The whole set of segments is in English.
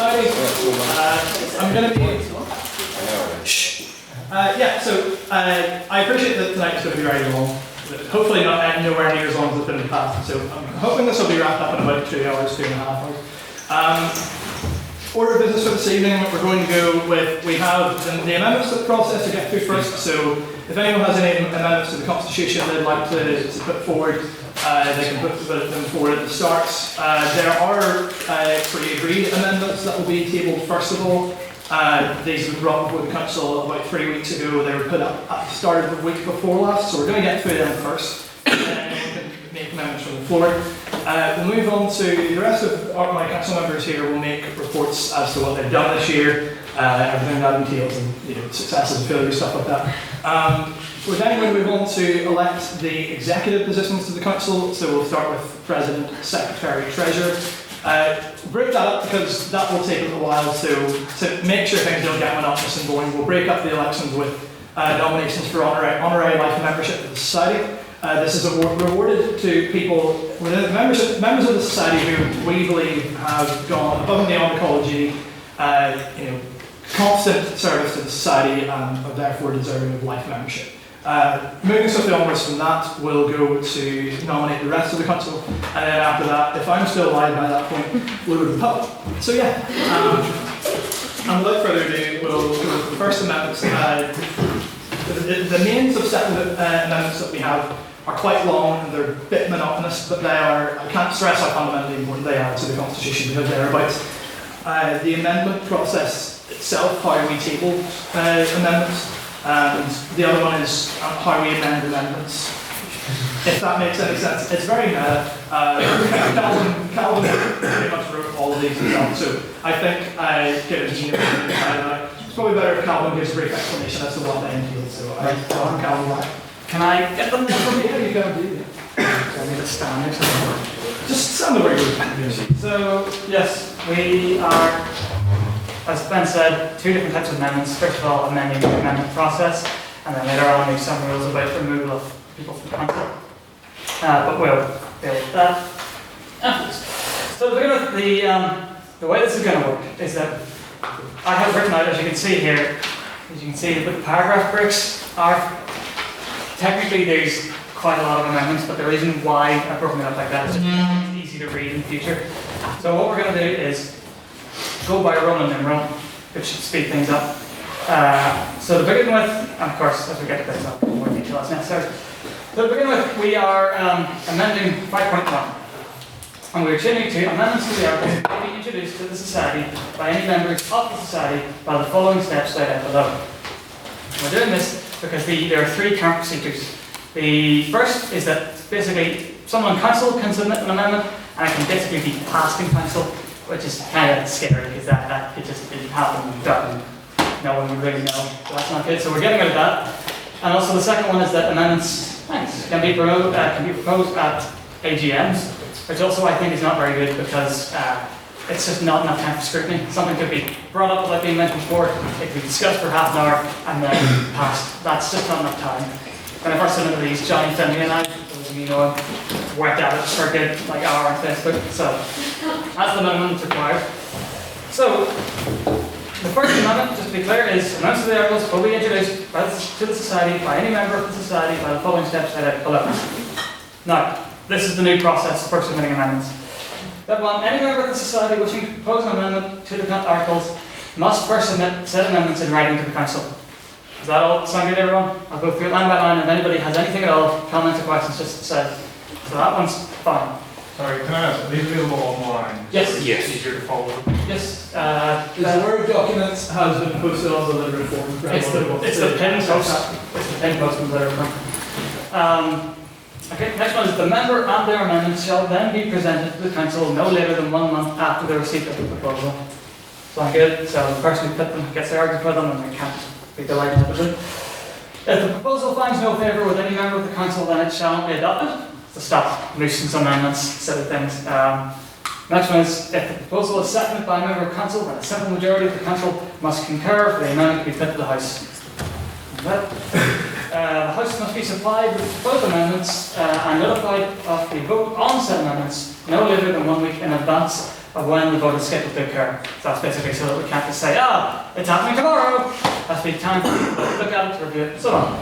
Society. I'm going to be... I appreciate that tonight's going to be very long. Hopefully not nowhere near as long as it's been in the past. So I'm hoping this will be wrapped up in about 2 hours, 2.5 hours. Order of business for this evening, we're going to go with, we have the amendments to the process to get through first. So if anyone has any amendments to the Constitution they'd like to put forward, they can put them forward at the start. There are pre-agreed amendments that will be tabled first of all. These were brought before the Council about 3 weeks ago. They were put up at the start of the week before last, so we're going to get through them first. And then we can make amendments from the floor. We'll move on to the rest of my council members here will make reports as to what they've done this year, everything that entails, and successes and failures, stuff like that. We're then going to move on to elect the executive positions to the council. So we'll start with President, Secretary, Treasurer. Break that up because that will take a little while to make sure things don't get monotonous and boring. We'll break up the elections with nominations for honorary life membership of the society. This is rewarded to people within members of the society who we believe have gone above and beyond ecology, constant service to the society and are therefore deserving of life membership. Moving swiftly onwards from that, we'll go to nominate the rest of the council, and then after that, if I'm still alive by that point, we'll go to the pub. So yeah, and without further ado, we'll go to the first amendments. The main substantive amendments that we have are quite long and they're a bit monotonous, but they are, I can't stress how fundamentally important they are to the Constitution because they're about the amendment process itself, how we table amendments, and the other one is how we amend amendments. If that makes any sense. It's very meta. Calvin pretty much wrote all of these himself, so I think given it's probably better if Calvin gives a brief explanation as to what they entail. So I'm Calvin back. Can I get them there from Yeah, you can do it. I need a stand or something. Just stand the way you're. So, yes, we are, as Ben said, two different types of amendments. First of all, amending the amendment process, and then later on, there's some rules about removal of people from the council. But we'll deal with that afterwards. So, to begin with, the way this is going to work is that I have written out, as you can see here, as you can see, the paragraph breaks are. Technically, there's quite a lot of amendments, but the reason why I've broken it up like that is just it's easy to read in the future. So what we're going to do is go by Roman numeral, which should speed things up. So to begin with, and of course, as we get to this, I'll go more detail as necessary. So to begin with, we are amending 5.1. And we're changing to amendments to the articles to be introduced to the society by any members of the society by the following steps laid out below. We're doing this because there are three current procedures. The first is that basically someone on council can submit an amendment and it can basically be passed in council, which is kind of scary because that it just didn't happen and done. No one would really know, so that's not good. So we're getting rid of that. And also the second one is that amendments can be proposed at AGMs, which also I think is not very good because it's just not enough time for scrutiny. Something could be brought up without being mentioned before, it could be discussed for half an hour and then passed. That's just not enough time. When I first submitted these, Johnny, Finley and I, those of you know, worked at it for a good hour on Facebook, so that's the minimum that's required. So, the first amendment, just to be clear, is amendments to the articles will be introduced to the society by any member of the society by the following steps laid out below. Now, this is the new process for submitting amendments. That one, any member of the society wishing to propose an amendment to the articles must first submit said amendments in writing to the council. Does that all sound good, everyone? I'll go through it line by line, and if anybody has anything at all, comments or questions, just say. So that one's fine. Sorry, can I ask, are these available online? Yes. Yes. It's easier to follow. Yes. The Word documents has been posted on the literary form. It's the pin post. It's the pin post on the literary form. Okay, next one is the member and their amendments shall then be presented to the council no later than 1 month after the receipt of the proposal. Sound good? So the person who put them gets their argument for them and they can't be delighted with it. If the proposal finds no favour with any member of the council, then it shall not be adopted. So stop nuisance amendments, silly things. Next one is if the proposal is seconded by a member of council, then a simple majority of the council must concur for the amendment to be put to the House. The House must be supplied with both amendments and notified of the vote on said amendments no later than 1 week in advance of when the vote is scheduled to occur. So that's basically so that we can't just say, it's happening tomorrow. Has to be time for people to look at it, to review it, and so on.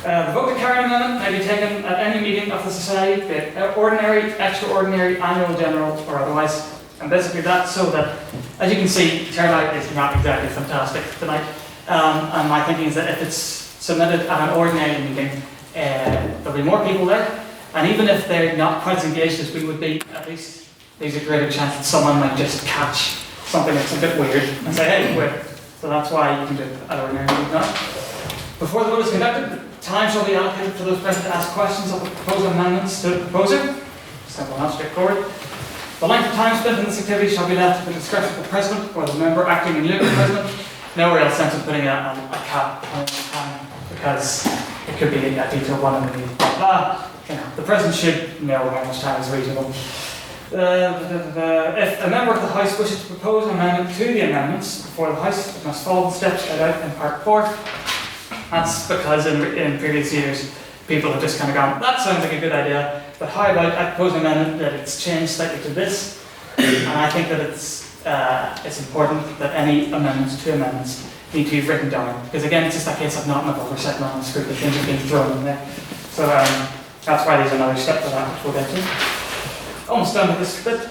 The vote to carry an amendment may be taken at any meeting of the Society, be it ordinary, extraordinary, annual, general, or otherwise. And basically that's so that, as you can see, turnout is not exactly fantastic tonight. And my thinking is that if it's submitted at an ordinary meeting, there'll be more people there. And even if they're not quite as engaged as we would be, at least there's a greater chance that someone might just catch something that's a bit weird and say, hey, wait. So that's why you can do it at ordinary meeting now. Before the vote is conducted, time shall be allocated for those present to ask questions of the proposed amendments to the proposer. Simple enough, straightforward. The length of time spent in this activity shall be left to the discretion of the President or the member acting in lieu of the President. No real sense of putting a cap on time because it could be a detailed one and the President should know how much time is reasonable. If a member of the House wishes to propose an amendment to the amendments before the House, it must follow the steps set out in Part 4. That's because in previous years, people have just kind of gone, that sounds like a good idea, but how about I propose an amendment that it's changed slightly to this? And I think that it's important that any amendments to amendments need to be written down. Because again, it's just a case of not enough oversight on the script, that things are being thrown in there. So that's why there's another step for that, which we'll get to. Almost done with this bit.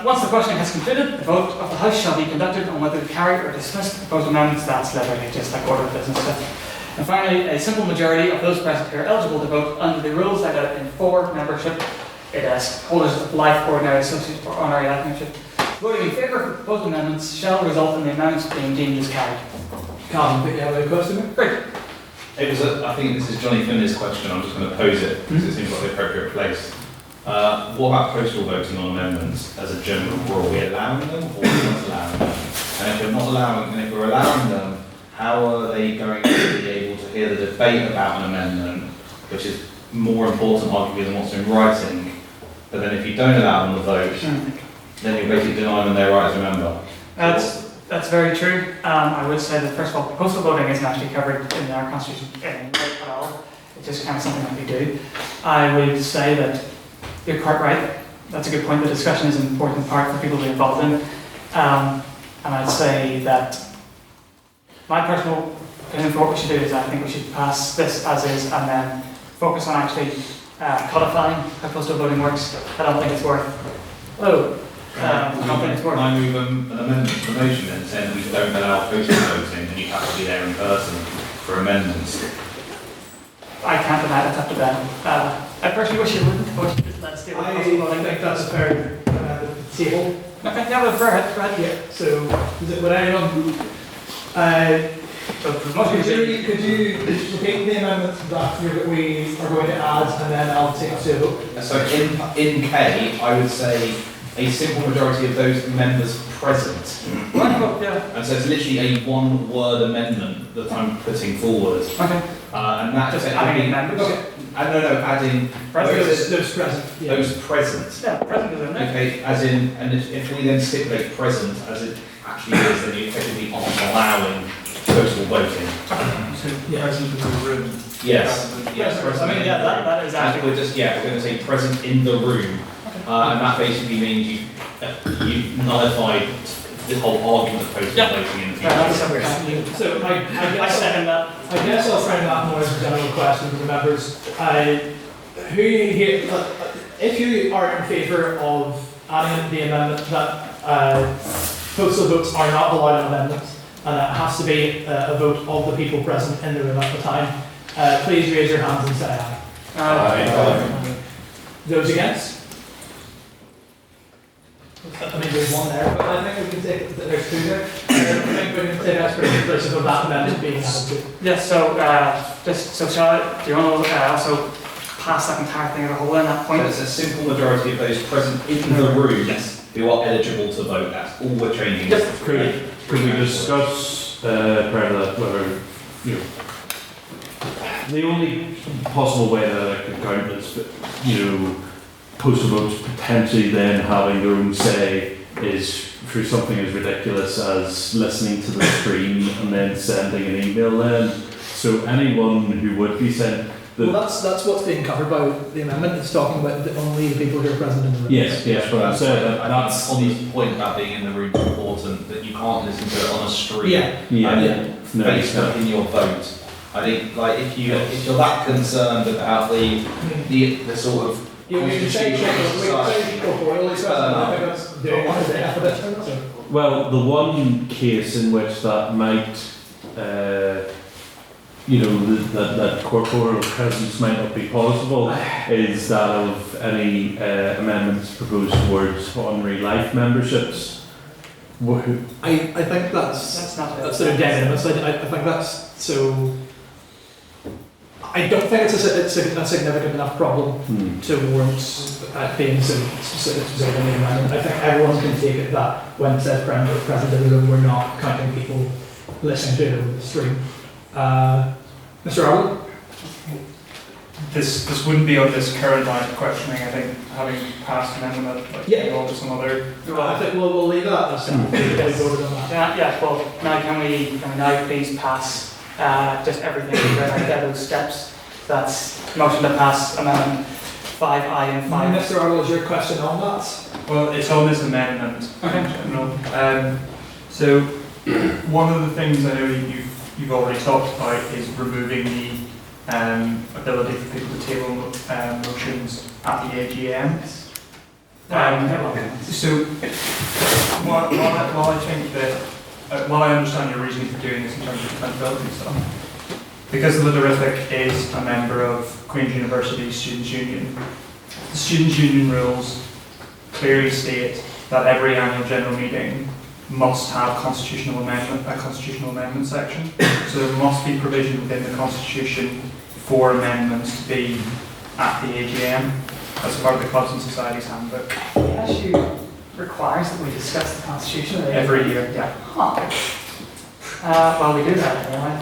Once the questioning has concluded, the vote of the House shall be conducted on whether to carry or dismiss the proposed amendments. That's literally just like order of business stuff. And finally, a simple majority of those present who are eligible to vote under the rules set out in 4 membership, it asks holders of life, ordinary, associate, or honorary life membership, voting in favour of the proposed amendments shall result in the amendments being deemed as carried. Calvin, do you have a question? Great. I think this is Johnny Finley's question. I'm just going to pose it because it seems like the appropriate place. What about postal voting on amendments as a general rule? Are we allowing them or are we not allowing them? And if we're not allowing, and if we're allowing them, how are they going to be able to hear the debate about an amendment, which is more important arguably than what's in writing? But then if you don't allow them to vote, then you're basically denying them their right as a member. That's very true. I would say that first of all, postal voting isn't actually covered in our constitution at all. It's just kind of something that we do. I would say that you're quite right. That's a good point. The discussion is an important part for people to be involved in. And I'd say that my personal opinion for what we should do is I think we should pass this as is and then focus on actually codifying how postal voting works. I don't think it's worth. I don't think it's worth. Can I move an amendment to the motion then saying that we don't allow postal voting and you have to be there in person for amendments? I can't deny it, it's up to them. I personally wish you wouldn't, but let's do it. I think that's a fair table. Okay, yeah, but go ahead. Yeah, so is it, would anyone, could you repeat the amendments that we are going to add and then I'll take to a vote? So in K, I would say a simple majority of those members present. Yeah. And so it's literally a 1-word amendment that I'm putting forward. Okay. And that Just adding members? Okay. Adding Those present. Yeah. those present. Yeah, present is in there. Okay, as in, and if we then stipulate present as it actually is, then you effectively aren't allowing postal voting. Present in the room. Yes. Yes. I mean, yeah, that is And actually. we're going to say present in the room, and that basically means you've nullified the whole argument of postal voting in the future. So I second that. I guess I'll frame that more as a general question to the members. Who here, if you are in favour of adding the amendment that postal votes are not allowed on amendments, and it has to be a vote of the people present in the room at the time, please raise your hands and say aye. Aye. Those against? I mean, there's one there, but I think we can take, there's 2 there. I think we can take as per the person of that amendment being added to. Yes, so Charlotte, do you want to also pass that entire thing as a whole in that point? So it's a simple majority of those present in the room who are eligible to vote. That's all we're changing. Yes. Could we discuss prior to that whether, the only possible way that I could count is, postal votes potentially then having their own say is through something as ridiculous as listening to the stream and then sending an email then. So anyone who would be sent Well, that's what's being covered by the amendment. It's talking about only the people who are present in the room. Yes, yes, but I'm saying I that's think Connie's point about being in the room is important, that you can't listen to it on a stream. Yeah. yeah. No, Facebook in your vote. I think, like, if you're that concerned about the sort of You can say people boil each other. well, the one case in which that might, that corporeal presence might not be possible is that of any amendments proposed towards honorary life memberships. I think that's not sort of dead in. I think that's so. I don't think it's a significant enough problem to warrant being so specific in the amendment. I think everyone can take it that when it says present in the room, we're not counting people listening to it over the stream. Mr. Arnold? This wouldn't be on this current line of questioning. I think having passed an amendment, Yeah. all to some other. I think we'll leave that as we voted on that. Yeah, well, now can we now please pass just everything right there, those steps? That's motion to pass amendment 5I and 5. Mr. Arnold, is your question on that? Well, it's on this amendment in general. So one of the things I know you've already talked about is removing the ability for people to table motions at the AGM. So while I think that, while I understand your reasoning for doing this in terms of accountability and stuff, because the Terrific is a member of Queen's University Students' Union, the Students' Union rules clearly state that every annual general meeting must have a constitutional amendment section. So there must be provision within the Constitution for amendments to be at the AGM as part of the Clubs and Societies Handbook. The issue requires that we discuss the Constitution Every year, yeah. Well, we do that anyway.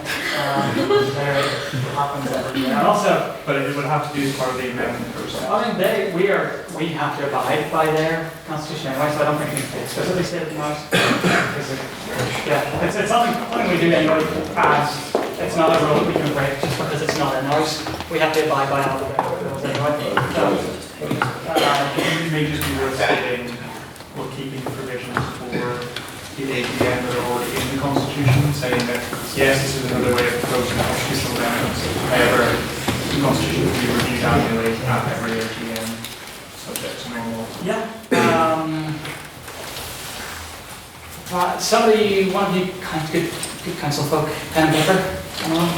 There it happens every year. And also, But it would have to do as part of the amendment process. I mean, we have to abide by their constitution anyway, so I don't think we can explicitly state it in ours. Yeah, it's something we do anyway, and it's not a rule that we can break just because it's not in ours. We have to abide by all the rules anyway. It may just be worth stating or keeping provisions for the AGM that are already in the Constitution, saying that yes, this is another way of proposing constitutional amendments. However, the Constitution will be reviewed annually at every AGM, subject to normal. Yeah. Somebody, one of you good council folk, pen and paper? Anyone?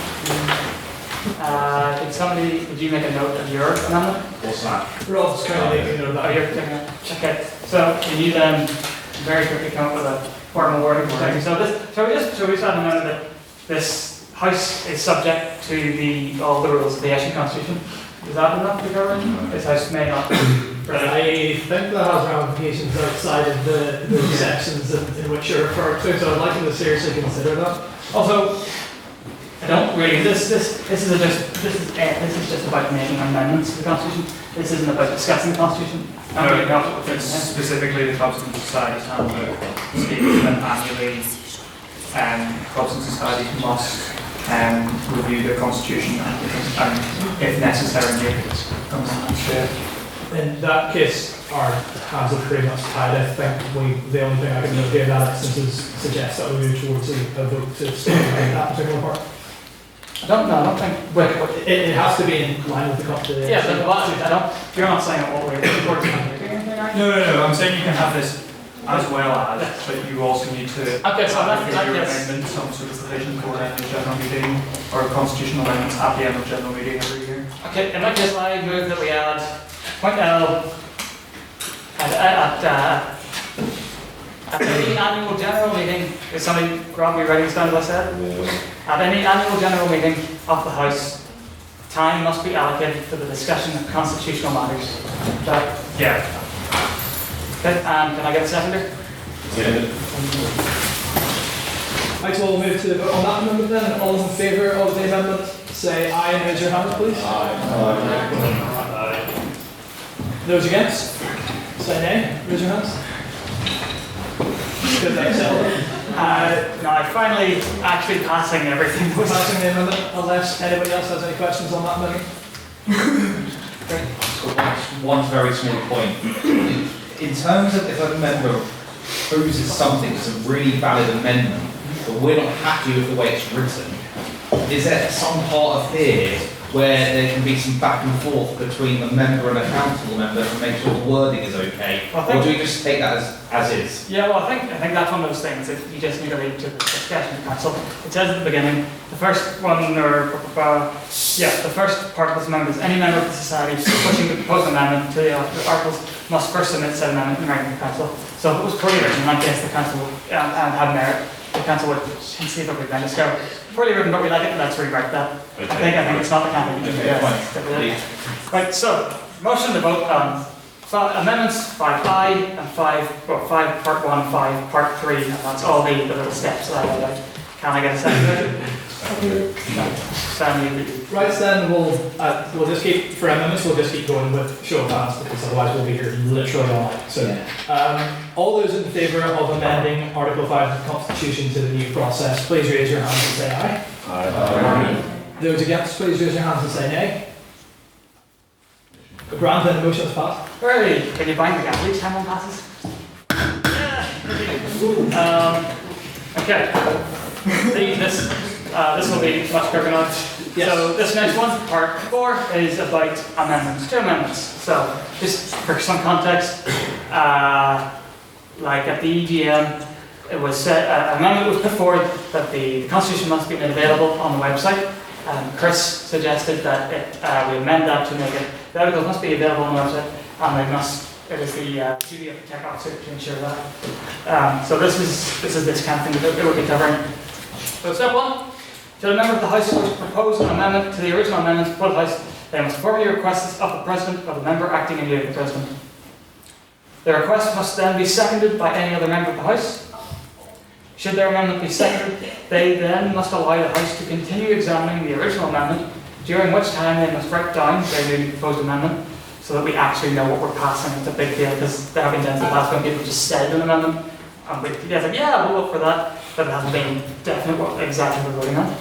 Would you make a note of your amendment? What's that? Rob's kind of making note of Oh, that. you're taking it. Okay. So can you then very quickly come up with a formal wording protecting? So we just have a note that this house is subject to all the rules of the Irish Constitution. Is that enough to cover it? This house may not. I think that has ramifications outside of the sections in which you're referred to, so I'd like you to seriously consider that. Also, I don't really. This is just about making amendments to the Constitution. This isn't about discussing the Constitution. It's specifically the Clubs and Societies Handbook states that annually clubs and societies must review the Constitution and if necessary, make amendments to it. In that case, our hands are pretty much tied. I think the only thing I can look at that is suggest that we move towards a vote to stay in that particular part. I don't think. It has to be in line with the Constitution. Yeah, but you're not saying what we're towards anything, are you? No. I'm saying you can have this as well as, but you also need to Okay, so add that your gets- amendment, some sort of provision for an annual general meeting or constitutional amendments at the annual general meeting every year. Okay, in that case, I move that we add point L at any annual general meeting. Is somebody grab me writing this down as I said? At any annual general meeting of the House, time must be allocated for the discussion of constitutional matters. That, Yeah. okay, can I get a seconder? Right, so we'll move to the vote on that amendment then. All those in favour of the amendment, say aye and raise your hand, please. Those against, say nay. Raise your hands. Good, that's it. Now, finally, actually passing everything. We're passing the amendment unless anybody else has any questions on that amendment. One very small point. In terms of if a member proposes something that's a really valid amendment, but we're not happy with the way it's written, is there some part of here where there can be some back and forth between the member and a council member to make sure the wording is okay? Or do we just take that as is? Yeah, well, I think that's one of those things that you just need to leave to the discussion of council. It says at the beginning, the first one, the first part of this amendment is any member of the society pushing the proposed amendment to the articles must first submit said amendment in writing to the council. So if it was poorly written, in that case the council and had merit, the council would conceivably then discover poorly written, but we like it, let's rewrite that. Okay. I think it's not the kind of thing. Okay, Right, so, motion to vote on amendments 5I and 5, well, 5 part 1, 5 part 3, and that's all the little steps that I like. Can I get a second? No. Stanley, Right, then we'll just keep, for amendments, we'll just keep going with show of hands because otherwise we'll be here literally all night. So, all those in favour of amending Article 5 of the Constitution to the new process, please raise your hands and say aye. Aye. Those against, please raise your hands and say nay. Grant, then the motion is passed. Hooray! Can you bang the gap each time one passes? Okay. This will be much quicker now. Yes. So this next one, part 4, is about amendments, 2 amendments. So just for some context, like at the EGM, it was said, an amendment was put forward that the Constitution must be made available on the website. Chris suggested that we amend that to make it, the articles must be available on the website, and it is the duty of the tech officer to ensure that. So this is this kind of thing that it will be covering. So step 1, should a member of the House wish to propose an amendment to the original amendment for the House, they must formally request this of the President or the member acting in lieu of the President. The request must then be seconded by any other member of the House. Should their amendment be seconded, they then must allow the House to continue examining the original amendment, during which time they must write down their newly proposed amendment, so that we actually know what we're passing. It's a big deal, because there have been times in the past when people just said an amendment, and we're like, yeah, we'll vote for that, but it hasn't been definite what exactly we're voting on.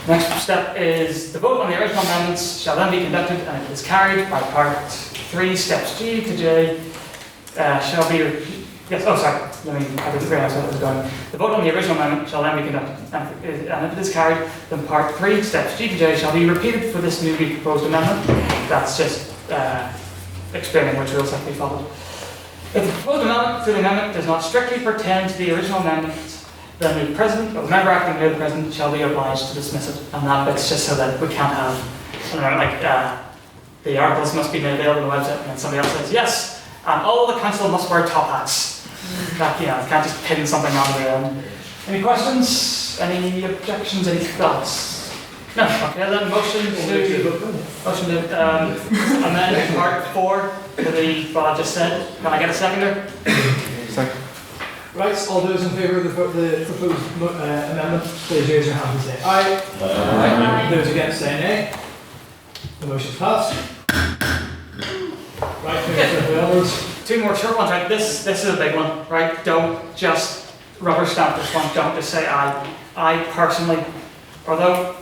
Next step is the vote on the original amendments shall then be conducted, and if it is carried by part 3, steps G to J, shall be yes, oh sorry, I didn't realize where it was going. The vote on the original amendment shall then be conducted, and if it is carried, then part 3, steps G to J shall be repeated for this newly proposed amendment. That's just explaining which rules have to be followed. If the proposed amendment to the amendment does not strictly pertain to the original amendment, then the President or the member acting near the President shall be obliged to dismiss it. And that bit's just so that we can't have, the articles must be made available on the website, and then somebody else says, yes, and all the council must wear top hats. That, can't just pin something on the end. Any questions? Any objections? Any thoughts? No. Okay, then motion to amend part 4 to what I just said. Can I get a seconder? Second. Right, all those in favour of the proposed amendment, please raise your hand and say aye. Aye. Those against say nay. The motion's passed. Right, onwards. 2 more short ones, right? This is a big one, right? Don't just rubber stamp this one. Don't just say aye. I personally, although,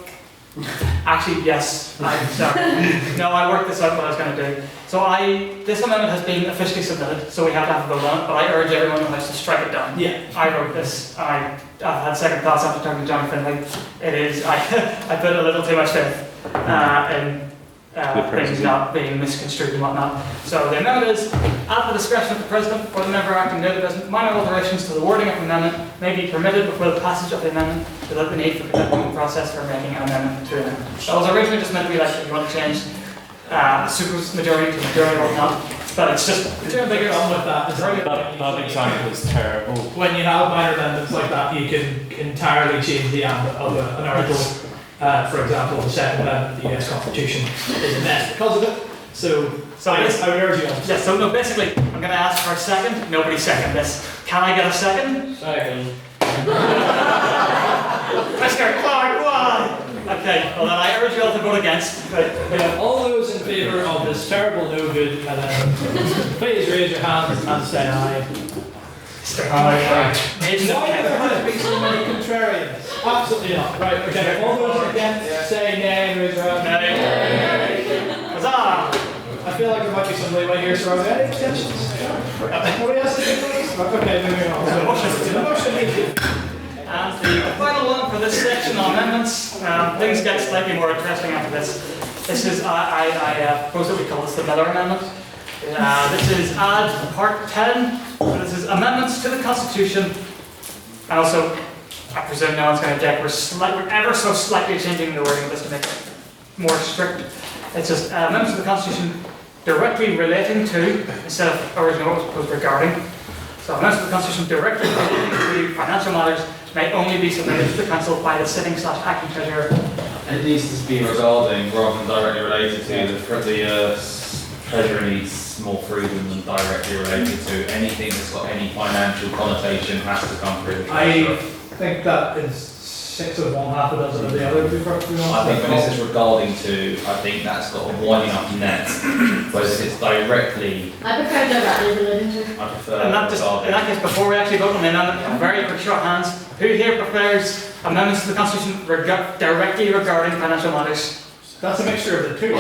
actually, yes, I'm sorry. No, I worked this out what I was going to do. So this amendment has been officially submitted, so we have to have a vote on it, but I urge everyone in the House to strike it down. Yeah. I wrote this, I've had second thoughts after talking to Johnny Finlay. It is, I put a little too much faith in things not being misconstrued and whatnot. So the amendment is, at the discretion of the President or the member acting near the President, minor alterations to the wording of the amendment may be permitted before the passage of the amendment without the need for conducting the process for making an amendment to the amendment. That was originally just meant to be like, if you want to change super majority to majority or not, but it's just The bigger problem with that is That example is terrible. when you have minor amendments like that, you can entirely change the ambit of an article. For example, the second amendment of the US Constitution is a mess because of it. So I would urge you on. yeah, so no, basically, I'm going to ask for a second. Nobody second this. Can I get a second? Second. Mr. Clark, why? Okay, well then I urge you all to vote against. All those in favour of this terrible, no good amendment, please raise your hands and say aye. Mr. Clark. Why there has been so many contrarians? Absolutely not. Right, okay. All those against say nay and raise your hand. Nay. feel like there might be some leeway here, so are there any extensions? Anybody else think these? Okay, moving on. So, motion, thank you. And the final one for this section on amendments, things get slightly more interesting after this. This is, I propose that we call this the Miller Amendment. This is add part 10. So this is amendments to the Constitution. And also, I presume no one's going to object. We're ever so slightly changing the wording of this to make it more strict. It's just amendments to the Constitution directly relating to, instead of originally what was proposed regarding. So amendments to the Constitution directly relating to financial matters may only be submitted to the Council by the sitting/acting Treasurer. And it needs to be regarding rather than directly related to. The Treasurer needs more freedom than directly related to. Anything that's got any financial connotation has to come through the Treasurer. I think that is 6 of one, half a dozen of the other. I think when this is regarding to, I think that's got a wide enough net. Whereas if it's directly, I prefer directly relating to. I prefer And that just, in regarding. that case, before we actually vote on the amendment, a very quick show of hands. Who here prefers amendments to the Constitution directly regarding financial matters? That's a mixture of the two.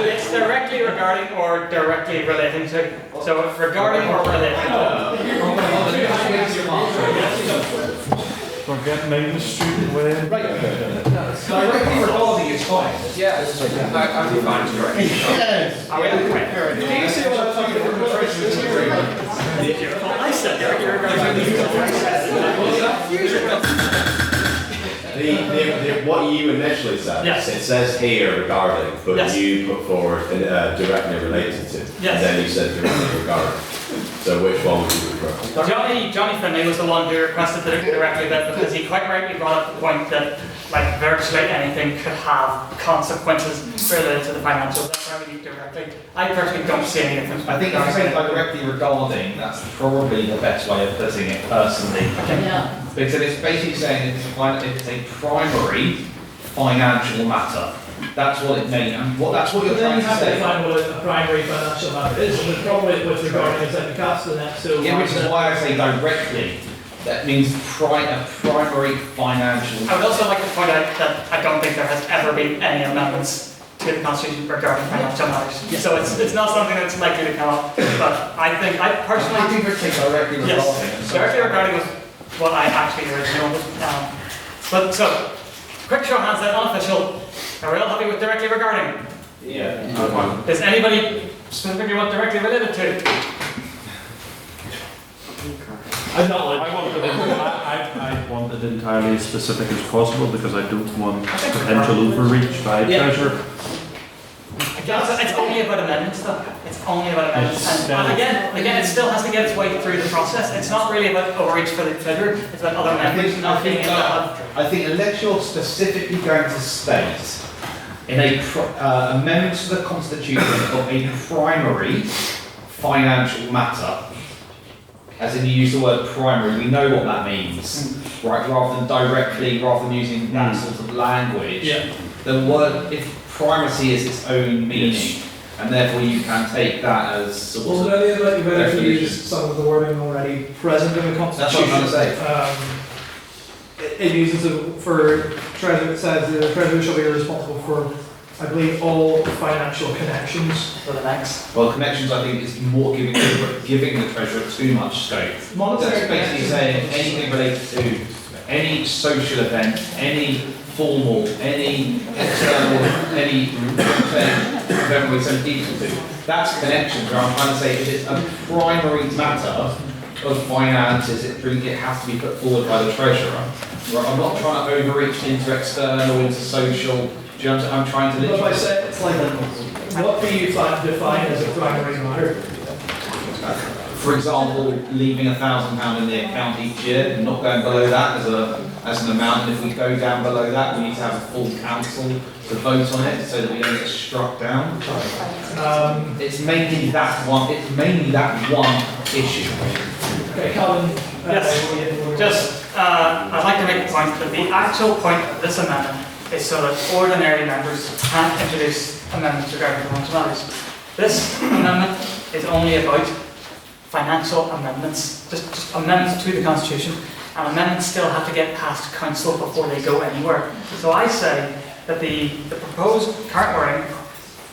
It's directly regarding or directly relating to. So it's regarding or relating to. Forget Main Street way. Right. Directly regarding is fine. Yeah, I'd be fine to directly. Yes. Are we on the point? Do you see what I'm talking about? I said directly What you initially said, Yes. it says here regarding, but Yes. you put forward directly related to, Yes. and then you said directly regarding. So which one would you prefer? Johnny Finlay was the one who requested the directly bit because he quite rightly brought up the point that like virtually anything could have consequences related to the financials. That's why we need directly. I personally don't see any difference. I think if you say directly regarding, that's probably the best way of putting it personally. Yeah. Because it's basically saying it's a primary financial matter. That's what it means. That's what you're Then trying you to have to say. define what a primary financial matter is, and the problem with regarding is that you cast the net so Yeah, which is that- why I say directly. That means a primary financial. I would also like to point out that I don't think there has ever been any amendments to the Constitution regarding financial matters. So it's not something that's likely to come up. But I think I I'm personally happy for it to say directly regarding. yes, directly regarding was what I actually originally was. But so quick show of hands then, unofficial. Are we all happy with directly regarding? Yeah. Does anybody specifically want directly related to? I'm not like. I want it entirely as specific as possible because I don't want potential overreach by Yeah. Treasurer. It's only about amendments though. It's only about amendments. It's And again, it still has to get its way through the process. It's not really about overreach for the treasurer. It's about other members not being able to have. I think unless you're specifically going to state in a amendment to the Constitution of a primary financial matter, as in you use the word primary, we know what that means, right? Rather than directly, rather than using that sort of language, Yeah. the word, if primacy is its own meaning, Yes. and therefore you can take that as sort Well, of. the idea that you better definition. use some of the wording already present in the That's what I'm Constitution. trying to say. It uses it for treasurer. It says the treasurer shall be responsible for, I believe, all financial connections. For the next. Well, connections, I think, is more giving the treasurer too much scope. Monetary That's basically connections. saying anything related to any social event, any formal, any external, any whatever we're sending people to. That's connections, where I'm trying to say if it's a primary matter of finances, it has to be put forward by the treasurer. Right, I'm not trying to overreach into external, into social. Do you know what I'm trying to But if I literally say, it's like, what do you define as a primary matter? for example, leaving £1,000 in the account each year, and not going below that as an amount. And if we go down below that, we need to have a full council to vote on it so that we don't get struck down. It's mainly that one. It's mainly that one issue. Okay, Calvin. Yes. Just, I'd like to make the point that the actual point of this amendment is so that ordinary members can't introduce amendments regarding financial matters. This amendment is only about financial amendments, just amendments to the Constitution, and amendments still have to get past council before they go anywhere. So I say, that the proposed current wording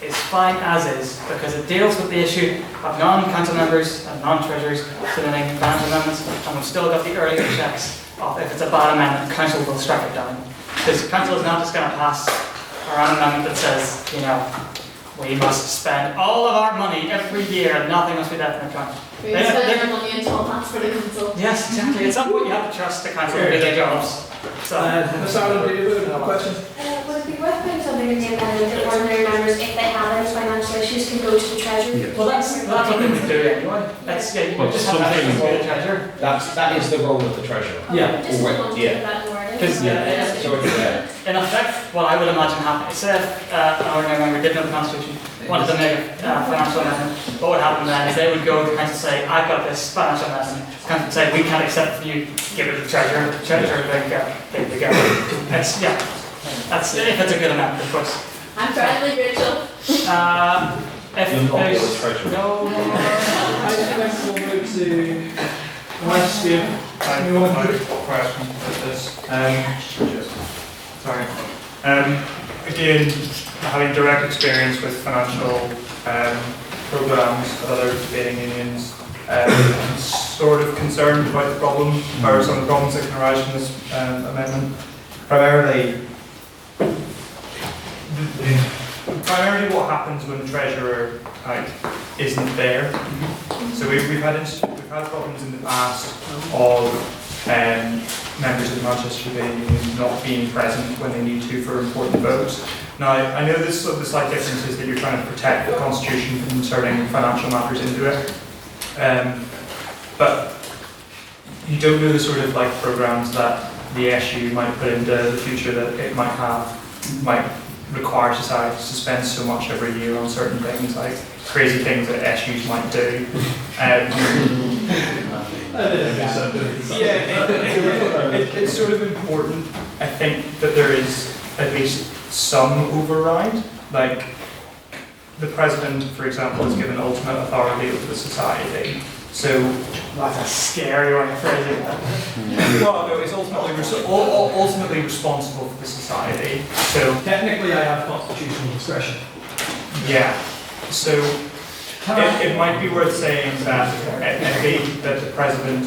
is fine as is, because it deals with the issue of non-council members and non-treasurers submitting financial amendments, and we've still got the earlier checks of if it's a bad amendment, council will strike it down. Because council is not just going to pass an amendment that says, you know, we must spend all of our money every year and nothing must be left in the account. We spend our money until that's for the council. Yes, exactly. At some point you have to trust the council to do their jobs. So, Ms. Allen, do you have a question? Would it be worth putting something in the amendment that ordinary members, if they have any financial issues, can go to the treasury? well, that's what we would do anyway. That's, yeah, you But just have to go to the treasurer. That is the role of the treasurer. Yeah. Just Alright, want to yeah. put that in wording. Because Yeah. in effect, what I would imagine happening, say if an ordinary member did know the constitution, wanted to make a financial amendment, what would happen then is they would go to the council and say, I've got this financial amendment. The council would say, we can't accept it from you, give it to the treasurer. The treasurer would then go, there you go. That's, yeah, that's, if it's a good amendment, of course. I'm friendly, Rachel. If You're not there's the treasurer. no more, I think we'll move to question. I have a question with this. Sorry. Again, having direct experience with financial programs at other debating unions, I'm sort of concerned about the problem, or some of the problems that can arise from this amendment. Primarily what happens when the treasurer isn't there. So we've had problems in the past of members of the Manchester Debating Union not being present when they need to for important votes. Now, I know this sort of the slight difference is that you're trying to protect the Constitution from inserting financial matters into it, but you don't know the sort of programs that the SU might put into the future that it might require society to spend so much every year on certain things, like crazy things that SUs might do. It's sort of important, I think, that there is at least some override. Like, the president, for example, is given ultimate authority over the society. So that's a scary way of phrasing it. well, no, he's ultimately responsible for the society. So Technically, I have constitutional discretion. yeah. So it might be worth saying that that the president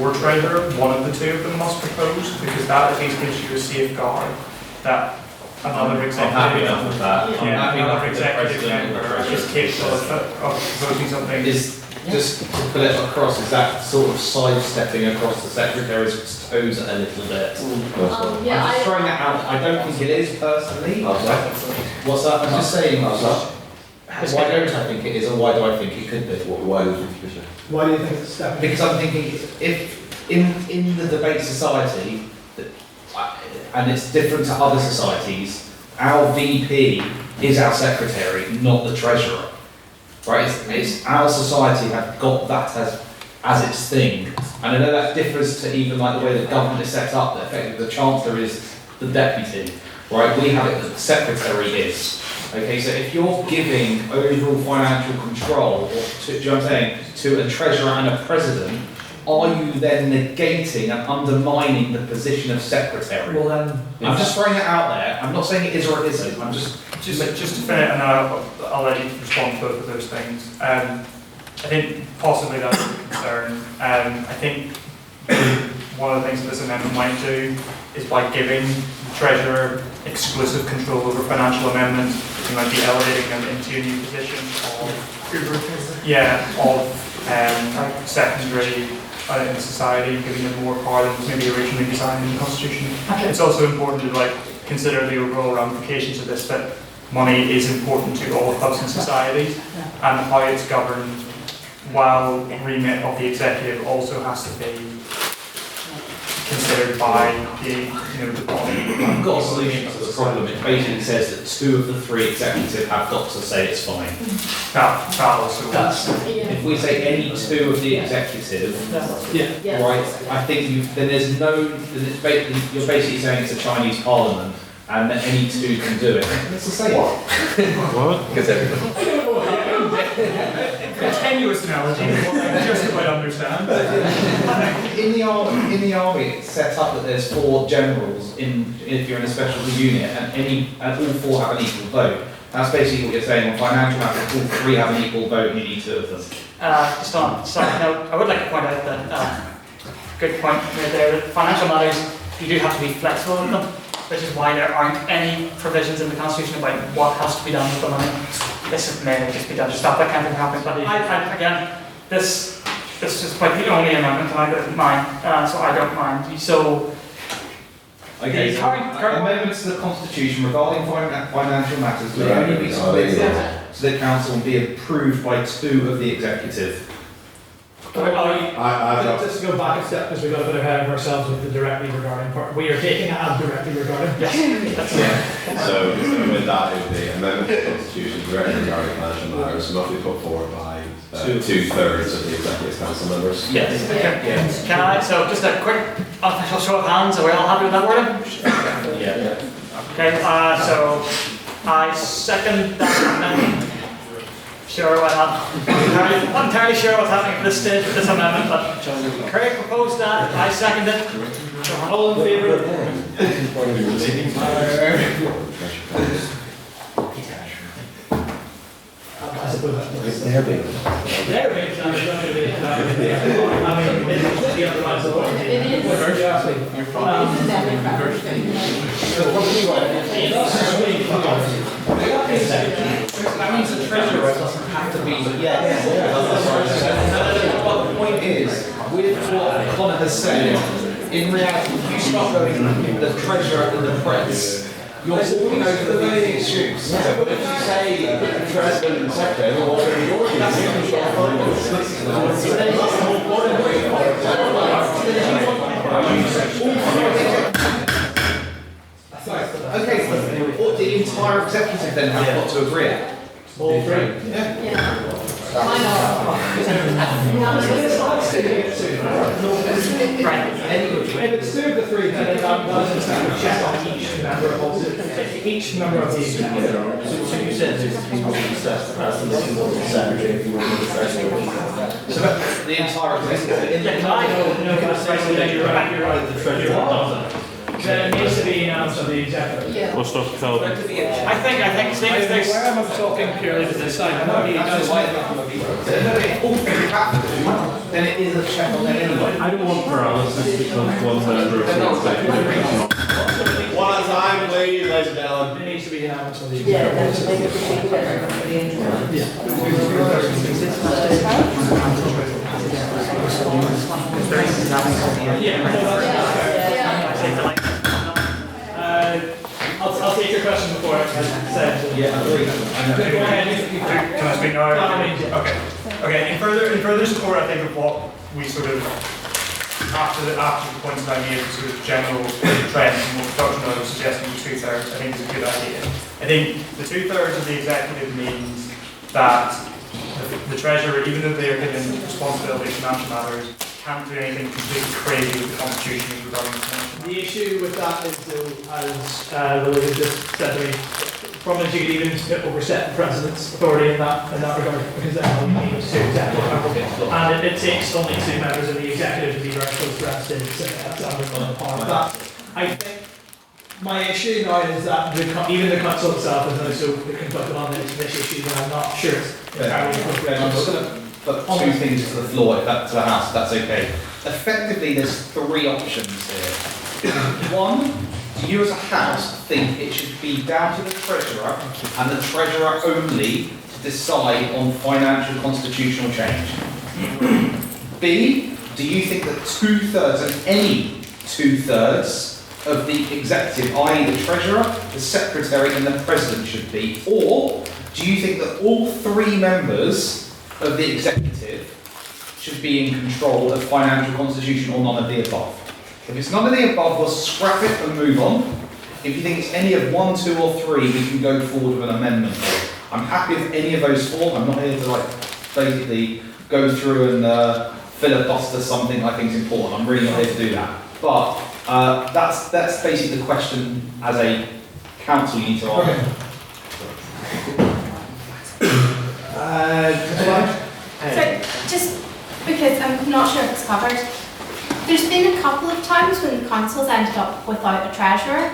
or treasurer, one of the two of them, must propose, because that at least gives you a safeguard that another I'm executive. happy enough with that. I'm Yeah, happy another enough with the executive president or the member is treasurer. capable of proposing something. Is just to put it across, is that sort of sidestepping across the secretary's toes a little bit? Yeah, I'm just throwing that out. I don't think it is personally. What's that? I'm just saying. Why don't I think it is, or why do I think it could be? Why do you think so? Why do you think it's stepping? Because I'm thinking, if in the debate society, and it's different to other societies, our VP is our secretary, not the treasurer. Right? It's our society have got that as its thing, and I know that differs to even the way the government is set up. That effectively the chancellor is the deputy, right? We have it that the secretary is. Okay, so if you're giving overall financial control, do you know what I'm saying, to a treasurer and a president, are you then negating and undermining the position of secretary? Well then, I'm just throwing it out there. I'm not saying it is or it isn't. I'm just Just to finish, and I'll let you respond to both of those things. I think possibly that's a concern. I think one of the things that this amendment might do is by giving the treasurer exclusive control over financial amendments, you might be elevating them into a new position of secondary in society, giving them more power than maybe originally designed in the Constitution. It's also important to consider the overall ramifications of this, that money is important to all clubs in society, and how it's governed, while remit of the executive also has to be considered by the body. I've got a solution to the problem. It basically says that 2 of the 3 executives have got to say it's fine. That also If we say any 2 of the executive, yeah. right, I think then there's no, then it's basically, you're basically saying it's a Chinese parliament and that any 2 can do it. Let's just say it. What? Because everybody. tenuous analogy, one I just about understand. In the army, it's set up that there's 4 generals if you're in a specialty unit, and all 4 have an equal vote. That's basically what you're saying on financial matters. All 3 have an equal vote, and you need 2 of them. Just on a side note, I would like to point out that, good point made there, that financial matters, you do have to be flexible with them, which is why there aren't any provisions in the Constitution about what has to be done with the money. This may just be done to stop that kind of thing happening, but again, this is quite the only amendment, and I don't mind, so I don't mind. So, Okay, the so current amendments to the Constitution regarding financial matters will only be submitted to the Council and be approved by 2 of the Executive. I've got, Just to go back a step, because we got a bit ahead of ourselves with the directly regarding part. We are taking it as directly regarding. so with that, it would be amendment to the Constitution directly regarding financial matters must be put forward by 2/3 of the Executive Council members. Yes. Yeah. Can I, so just a quick official show of hands, are we all happy with that wording? Yeah. Okay, so I second that amendment. Sure, why not? I'm not entirely sure what's happening at this stage with this amendment, but Craig proposed that, I second it. All in favour? I suppose that's They're big. There it is, I'm going to be, I mean, it's the other line of the It That means the treasurer doesn't have to be, But the point is, with what Connor has said, in reality, if you start going the treasurer and the press, you're walking over the basic issues. But if you say the president and secretary, well, okay, but the entire executive then have got to agree. All 3? Yeah. Why not? Right. If it's 2 of the 3, then that doesn't stand a check on each member of the executive. So you said there's people who assess the president, if you want the secretary, if you want the president. So that's the entire executive. No, you're right. The treasurer doesn't. Then it needs to be announced of the executive. Yeah. What's Dr. Calvin? I think Steve, there's. Where am I talking purely to this side? That's why then it is a check on them anyway. I don't want paralysis because one member of the executive is not. One at a time, please, ladies and gentlemen. It needs to be announced of the Yeah, executive. that's make it pretty better for the intern. I'll take your question before I said. Yeah, I agree. Go ahead. Can I speak now? Okay. Okay. In further support, I think of what we sort of after the points that I made, sort of general trends and what Dr. Miller was suggesting, 2/3, I think is a good idea. I think the 2/3 of the executive means that the treasurer, even though they are given responsibility for financial matters, can't do anything completely crazy with the constitution regarding the financial matters. The issue with that is, though, as Lily just said to me, probably you could even overstep the president's authority in that regard, because then all you need is 2 executive members. And it takes only 2 members of the executive to be very close vested, so that's under the part of that. I think my issue now is that even the council itself is now so conflicted on this issue that I'm not sure it's entirely appropriate. I'm just going to put 2 things to the floor, to the House, if that's okay. Effectively, there's 3 options here. 1, do you as a House think it should be down to the Treasurer and the Treasurer only to decide on financial constitutional change? B, do you think that 2/3 and any 2/3 of the executive, i.e. the Treasurer, the Secretary and the President should be? Or do you think that all 3 members of the executive should be in control of financial constitution or none of the above? If it's none of the above, we'll scrap it and move on. If you think it's any of 1, 2 or 3, we can go forward with an amendment. I'm happy with any of those 4. I'm not here to basically go through and filibuster something I think is important. I'm really not here to do that. But that's basically the question as a council you need to answer. Okay. because I'm not sure if it's covered. There's been a couple of times when the council's ended up without a treasurer.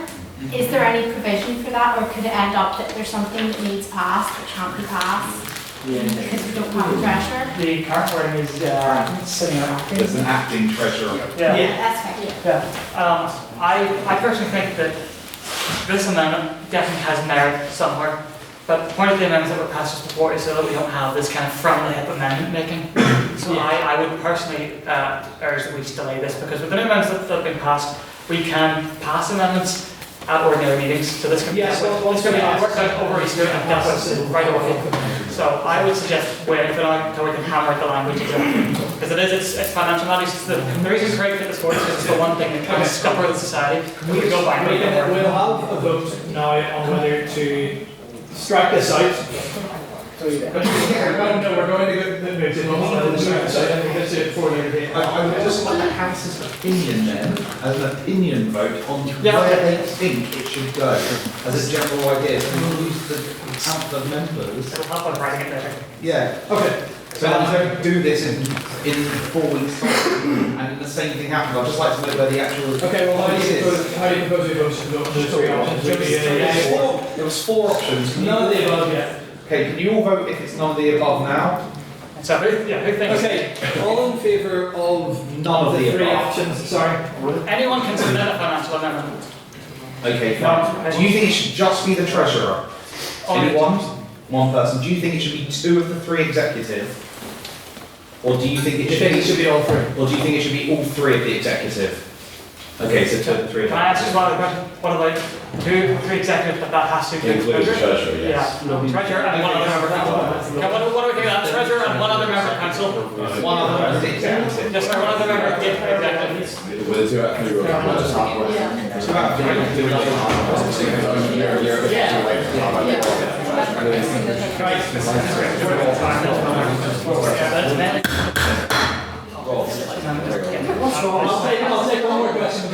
Is there any provision for that, or could it end up that there's something that needs passed that can't be passed because we don't have a treasurer? The current wording is sitting around. There's an acting treasurer. Yeah. That's fair. Yeah. I personally think that this amendment definitely has merit somewhere. But the point of the amendments that were passed just before is so that we don't have this kind of from the hip amendment making. So I would personally urge that we just delay this, because with the new amendments that have been passed, we can pass amendments at ordinary meetings. So this can be worked out over Easter and dealt with right away. So I would suggest waiting for now until we can hammer out the language exactly. Because it's financial values. The reason Craig fit this forward is because it's the one thing that can scupper the society. We could go back. We'll have a vote now on whether to strike this out. We're going to move to strike this out, and we'll get to it before the debate. I would just like the Council's opinion then, as an opinion vote on Yeah. where they think it should go, as a general idea. So we'll use the count of members. We'll help on writing it later. Yeah. Okay. So we don't do this in 4 weeks' time, and the same thing happens. I'd just like to know where the actual. Okay, well, how do you is. propose we vote on the three options? There was 4 options. None of the above yet. Okay, can you all vote if it's none of the above now? So who thinks? Okay, all in favour of None of the three above. options? Sorry. Anyone can submit a financial amendment. Okay, fine. Do you think it should just be the treasurer? Anyone? One person. Do you think it should be 2 of the 3 executive? Or do you think it should be all 3? Or do you think it should be all 3 of the executive? Okay, so 2 of the 3 Can I ask just one other question? What about 2, 3 executives, but that has to be Including the treasurer, Yeah, yes. treasurer and one other member of council. Okay, what do we think of that? Treasurer and one other member of council? One other member of the executive. Yes, sir, one other member of the executive. With a 2 out of 3 vote. Two out of 3. I'll take one more question.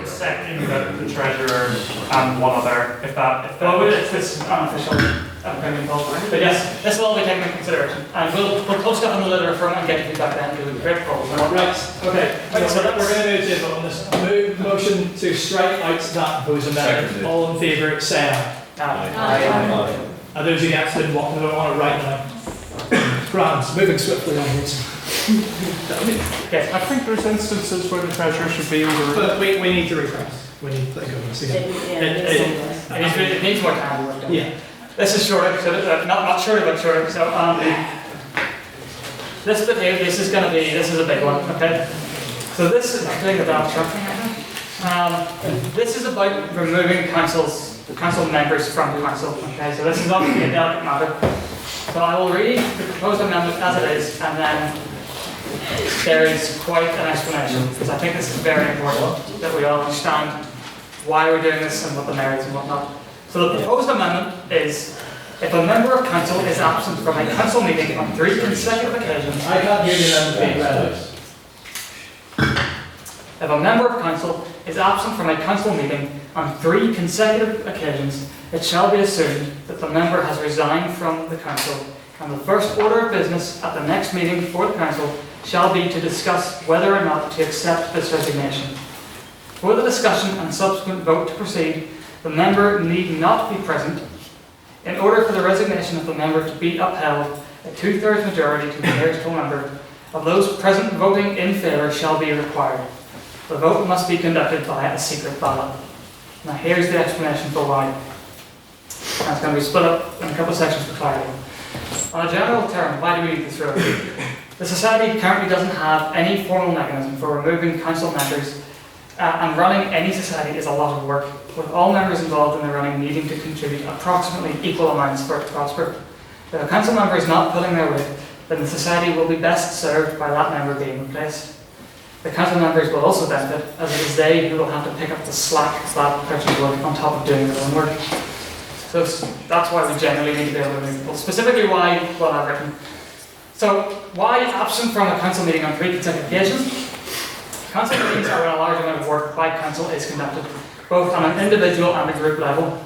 Second, the treasurer and one other, if that. Well, it's unofficial opinion poll. But yes, this will all be taken into consideration. And we'll post it on the letter from and get feedback then to the great polls. Right, okay. So we're going to vote on this motion to strike out that proposed amendment. All in favour, say aye. Are those against it, what we don't want to write now? Grant, moving swiftly onwards. Okay. I think there's instances where the treasurer should be over. But we need to refresh. We need to think of this again. It needs more time. Yeah. This is shorter, so not shorter, but shorter. So this bit here, this is a big one. Okay. So this is this is about removing council members from council. Okay. So this is obviously a delicate matter. So I will read the proposed amendment as it is, and then there is quite an explanation, because I think this is very important that we all understand why we're doing this and what the merits and whatnot. So the proposed amendment is, if a member of council is absent from a council meeting on 3 consecutive occasions. I can't hear the amendment being read out. If a member of council is absent from a council meeting on 3 consecutive occasions, it shall be assumed that the member has resigned from the council, and the first order of business at the next meeting for the council shall be to discuss whether or not to accept this resignation. For the discussion and subsequent vote to proceed, the member need not be present. In order for the resignation of the member to be upheld, a 2/3 majority to the nearest whole member of those present voting in favour shall be required. The vote must be conducted by a secret ballot. Now here's the explanation for why. And it's going to be split up in a couple of sections for clarity. On a general term, why do we need this rule? The society currently doesn't have any formal mechanism for removing council members, and running any society is a lot of work, with all members involved in the running needing to contribute approximately equal amounts for it to prosper. If a council member is not pulling their weight, then the society will be best served by that member being replaced. The council members will also benefit, as it is they who will have to pick up the slack of that person's work on top of doing their own work. So that's why we generally need to be able to remove people. Specifically why, well, I've written. So, why absent from a council meeting on 3 consecutive occasions? Council meetings are when a large amount of work by council is conducted, both on an individual and a group level.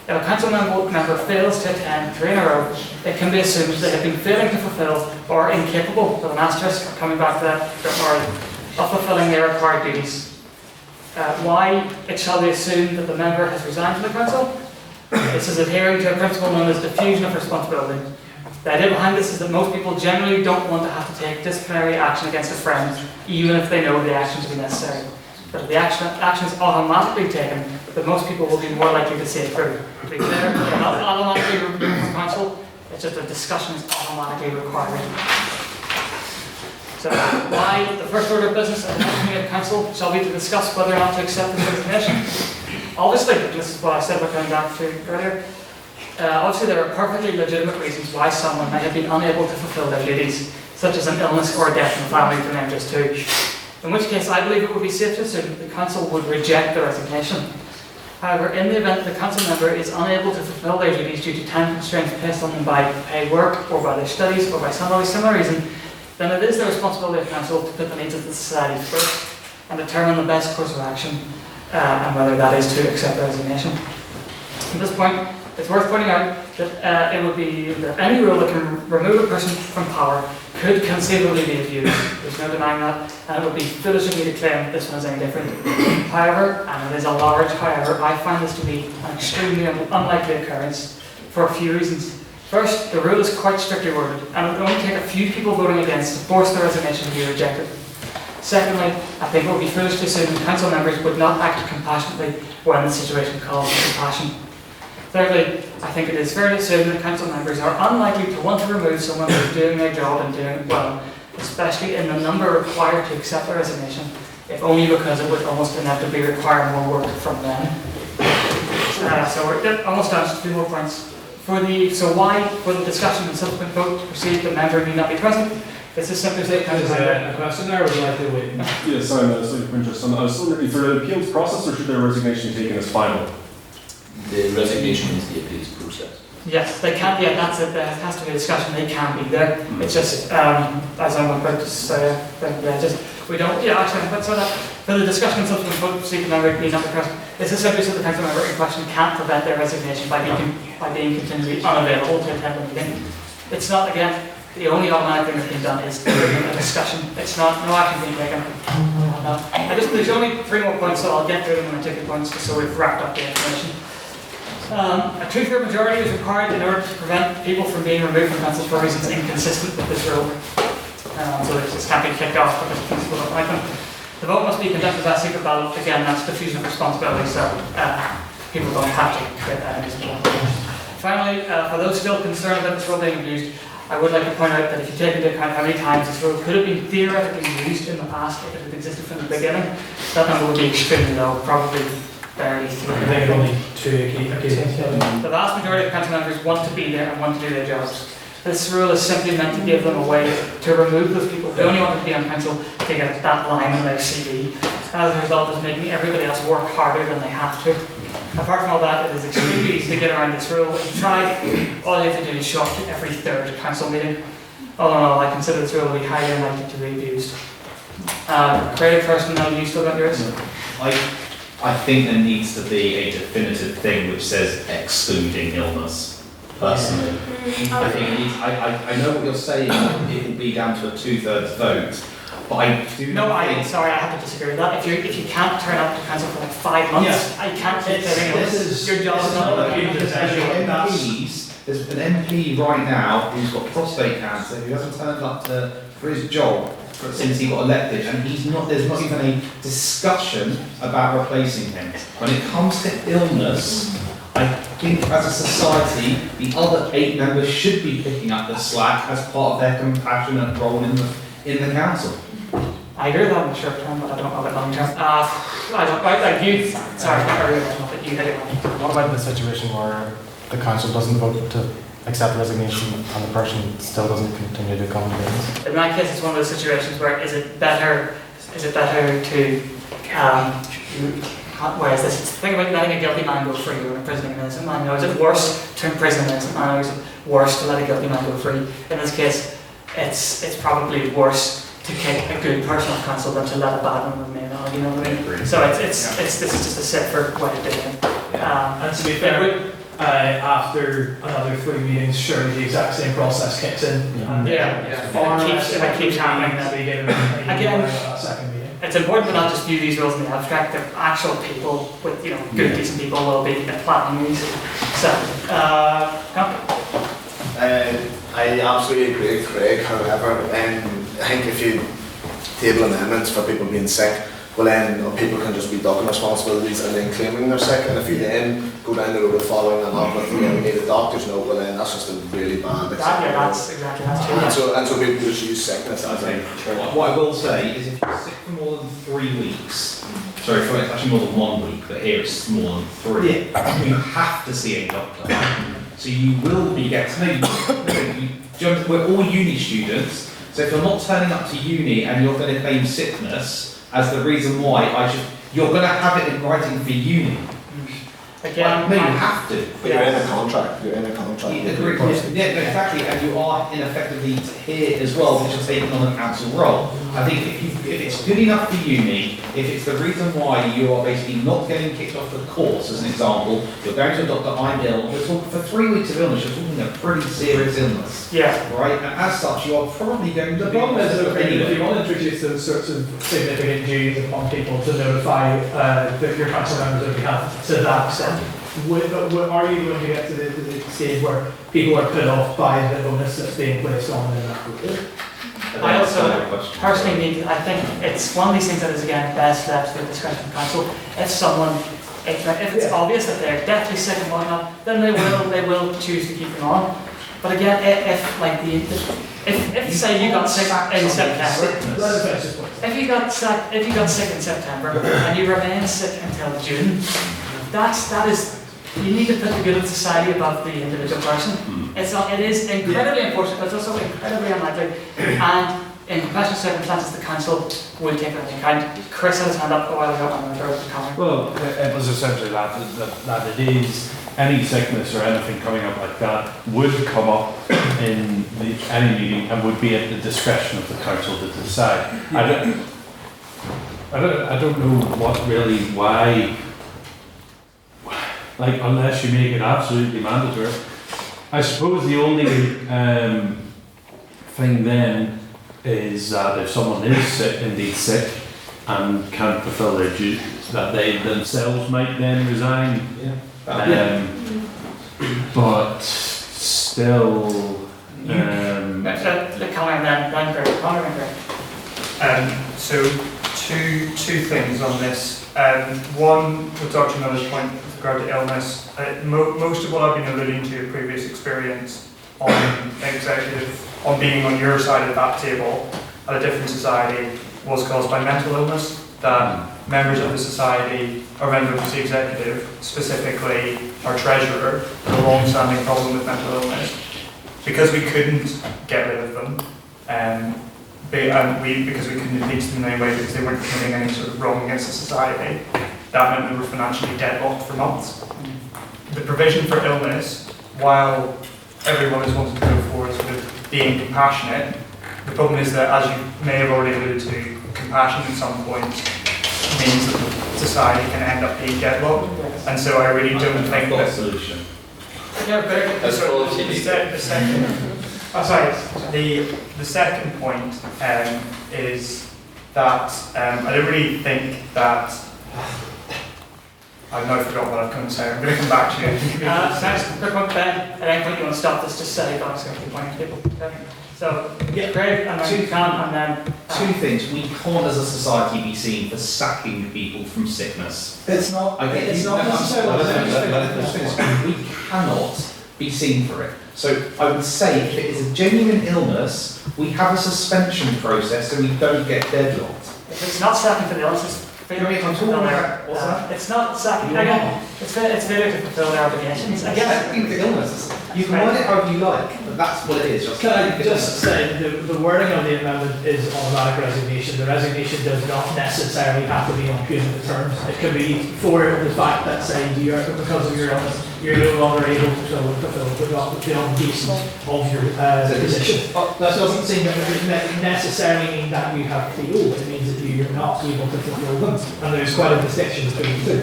If a council member fails to attend 3 in a row, it can be assumed they have been failing to fulfil or incapable, with an asterisk, coming back to that, or of fulfilling their required duties. Why it shall be assumed that the member has resigned from the council? This is adhering to a principle known as diffusion of responsibility. The idea behind this is that most people generally don't want to have to take disciplinary action against a friend, even if they know the action to be necessary. But if the action is automatically taken, then most people will be more likely to see it through. To be clear, they're not automatically removed from council, it's just a discussion is automatically required. So why the first order of business at the next meeting of council shall be to discuss whether or not to accept this resignation. Obviously, this is what I said about coming back to earlier. Obviously, there are perfectly legitimate reasons why someone might have been unable to fulfill their duties, such as an illness or death in the family, to name just two. In which case, I believe it would be safe to assume that the council would reject the resignation. However, in the event the council member is unable to fulfill their duties due to time constraints placed on them by paid work, or by their studies, or by some other similar reason, then it is the responsibility of council to put the needs of the society first and determine the best course of action, and whether that is to accept the resignation. At this point, it's worth pointing out that it would be that any rule that can remove a person from power could conceivably be abused. There's no denying that, and it would be foolish of me to claim that this one is any different. However, and it is a large however, I find this to be an extremely unlikely occurrence for a few reasons. First, the rule is quite strictly worded, and it would only take a few people voting against to force the resignation to be rejected. Secondly, I think it would be foolish to assume that council members would not act compassionately when the situation calls for compassion. Thirdly, I think it is fair to assume that council members are unlikely to want to remove someone who is doing their job and doing it well, especially in the number required to accept the resignation, if only because it would almost inevitably require more work from them. So we're almost down to 2 more points. Why, for the discussion and subsequent vote to proceed, the member need not be present? This is simply say council member. A question there, or would you like to wait? Yeah, sorry, I was interested. I was wondering, is there an appeals process or should their resignation be taken as final? The resignation is the appeals process. Yes, they can be, and that's it, there has to be a discussion, they can be there. It's just, as I'm about to say, we don't, actually, so that, for the discussion and subsequent vote to proceed, the member need not be present. This is simply so the council member in question can't prevent their resignation by being continually unavailable to attend the meeting. It's not, again, the only automatic thing that's been done is a discussion. It's not, no action being taken. There's only 3 more points, so I'll get through them when I take the points, just so we've wrapped up the information. A 2/3 majority is required in order to prevent people from being removed from council for reasons inconsistent with this rule. So this can't be kicked off because people don't like them. The vote must be conducted by secret ballot. Again, that's diffusion of responsibility, so people don't have to create enemies. Finally, for those still concerned about this rule being abused, I would like to point out that if you take into account how many times this rule could have been theoretically used in the past, if it had existed from the beginning, that number would be extremely low, probably barely 3. I think only 2 occasions. The vast majority of council members want to be there and want to do their jobs. This rule is simply meant to give them a way to remove those people who only want to be on council to get that line in their CV. As a result, it's making everybody else work harder than they have to. Apart from all that, it is extremely easy to get around this rule. If you try, all you have to do is show up to every 3rd council meeting. All in all, I consider this rule to be highly unlikely to be abused. Creative personnel, you still got yours? I think there needs to be a definitive thing which says excluding illness, personally. I think it needs, I know what you're saying, it will be down to a 2/3 vote, but I do Sorry, I have to disagree with that. If you can't turn up to council for like 5 months, I can't take anything else. Your job is not MPs. There's an MP right now who's got prostate cancer who hasn't turned up for his job since he got elected, and there's not even a discussion about replacing him. When it comes to illness, I think as a society, the other 8 members should be picking up the slack as part of their compassionate role in the council. I agree with that in the short term, but I don't know about long term. What about the situation where the council doesn't vote to accept resignation and the person still doesn't continue to come to meetings? In that case, it's one of those situations where is it better to where is this? It's the thing about letting a guilty man go free or imprisoning an innocent man. Is it worse to imprison an innocent man, or is it worse to let a guilty man go free? In this case, it's probably worse to kick a good person off council than to let a bad one remain on. You know what I mean? So this is just a safer way of doing it. And to be fair, after another 3 meetings, surely the exact same process kicks in. And far less If it keeps happening, to then be given Again, that second meeting. it's important to not just view these rules in the abstract. The actual people with, good, decent people will be planning these. So, I absolutely agree with Craig. However, I think if you table amendments for people being sick, well then people can just be ducking responsibilities and then claiming they're sick. And if you then go down the road of following them up with we need a doctor's note, well then that's just a really bad example. that's exactly that's true. And so people just use sickness as a What I will say is if you're sick for more than 3 weeks, sorry, for actually more than 1 week, but here it's more than 3, you have to see a doctor. So you will be getting, we're all uni students, so if you're not turning up to uni and you're going to claim sickness as the reason why, you're going to have it in writing for uni. Again, no, you have to. But you're in a contract. You're in a contract. Exactly, and you are ineffectively here as well, which is taking on a council role. I think if it's good enough for uni, if it's the reason why you are basically not getting kicked off the course, as an example, you're going to a doctor, I'm ill, we're talking for 3 weeks of illness, you're talking a pretty serious illness. Yeah. Right? And as such, you are probably going to The be... problem is that if you want to introduce those sorts of significant duties upon people to notify your council members if you have to that extent, are you going to get to the stage where people are put off by the bonus that's being placed on in that group? I also personally I think it's one of these things that is again best left to the discretion of the council. If it's obvious that they're deathly sick and whatnot, then they will choose to keep them on. But again, if say you got sick in September, if you got sick in September and you remain sick until June, that is. You need to put the good of society above the individual person. It is incredibly important, but it's also incredibly unlikely. And in compassionate circumstances, the council will take that into account. Chris had his hand up a while ago, and I'm going to comment. Well, it was essentially that it is any sickness or anything coming up like that would come up in any meeting and would be at the discretion of the council to decide. I don't know why. Like, unless you make it absolutely mandatory. I suppose the only thing then is that if someone is indeed sick and can't fulfill their duties, that they themselves might then resign. But still... So two things on this. One, with Dr. Miller's point with regard to illness, most of what I've been alluding to in previous experience on being on your side of that table at a different society was caused by mental illness, that members of the society, or members of the executive, specifically our treasurer, had a long-standing problem with mental illness. Because we couldn't get rid of them, because we couldn't impeach them in any way because they weren't committing any sort of wrong against the society, that meant we were financially deadlocked for months. The provision for illness, while everyone is wanting to go forward with being compassionate, the problem is that, as you may have already alluded to, compassion at some point means that the society can end up being deadlocked, and so I really don't think that solution. Yeah, but That's all you need. The second point is that I don't really think that I've now forgotten what I've come to say. I'm going to come back to you. Thanks. Quick one, Ben. At any point you want to stop this, just say don't accept the point to people. Okay. So, Craig, and then you can, and then... Two things. We can't as a society be seen for sacking people from sickness. It's not necessarily. We cannot be seen for it. So I would say if it is a genuine illness, we have a suspension process so we don't get deadlocked. If it's not sacking for the illness, it's failure to fulfill their... It's not sacking, again, it's failure to fulfill their obligations. Again, Sacking for illness. You can word it however you like, but that's what it is. Can I just say, the wording of the amendment is automatic resignation. The resignation does not necessarily have to be on punitive terms. It could be for the fact that, say, because of your illness, you're no longer able to fulfill the obligations of your position. That doesn't seem to necessarily mean that you have to go. It means that you're not able to fulfill them. And there's quite a distinction between the two.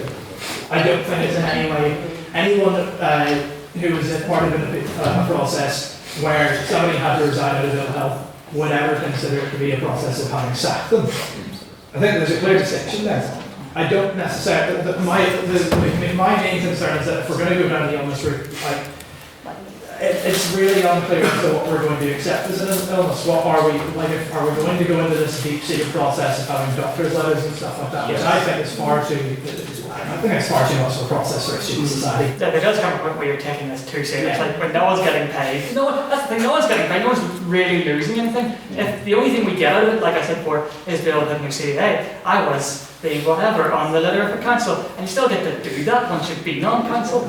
I don't think it's in any way anyone who was a part of a process where somebody had to resign out of ill health would ever consider it to be a process of having sacked them. I think there's a clear distinction there. I don't necessarily, my main concern is that if we're going to go down the illness route, it's really unclear as to what we're going to accept as an illness. What are we, are we going to go into this deep-seated process of having doctor's letters and stuff like that, which I think is far too much of a process for a student society. Yeah, there does come a point where you're taking this too serious, like when no one's getting paid. That's the thing, no one's getting paid, no one's really losing anything. If the only thing we get out of it, like I said before, is be able to put new CDA. I was the whatever on the letter of the council, and you still get to do that once you've been on council.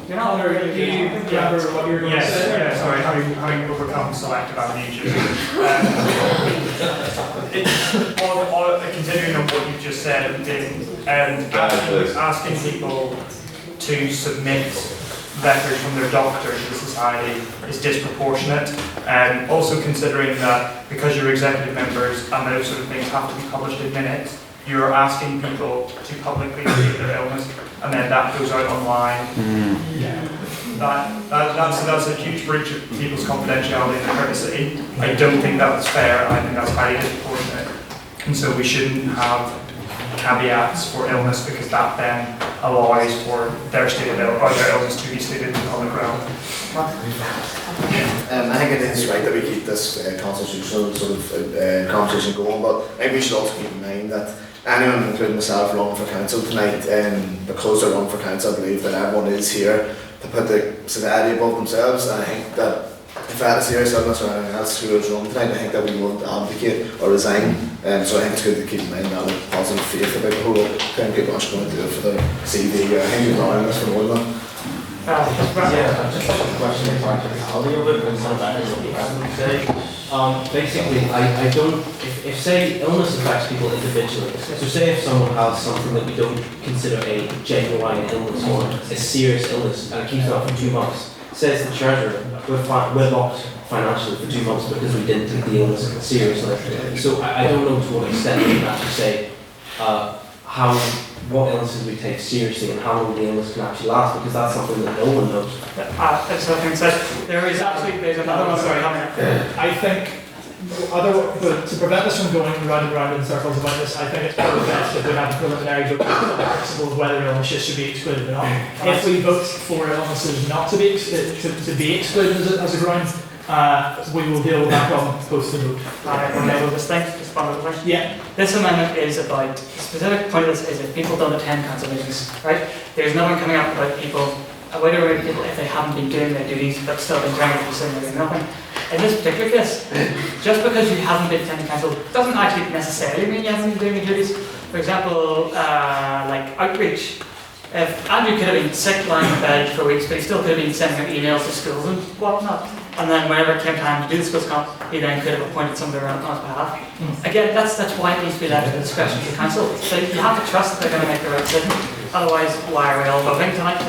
You're not really. Do you remember what you were going to say? Yeah, sorry, having overcome selective amnesia. Continuing on what you've just said, asking people to submit letters from their doctor to the society is disproportionate. Also considering that because you're executive members and those sort of things have to be published in minutes, you're asking people to publicly state their illness, and then that goes out online. That's a huge breach of people's confidentiality and privacy. I don't think that's fair. I think that's highly disproportionate, and so we shouldn't have caveats for illness because that then allows for their illness to be stated in the public realm. I think it is right that we keep this constitutional sort of conversation going, but I think we should also keep in mind that anyone, including myself, running for council tonight, because they're running for council, I believe that everyone is here to put the society above themselves, and I think that if I had a serious illness or anything else who was running tonight, I think that we won't abdicate or resign. So I think it's good to keep in mind that with positive faith about the whole thing. People aren't going to do it for their CV. I think we're running this for more than that. Just a question about the practicality of it, and some of that is what you have to say. Basically, I don't, if say illness affects people individually, so say if someone has something that we don't consider a genuine illness or a serious illness and it keeps on for 2 months, says the treasurer, we're locked financially for 2 months because we didn't take the illness seriously. So I don't know to what extent we can actually say what illnesses we take seriously and how long the illness can actually last, because that's something that no one knows. There's another one, sorry, coming up. I think, to prevent us from going round and round in circles about this, I think it's probably best if we have a preliminary vote on the principle of whether illnesses should be excluded or not. If we vote for illnesses not to be excluded as a ground, we will deal with that problem post the vote. Just one other question. Yeah. This amendment is about, the specific point of this is if people don't attend council meetings, right? There's nothing coming up about people, whether people if they haven't been doing their duties but still been grounded for saying they're doing nothing. In this particular case, just because you haven't been attending council doesn't actually necessarily mean you haven't been doing your duties. For example, like outreach. If Andrew could have been sick lying in bed for weeks, but he still could have been sending out emails to schools and whatnot. And then whenever it came time to do the schools comp, he then could have appointed somebody on his behalf. Again, that's why it needs to be left to the discretion of the council. So you have to trust that they're going to make the right decision. Otherwise, why are we all voting tonight?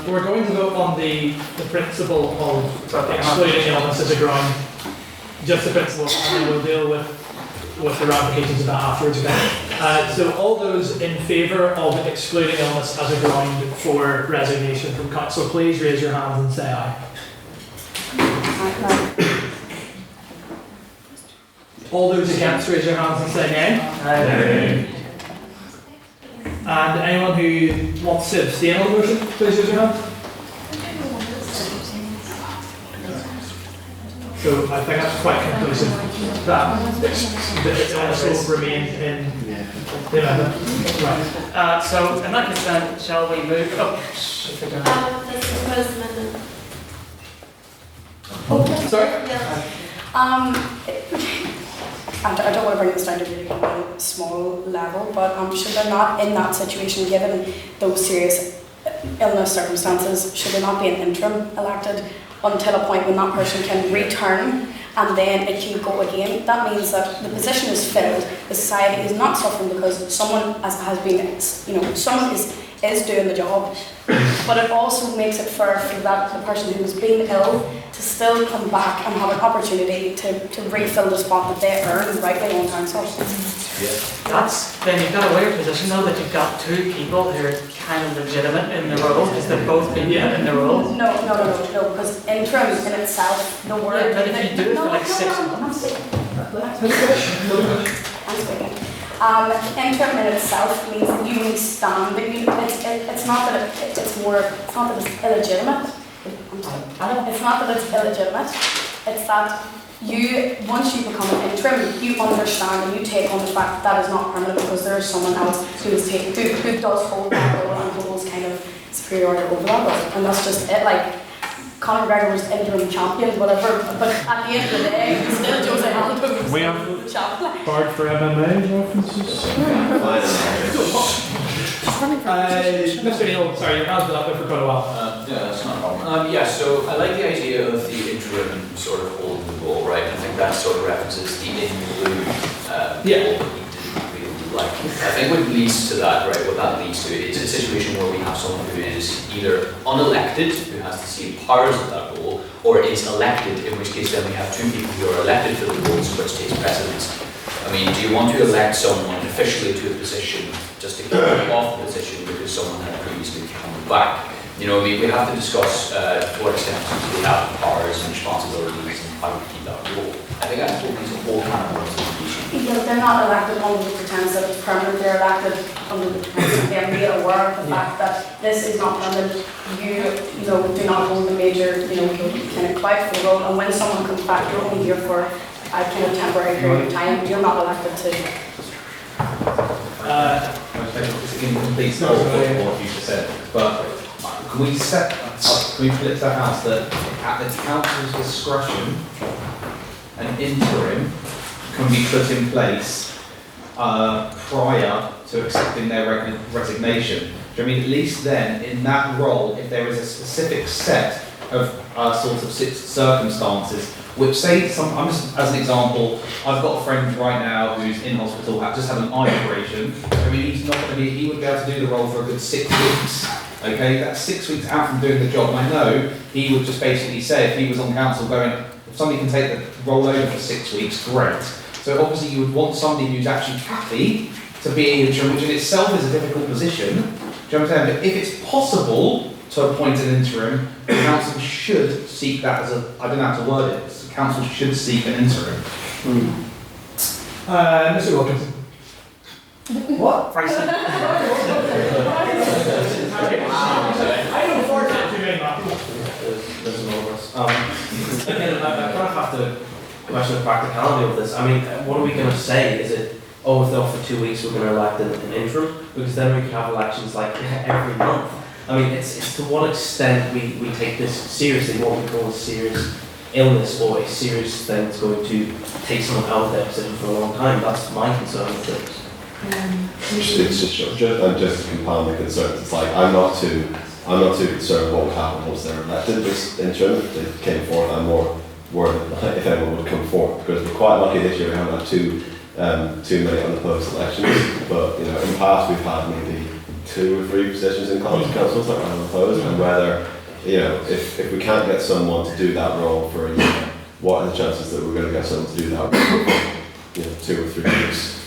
We're going to vote on the principle of excluding illness as a ground, just the principle, and then we'll deal with the ramifications of that afterwards. So all those in favour of excluding illness as a ground for resignation from council, please raise your hands and say aye. All those against, raise your hands and say nay. Aye. And anyone who wants to abstain on the motion, please raise your hand. So I think that's quite conclusive that the illness will remain in the amendment. Right. So in that case then, shall we move? This is the proposed amendment. Sorry? I don't want to bring this down to really a small level, but should there not, in that situation, given those serious illness circumstances, should there not be an interim elected until a point when that person can return and then it can go again? That means that the position is filled, the society is not suffering because someone has been, someone is is doing the job, but it also makes it fair for that the person who's been ill to still come back and have an opportunity to refill the spot that they earned rightly on council. Then you've got a weird position though, that you've got two people who are kind of legitimate in the role, because they've both been in the role. No, because interim in itself, the word... Yeah, but if you do it for like 6 months... I'm speaking. Interim in itself means that you only stand, but it's not that it's illegitimate. It's not that it's illegitimate, it's that once you become an interim, you understand and you take on the fact that is not permanent, because there is someone else who does hold that role and holds kind of superiority over that role. And that's just it. Like, Conor McGregor was interim champion, whatever, but at the end of the day, he's still Jose Aldo who's We have the champion. card for MMA references. Mr. Neal, sorry, your hand's been up there for quite a while. Yeah, that's not a problem. Yeah, so I like the idea of the interim sort of holding the ball, right? I think that sort of references the in blue ball that we didn't really like. I think what leads to that, right, what that leads to is a situation where we have someone who is either unelected, who has the same powers of that role, or is elected, in which case then we have two people who are elected for the roles, which takes precedence. I mean, do you want to elect someone officially to a position just to keep them off the position because someone had previously come back? You know, I mean, we have to discuss to what extent we have powers and responsibilities and how we keep that role. I think that's what these whole kind of words of Yeah, they're not elected under the pretense that it's permanent, they're elected under the pretense that they're made aware of the fact that this is not permanent. You know, do not hold the major, kind of quiet for the role, and when someone comes back, you're only here for a kind of temporary period of time. You're not elected to. It's in complete support of what you just said, but can we flip that out that at the council's discretion, an interim can be put in place prior to accepting their resignation? Do you mean at least then, in that role, if there is a specific set of sort of circumstances, which say, as an example, I've got a friend right now who's in hospital, just had an eye operation. I mean, he would be able to do the role for a good 6 weeks. Okay, that's 6 weeks out from doing the job. And I know he would just basically say, if he was on council going, if somebody can take the role over for 6 weeks, great. So obviously you would want somebody who's actually happy to be an interim, which in itself is a difficult position. Do you know what I'm saying? But if it's possible to appoint an interim, the council should seek that as I don't know how to word it, the council should seek an interim. Mr. Wilkinson. What? I don't afford that too many There's a lot of us. Again, I kind of have to question the practicality of this. I mean, what are we going to say? Is it, if they're off for 2 weeks, we're going to elect an interim? Because then we can have elections like every month. I mean, it's to what extent we take this seriously, what we call a serious illness or a serious thing that's going to take someone out of their position for a long time. That's my concern with this. It's just to compound the concerns. It's like I'm not too concerned what would happen once they're elected. This interim, if they came forward, I'm more worried if anyone would come forward, because we're quite lucky this year we haven't had too many unopposed elections. But in the past we've had maybe 2 or 3 positions in councils that are unopposed, and whether if we can't get someone to do that role for a year, what are the chances that we're going to get someone to do that role for 2 or 3 years?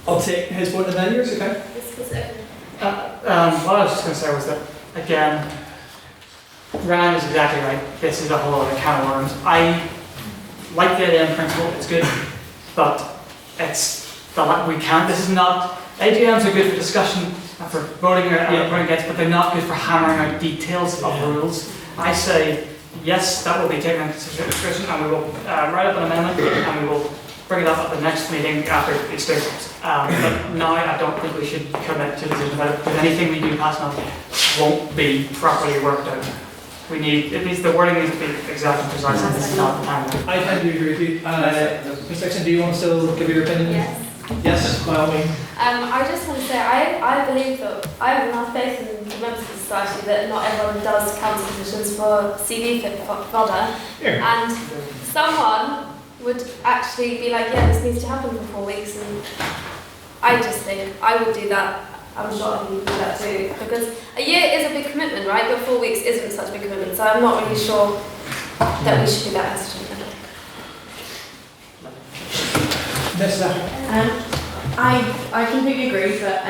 I'll take his point and then yours, okay? What I was just going to say was that, again, Ryan is exactly right. This is a whole other can of worms. I like the idea in principle, it's good, but this is not, AGMs are good for discussion and for voting or voting against, but they're not good for hammering out details of rules. I say, yes, that will be taken into consideration, and we will write up an amendment and we will bring it up at the next meeting after Easter. But now I don't think we should commit to a decision about it, because anything we do pass on won't be properly worked out. The wording needs to be exact and precise, and this is not the time. I tend to agree with you. Ms. Dixon, do you want to still give your opinion? Yes. Yes, by all means. I just want to say, I believe that I have enough faith in the members of society that not everyone does council positions for CV fodder. And someone would actually be like, yeah, this needs to happen for 4 weeks, and I just think I would do that. I'm sure other people do that too, because a year is a big commitment, right? But 4 weeks isn't such a big commitment, so I'm not really sure that we should be that hesitant. I completely agree, but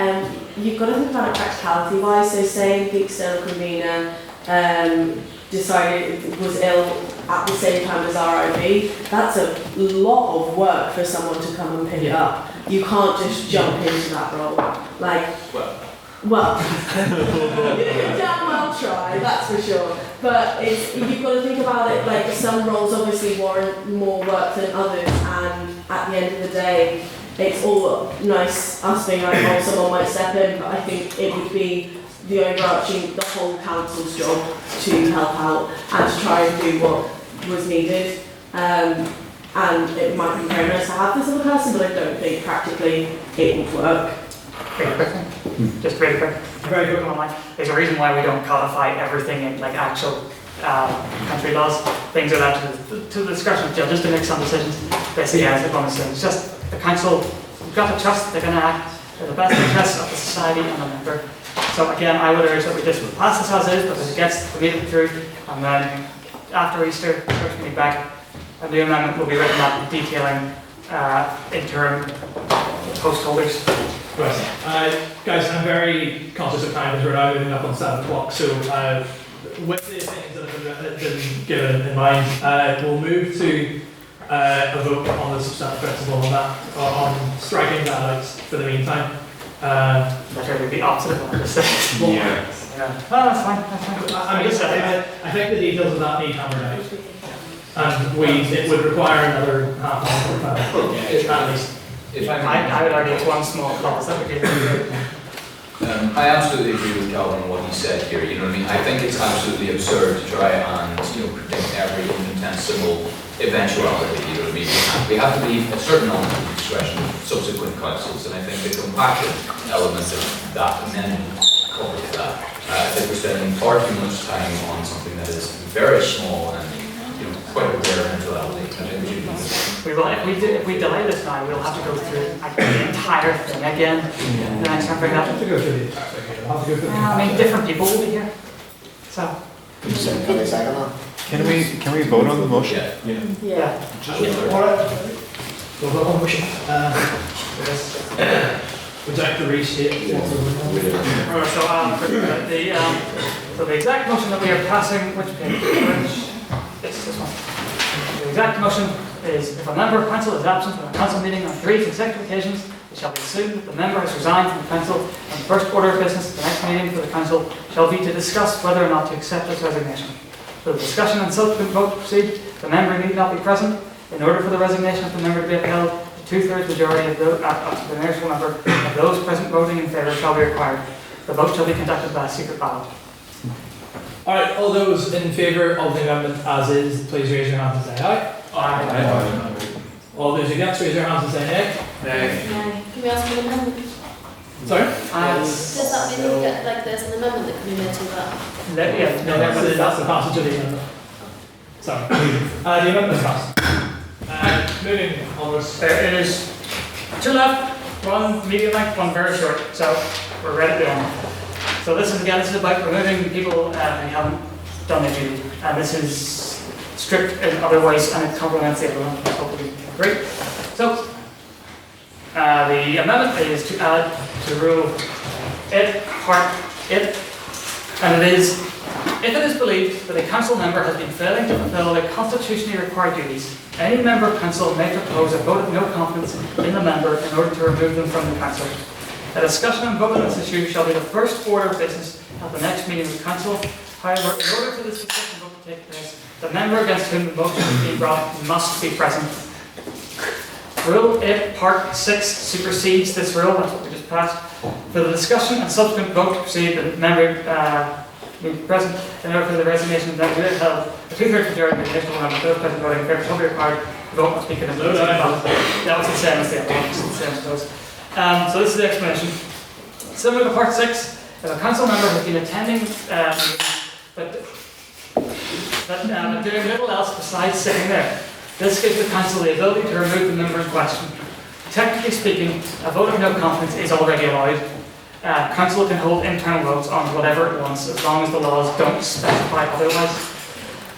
you've got to think about it practicality wise. So say the external convener decided was ill at the same time as RIB, that's a lot of work for someone to come and pick up. You can't just jump into that role. Like, well, you can damn well try, that's for sure. But you've got to think about it, like some roles obviously warrant more work than others, and at the end of the day, it's all nice us being like, oh, someone might step in, but I think it would be the overarching, the whole council's job to help out and to try and do what was needed. And it might be very nice to have this other person, but I don't think practically it would work. Very quick. Just very quick. Very quick one. There's a reason why we don't codify everything in like actual country laws. Things are left to the discretion of judges to make some decisions. Basically, as the bonus thing. It's just the council. You've got to trust they're going to act in the best interests of the society and the member. So again, I would urge that we just pass this as is because it gets immediately through, and then after Easter, first meeting back, a new amendment will be written up detailing interim post holders. Right. Guys, I'm very conscious of time as we're now moving up on 7 o'clock, so with the things that have been given in mind, we'll move to a vote on the substantive principle on that, on striking that out for the meantime. That would be opposite of what I just said. Yeah. Oh, that's fine. I think the details of that need hammered out. And it would require another half hour at least. If I would argue it's one small clause. That would be I absolutely agree with Calvin on what he said here. You know what I mean? I think it's absolutely absurd to try and predict every infinitesimal eventuality. You know what I mean? We have to leave a certain element of discretion to subsequent councils, and I think the compacted element of that amendment covers that. I think we're spending far too much time on something that is very small and quite a rare eventuality. I think we should do this. If we delay this now, we'll have to go through the entire thing again. The next time, We'll have to go through the entire thing. We'll have to go through the I mean, different people will be here. So. Can I second that? Can we vote on the motion? Yeah. Alright. We'll vote on the motion. Would you like to restate? So the exact motion that we are passing, which page? It's this one. The exact motion is if a member of council is absent from a council meeting on 3 consecutive occasions, it shall be assumed that the member has resigned from the council, and the first order of business at the next meeting for the council shall be to discuss whether or not to accept this resignation. For the discussion and subsequent vote to proceed, the member need not be present. In order for the resignation of the member to be upheld, a 2/3 majority of the nearest number of those present voting in favour shall be required. The vote shall be conducted by a secret ballot. Alright, all those in favour of the amendment as is, please raise your hands and say aye. Aye. All those against, raise your hands and say nay. Can we ask for an amendment? Sorry? Does that mean there's an amendment that can be made to that? No, that's the passage of the amendment. Sorry. The amendment is passed. Moving onwards. There it is. 2 left, 1 medium length, 1 very short. So we're ready to go. So this is about removing people who haven't done their duty, and this is strict in other ways, and it complements the other one. Hopefully, great. So the amendment is to add to rule part 8, and it is if it is believed that a council member has been failing to fulfil their constitutionally required duties, any member of council may propose a vote of no confidence in the member in order to remove them from the council. A discussion and vote on this issue shall be the first order of business at the next meeting of council. However, in order for this discussion vote to take place, the member against whom the motion is being brought must be present. Rule 8, Part 6 supersedes this rule, that's what we just passed. For the discussion and subsequent vote to proceed, the member be present in order for the resignation of the member to be held. A 2/3 majority of the additional member of those present voting in favour shall be required. The vote must be conducted. That was the same as the other one, it's the same as those. So this is the explanation. Similar to Part 6, if a council member has been attending but doing little else besides sitting there, this gives the council the ability to remove the member in question. technically speaking, a vote of no confidence is already allowed. Council can hold internal votes on whatever it wants, as long as the laws don't specify otherwise.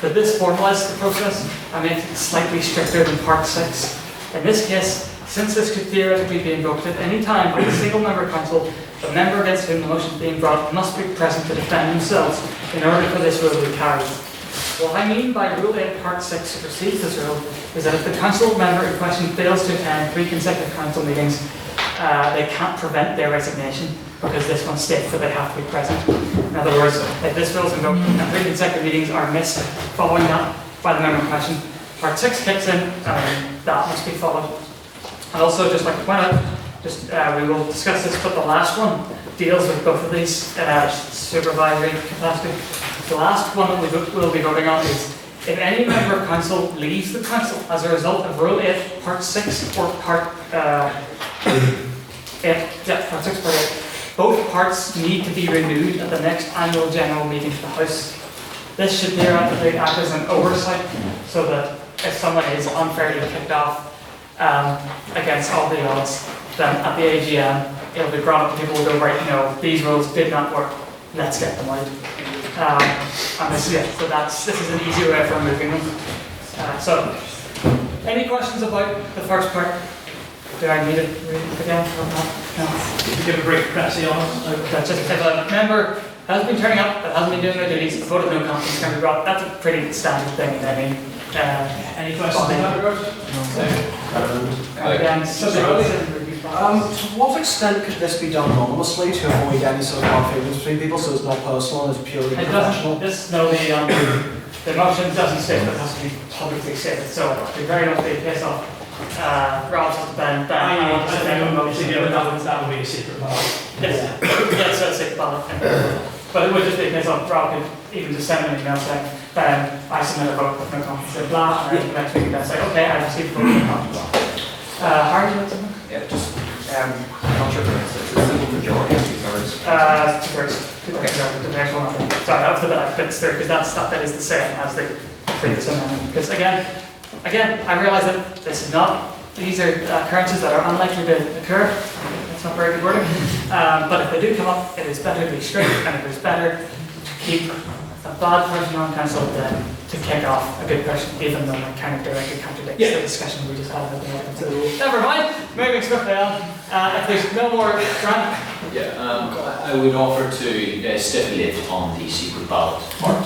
But this formalises the process and makes it slightly stricter than Part 6. In this case, since this could theoretically be invoked at any time by a single member council, the member against whom the motion is being brought must be present to defend themselves in order for this rule to be carried. What I mean by Rule 8 Part 6 supersedes this rule is that if the council member in question fails to attend 3 consecutive council meetings, they can't prevent their resignation because this one states that they have to be present. In other words, if this rule is invoked and 3 consecutive meetings are missed following that by the member in question, Part 6 kicks in and that must be followed. I'd also just like to point out, we will discuss this, but the last one deals with both of these supervisory capacity. The last one that we will be voting on is if any member of council leaves the council as a result of Rule 8, Part 6 or Part 8, Part 6, Part 8, both parts need to be renewed at the next annual general meeting of the House. This should theoretically act as an oversight so that if someone is unfairly kicked off against all the odds, then at the AGM it'll be brought up and people will go, right, no, these rules did not work, let's get them out. And this is an easy way for removing them. So, any questions about the first part? Do I need it again? No. Give a break, Cressy, on it. That's just, if a member hasn't been turning up, that hasn't been doing their duties, a vote of no confidence can be brought. That's a pretty standard thing in any questions in that regard? Again, to what extent could this be done anonymously to avoid any sort of conflict between people, so it's not personal and it's purely professional? The motion doesn't state that it has to be publicly stated, so it would very much be a case of Rob's has to ban that would be a secret ballot. Yes, so it's a secret ballot. But it would just be a case of Rob could even just send an email saying, I submit a vote with no confidence, blah, and then the next week then say, okay, I received a vote with no confidence. Harry, do you want something? Yeah, just, I'm not sure if it's a simple majority of 2/3. 2/3. The next one, I think. Sorry, that was the bit I fixed there, because that is the same as the previous amendment. Because again, I realise that these are occurrences that are unlikely to occur. That's not very good wording. But if they do come up, it is better to be strict, and it is better to keep a bad person on council than to kick off a good person, even though it kind of directly contradicts the discussion we just had about the meeting. So never mind, moving swiftly on. If there's no more, Grant? I would offer to stipulate on the secret ballot part,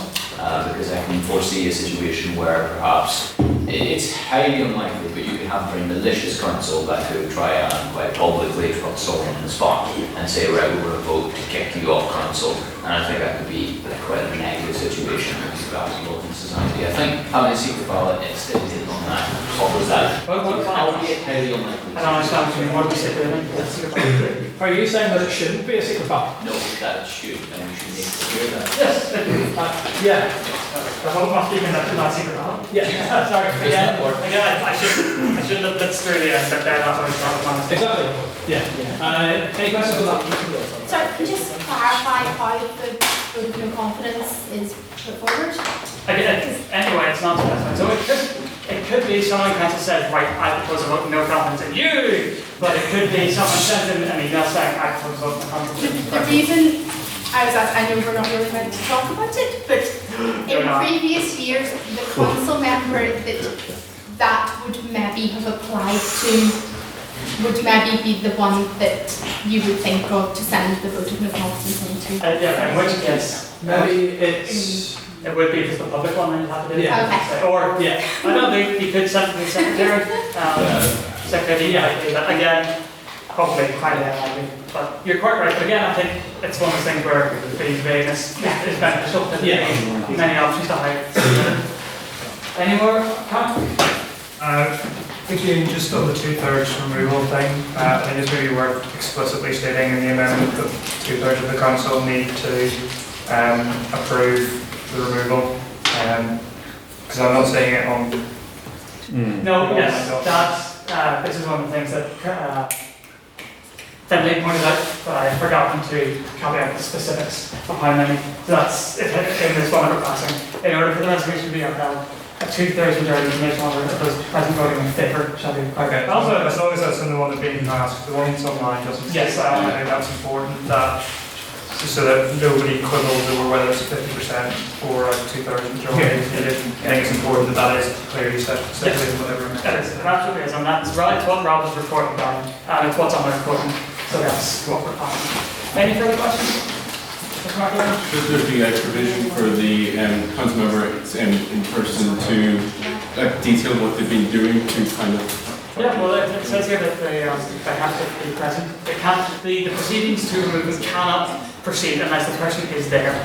because I can foresee a situation where perhaps it's highly unlikely, but you could have a very malicious council that could try and quite publicly put someone on the spot and say, right, we're going to vote to kick you off council. And I think that could be quite a negative situation for people in society. I think having a secret ballot stipulated on that offers that, albeit highly unlikely. I don't understand what you mean. What are we stipulating? Are you saying that it shouldn't be a secret ballot? No, that it should, and we should make it clear that. Yes, The vote must be conducted by secret ballot. Yeah, sorry. Again, I shouldn't have blitzed through the end, but that's what I was talking about. Exactly. Yeah. Any questions on that? Sorry, can you just clarify how the vote of no confidence is put forward? Anyway, it's not specified. So it could be someone in council says, right, I propose a vote of no confidence in you, but it could be someone sends in an email saying, I propose a vote of no confidence in you. The reason I was asked, I know we're not really meant to talk about it, but in previous years, the council member that would maybe have applied to would maybe be the one that you would think of to send the vote of no confidence into. In which case, maybe it would be just the public one and you'd have to do it. Okay. Or, I don't think you could send it to the secretary. Secretary, but again, probably highly unlikely. But you're quite right. But again, I think it's one of those things where the vagueness is beneficial. Many options to hide. Any more comments? Again, just on the 2/3 removal thing, I think it's really worth explicitly stating in the amendment that 2/3 of the council need to approve the removal. Because I'm not saying it on. No, yes, that's this is one of the things that Finlay pointed out, but I had forgotten to copy out the specifics of how many. So that's in this one we're passing. In order for the resolution to be upheld, a 2/3 majority to make one of those present voting in favour shall be required. Okay, also, as long as that's in the one that's being passed, the one that's online doesn't. Yes, I think that's important, that, just so that nobody quibbles over whether it's 50% or a 2/3 majority. I think it's important that that is clearly stated in whatever. It is, it absolutely is, and that's right, it's what Rob was reporting down, and it's what's on the recording, so that's what we're passing. Any further questions? Should there be a provision for the council member in person to detail what they've been doing to kind of... Yeah, well, it says here that they have to be present. They can't, the proceedings to remove them cannot proceed unless the person is there.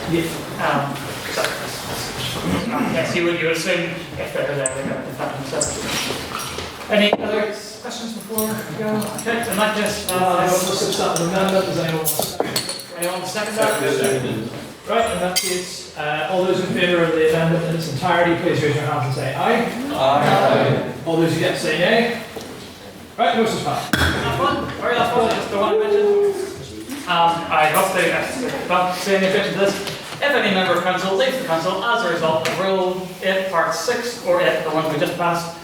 Yes, you would assume if they're there, they're going to defend themselves. Any other questions before we go? Okay, in that case, I want to substantive amendment. Does anyone want to second? Anyone want to second that? Right, in that case, all those in favour of the amendment in its entirety, please raise your hands and say aye. Aye. All those against say nay. Right, motion's passed. Last one, very last one, just the one I mentioned. I hope they don't say any objection to this. If any member of council leaves the council as a result of Rule 8, Part 6, or 8, the one we just passed,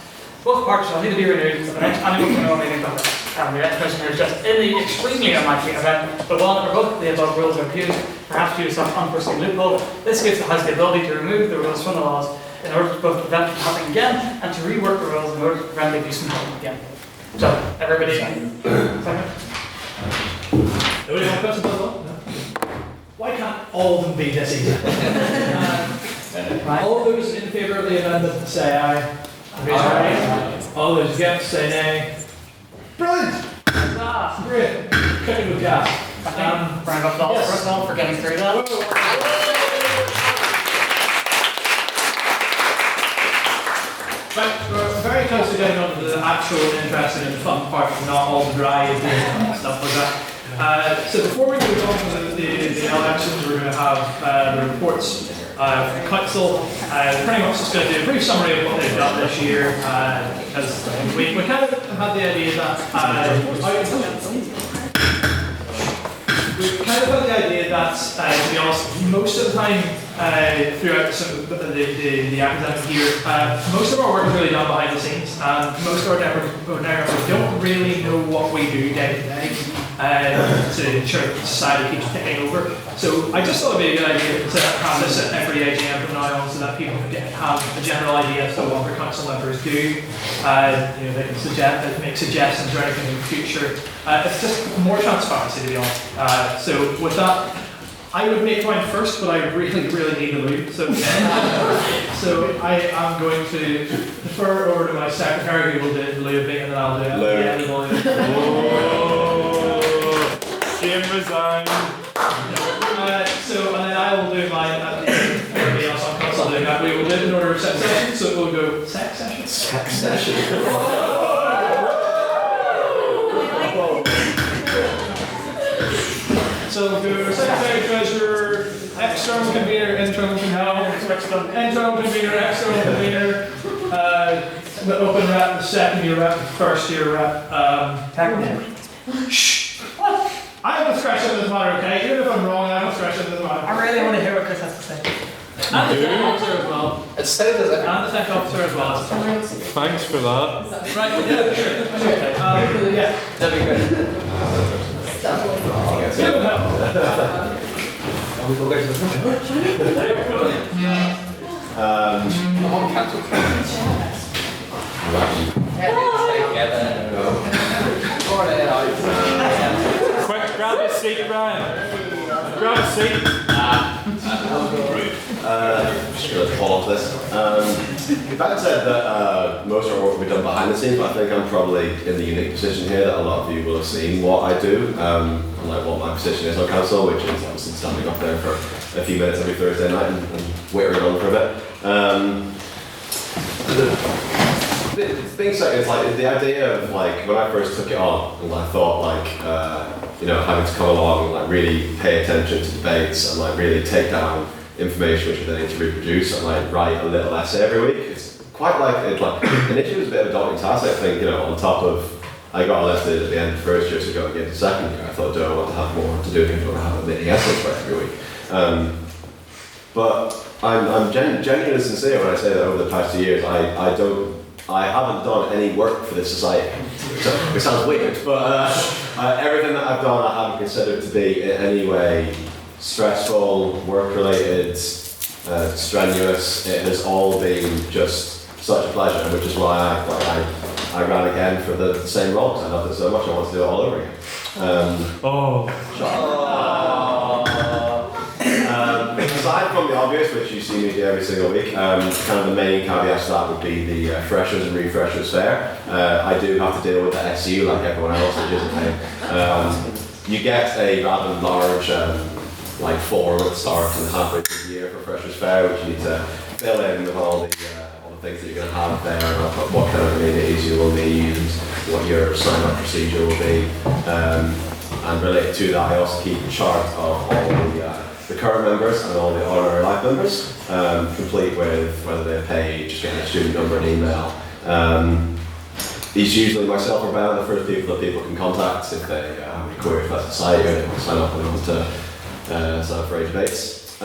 both parts shall need to be renewed for the next annual general meeting of the next commissioner is just in the extremely unlikely event the one or both of the above rules are abused, perhaps due to some unforeseen loophole. This gives the House the ability to remove the rules from the laws in order to both prevent it from happening again and to rework the rules in order to prevent the abuse from happening again. So, everybody, second? Nobody have questions as well? No? Why can't all of them be this easy? All those in favour of the amendment say aye. Aye. All those against say nay. Brilliant! Ah, great. Cooking with gas. Round of applause for us all for getting through that. Right, we're very close to getting on to the actual interesting and fun part, not all the dry and stuff like that. So before we move on to the elections, we're going to have the reports from council. Pretty much just going to do a brief summary of what they've done this year, because we kind of had the idea that to be honest, most of the time throughout the academic year, most of our work is really done behind the scenes, and most of our members don't really know what we do day to day to ensure that society keeps ticking over. So I just thought it'd be a good idea to have this at every AGM from now on, so that people can have a general idea as to what their council members do. They can make suggestions or anything in the future. It's just more transparency, to be honest. So with that, I would make mine first, but I really need the loo. So I am going to defer over to my secretary, who will do the loo bit, and then I'll do it. Jim resigned. And then I will do mine at the end. Everybody else on council doing that. We will do it in order of sex session, so it will go sex session. Sex session. So we'll do secretary, treasurer, external convener, internal convener, internal convener, external convener, the open rep, the second year rep, the first year rep. Shh! What? I have discretion in this matter, okay? Even if I'm wrong, I have discretion in this matter. I really want to hear what Chris has to say. And the tech officer as well. It's said as And the tech officer as well. Thanks for that. Right, yeah, sure. Okay. Yeah. that'd be good. It would help. Quick, grab a seat, Brian. Grab a seat. Just going to fall off this. That said that most of our work will be done behind the scenes, but I think I'm probably in the unique position here that a lot of you will have seen what I do, and like what my position is on council, which is obviously standing up there for a few minutes every Thursday night and wittering on for a bit. It's like the idea of like when I first took it on, and I thought like having to come along and like really pay attention to debates and like really take down information which I then need to reproduce and like write a little essay every week. It's quite initially it was a bit of a daunting task. I think on top of I got elected at the end of the first year, so going into the second year, I thought, do I want to have more to do? Do I want to have a mini essay for every week? But I'm genuinely sincere when I say that over the past 2 years, I haven't done any work for this society. So, it sounds weird, but everything that I've done, I haven't considered to be in any way stressful, work-related, strenuous. It has all been just such a pleasure, which is why I ran again for the same role, because I loved it so much. I want to do it all over again. Aside from the obvious, which you see me do every single week, kind of the main caveat to that would be the freshers and refreshers fair. I do have to deal with the SU like everyone else, which isn't pain. You get a rather large form at the start and halfway through the year for freshers fair, which you need to fill in with all the things that you're going to have there, and what kind of amenities you will need, and what your sign-up procedure will be. And related to that, I also keep a chart of all the current members and all the honorary life members, complete with whether they're paid, just getting a student number and email. It's usually myself or Ben, the first people that people can contact if they have any queries about the site or they want to sign up and they want to sign up for debates.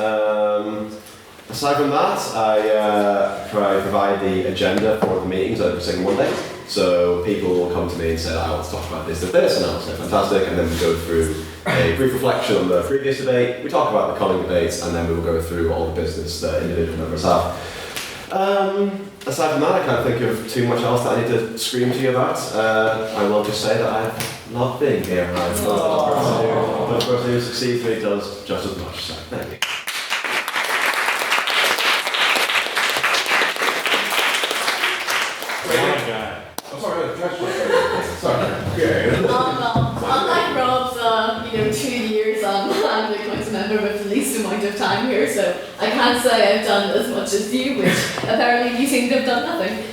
Aside from that, I provide the agenda for the meetings every single Monday. So people will come to me and say, I want to talk about this and this, and I'll say fantastic, and then we go through a brief reflection on the previous debate, we talk about the coming debates, and then we will go through all the business that individual members have. Aside from that, I can't think of too much else that I need to scream to you about. I will just say that I love being here, and I love the person who succeeds me does just as much, so thank you. Unlike Rob's, 2 years, I'm the council member with the least amount of time here, so I can't say I've done as much as you, which apparently you seem to have done nothing.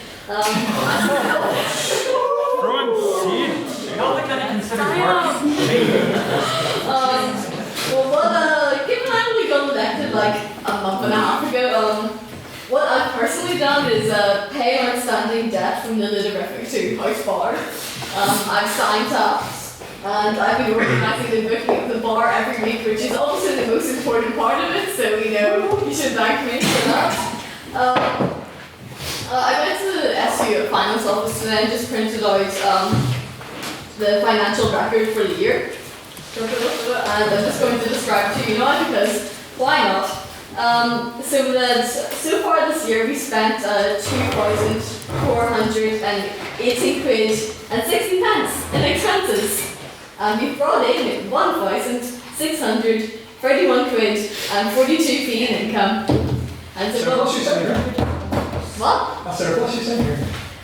Given I only got elected like a month and a half ago, what I've personally done is pay outstanding debt from the Liderific to House Bar. I've signed up, and I've been organising the booking of the bar every week, which is also the most important part of it, so you should thank me for that. I went to the SU finance office today and just printed out the financial record for the year. And I'm just going to describe to you now because why not? So far this year we spent 2,480 quid and 60 pence in expenses. We brought in 1,631 quid and 42 fee in income. And so what? That's surplus you saying here?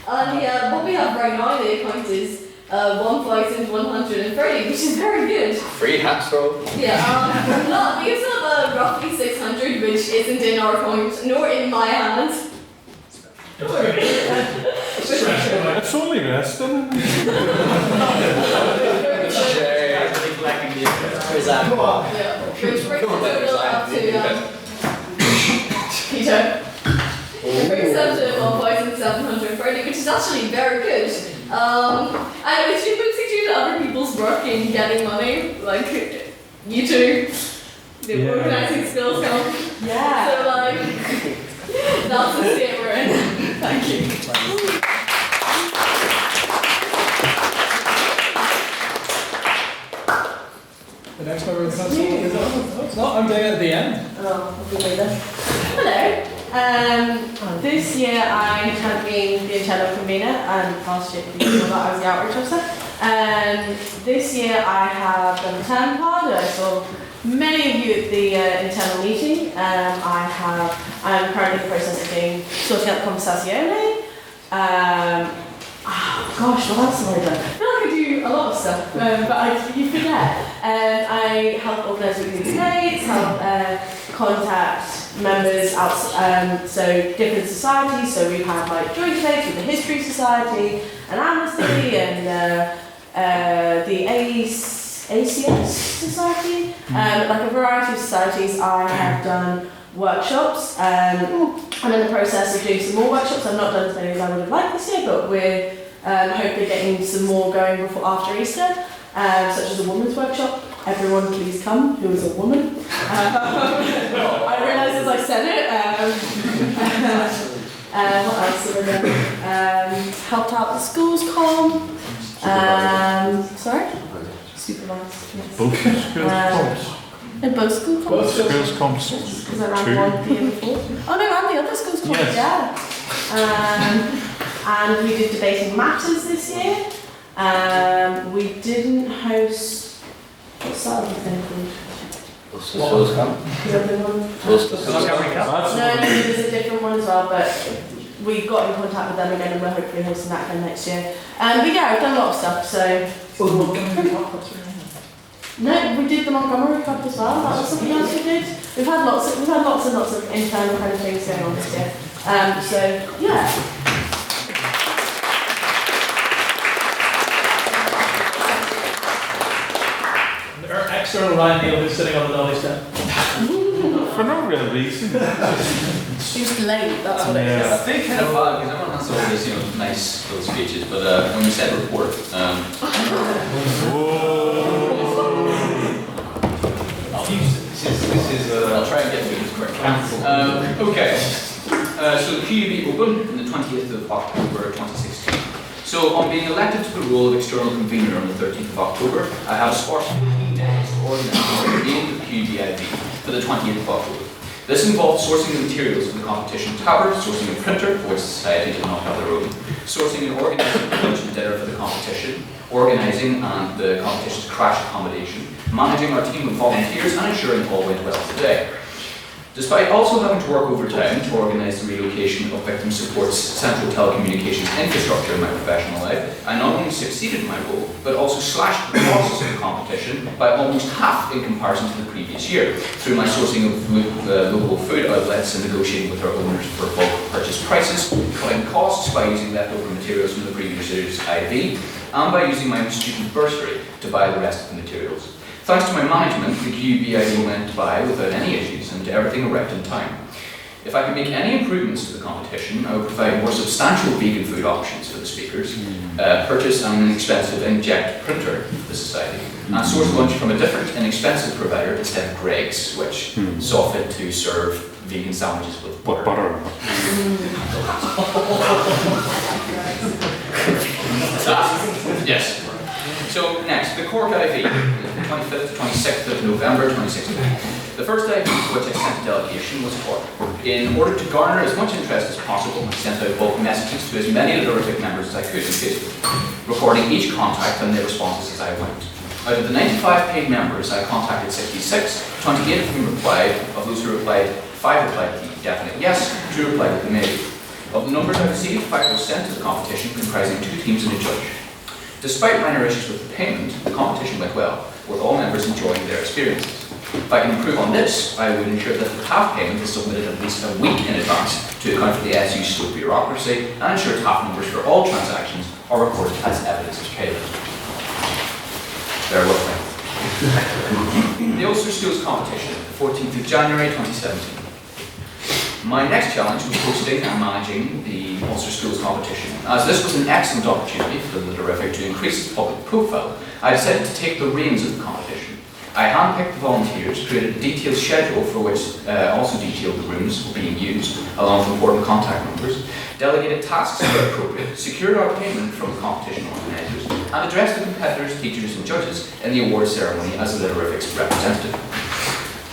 And what we have right now in the account is 1,130, which is very good. Free hats, bro. Yeah, we also have roughly 600, which isn't in our account, nor in my hands. It's only resting. Which brings the total up to Peter. It brings up to 1,730, which is actually very good. And it should mostly due to other people's work in getting money, like you two. The organising skills come. Yeah. So that's the state we're in. Thank you. The next member of the council is no, it's not. I'm doing it at the end. Hello. This year I have been the internal convener, and last year you know that I was the outreach officer. This year I have done the term card. I saw many of you at the internal meeting. I'm currently in the process of sorting out the conversazione. Gosh, what else have I done? I feel like I do a lot of stuff, but you forget. I help organise weekly debates, help contact members out, so different societies. So we've had like joint debates with the History Society and Amnesty and the ACS Society, like a variety of societies. I have done workshops. I'm in the process of doing some more workshops. I've not done as many as I would have liked this year, but we're hopefully getting some more going after Easter, such as a women's workshop. Everyone please come who is a woman. I realised as I said it, What else have I done? Helped out the schools column. Sorry? Supervised. Yes. Both schools comps. In both school columns? Both schools comps. Because I ran one the year before. Oh no, and the other schools columns, yeah. And we did debating matters this year. We didn't host. What's that other thing called? Schools camp. The other one? No, there's a different one as well, but we got in contact with them again and we're hopefully hosting that again next year. But yeah, I've done a lot of stuff, so. No, we did the Montgomery Cup as well. That was something else we did. We've had lots and lots of internal kind of things going on this year. So yeah. External Ryan Neal who's sitting on the dolly step. For no real reason. She's late, that's what it is. I think kind of bad because everyone has all these, nice little speeches, but when we said report, I'll try and get through this quick. Okay. So the QUB opened on the 20th of October 2016. So on being elected to the role of external convener on the 13th of October, I had a sparse 15 days to organise the meeting of the QUBIV for the 20th of October. This involved sourcing the materials for the competition tower, sourcing a printer, for which the society did not have their own, sourcing and organising the lunch and dinner for the competition, organising and the competition's crash accommodation, managing our team of volunteers and ensuring all went well today. Despite also having to work overtime to organise the relocation of Victim Support's central telecommunications infrastructure in my professional life, I not only succeeded in my role, but also slashed the costs of the competition by almost half in comparison to the previous year, through my sourcing of local food outlets and negotiating with our owners for bulk purchase prices, cutting costs by using leftover materials from the previous year's IV, and by using my student bursary to buy the rest of the materials. Thanks to my management, the QUBIV went by without any issues and everything arrived in time. If I could make any improvements to the competition, I would provide more substantial vegan food options for the speakers, purchase an inexpensive inkjet printer for the society, and source lunch from a different inexpensive provider instead of Greg's, which saw fit to serve vegan sandwiches with butter. Yes. So next, the Cork IV, the 25th to 26th of November 2016. The first IV to which I sent a delegation was Cork. In order to garner as much interest as possible, I sent out bulk messages to as many of the horrific members as I could on Facebook, recording each contact and their responses as I went. Out of the 95 paid members, I contacted 66, 28 of whom replied. Of those who replied, 5 replied definite yes, 2 replied with a maybe. Of the numbers I received, 5 were sent to the competition, comprising 2 teams and a judge. Despite minor issues with the payment, the competition went well, with all members enjoying their experiences. If I can improve on this, I would ensure that the TAF payment is submitted at least a week in advance to account for the SU slow bureaucracy and ensure TAF numbers for all transactions are recorded as evidence of payment. Bear with me. The Ulster Schools Competition, 14th of January 2017. My next challenge was hosting and managing the Ulster Schools Competition. As this was an excellent opportunity for the Litterific to increase its public profile, I decided to take the reins of the competition. I handpicked the volunteers, created a detailed schedule for which also detailed the rooms being used, along with important contact numbers, delegated tasks where appropriate, secured our payment from the competition organisers, and addressed the competitors, teachers and judges in the award ceremony as the Litterific's representative.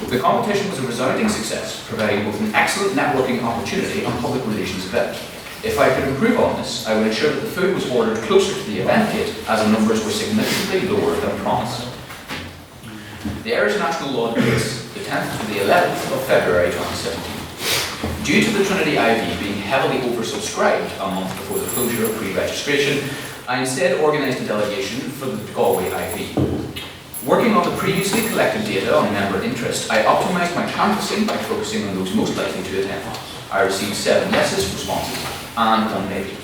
The competition was a resounding success, providing both an excellent networking opportunity and public relations event. If I could improve on this, I would ensure that the food was ordered closer to the event date, as the numbers were significantly lower than promised. The Irish National Law dates the 10th to the 11th of February 2017. Due to the Trinity IV being heavily oversubscribed a month before the closure of pre-registration, I instead organised a delegation for the Galway IV. Working on the previously collected data on member interest, I optimised my canvassing by focusing on those most likely to attend. I received 7 yeses responses and 1 maybe.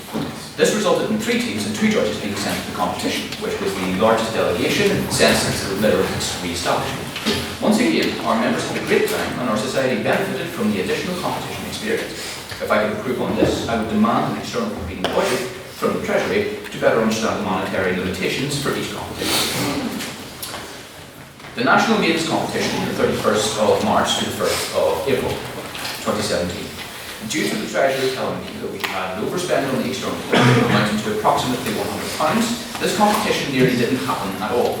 This resulted in 3 teams and 2 judges being sent to the competition, which was the largest delegation sent since the Litterific's re-establishment. Once again, our members had a great time and our society benefited from the additional competition experience. If I could improve on this, I would demand an external convening budget from the Treasury to better understand the monetary limitations for each competition. The National Games Competition, the 31st of March to the 1st of April 2017. Due to the Treasury telling me that we had an overspend on the external budget amounting to approximately £100, this competition nearly didn't happen at all.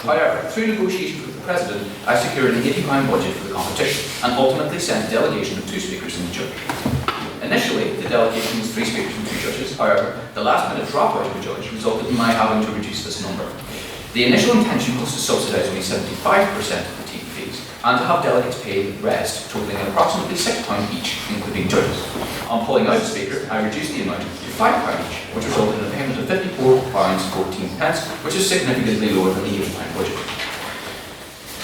However, through negotiations with the President, I secured an £80 budget for the competition and ultimately sent a delegation of 2 speakers and a judge. Initially, the delegation was 3 speakers and 2 judges. However, the last-minute dropout of a judge resulted in my having to reduce this number. The initial intention was to subsidise only 75% of the team fees and to have delegates pay the rest, totalling approximately £6 each, including judges. On pulling out a speaker, I reduced the amount to £5 each, which resulted in a payment of £54.14, which is significantly lower than the £80 budget.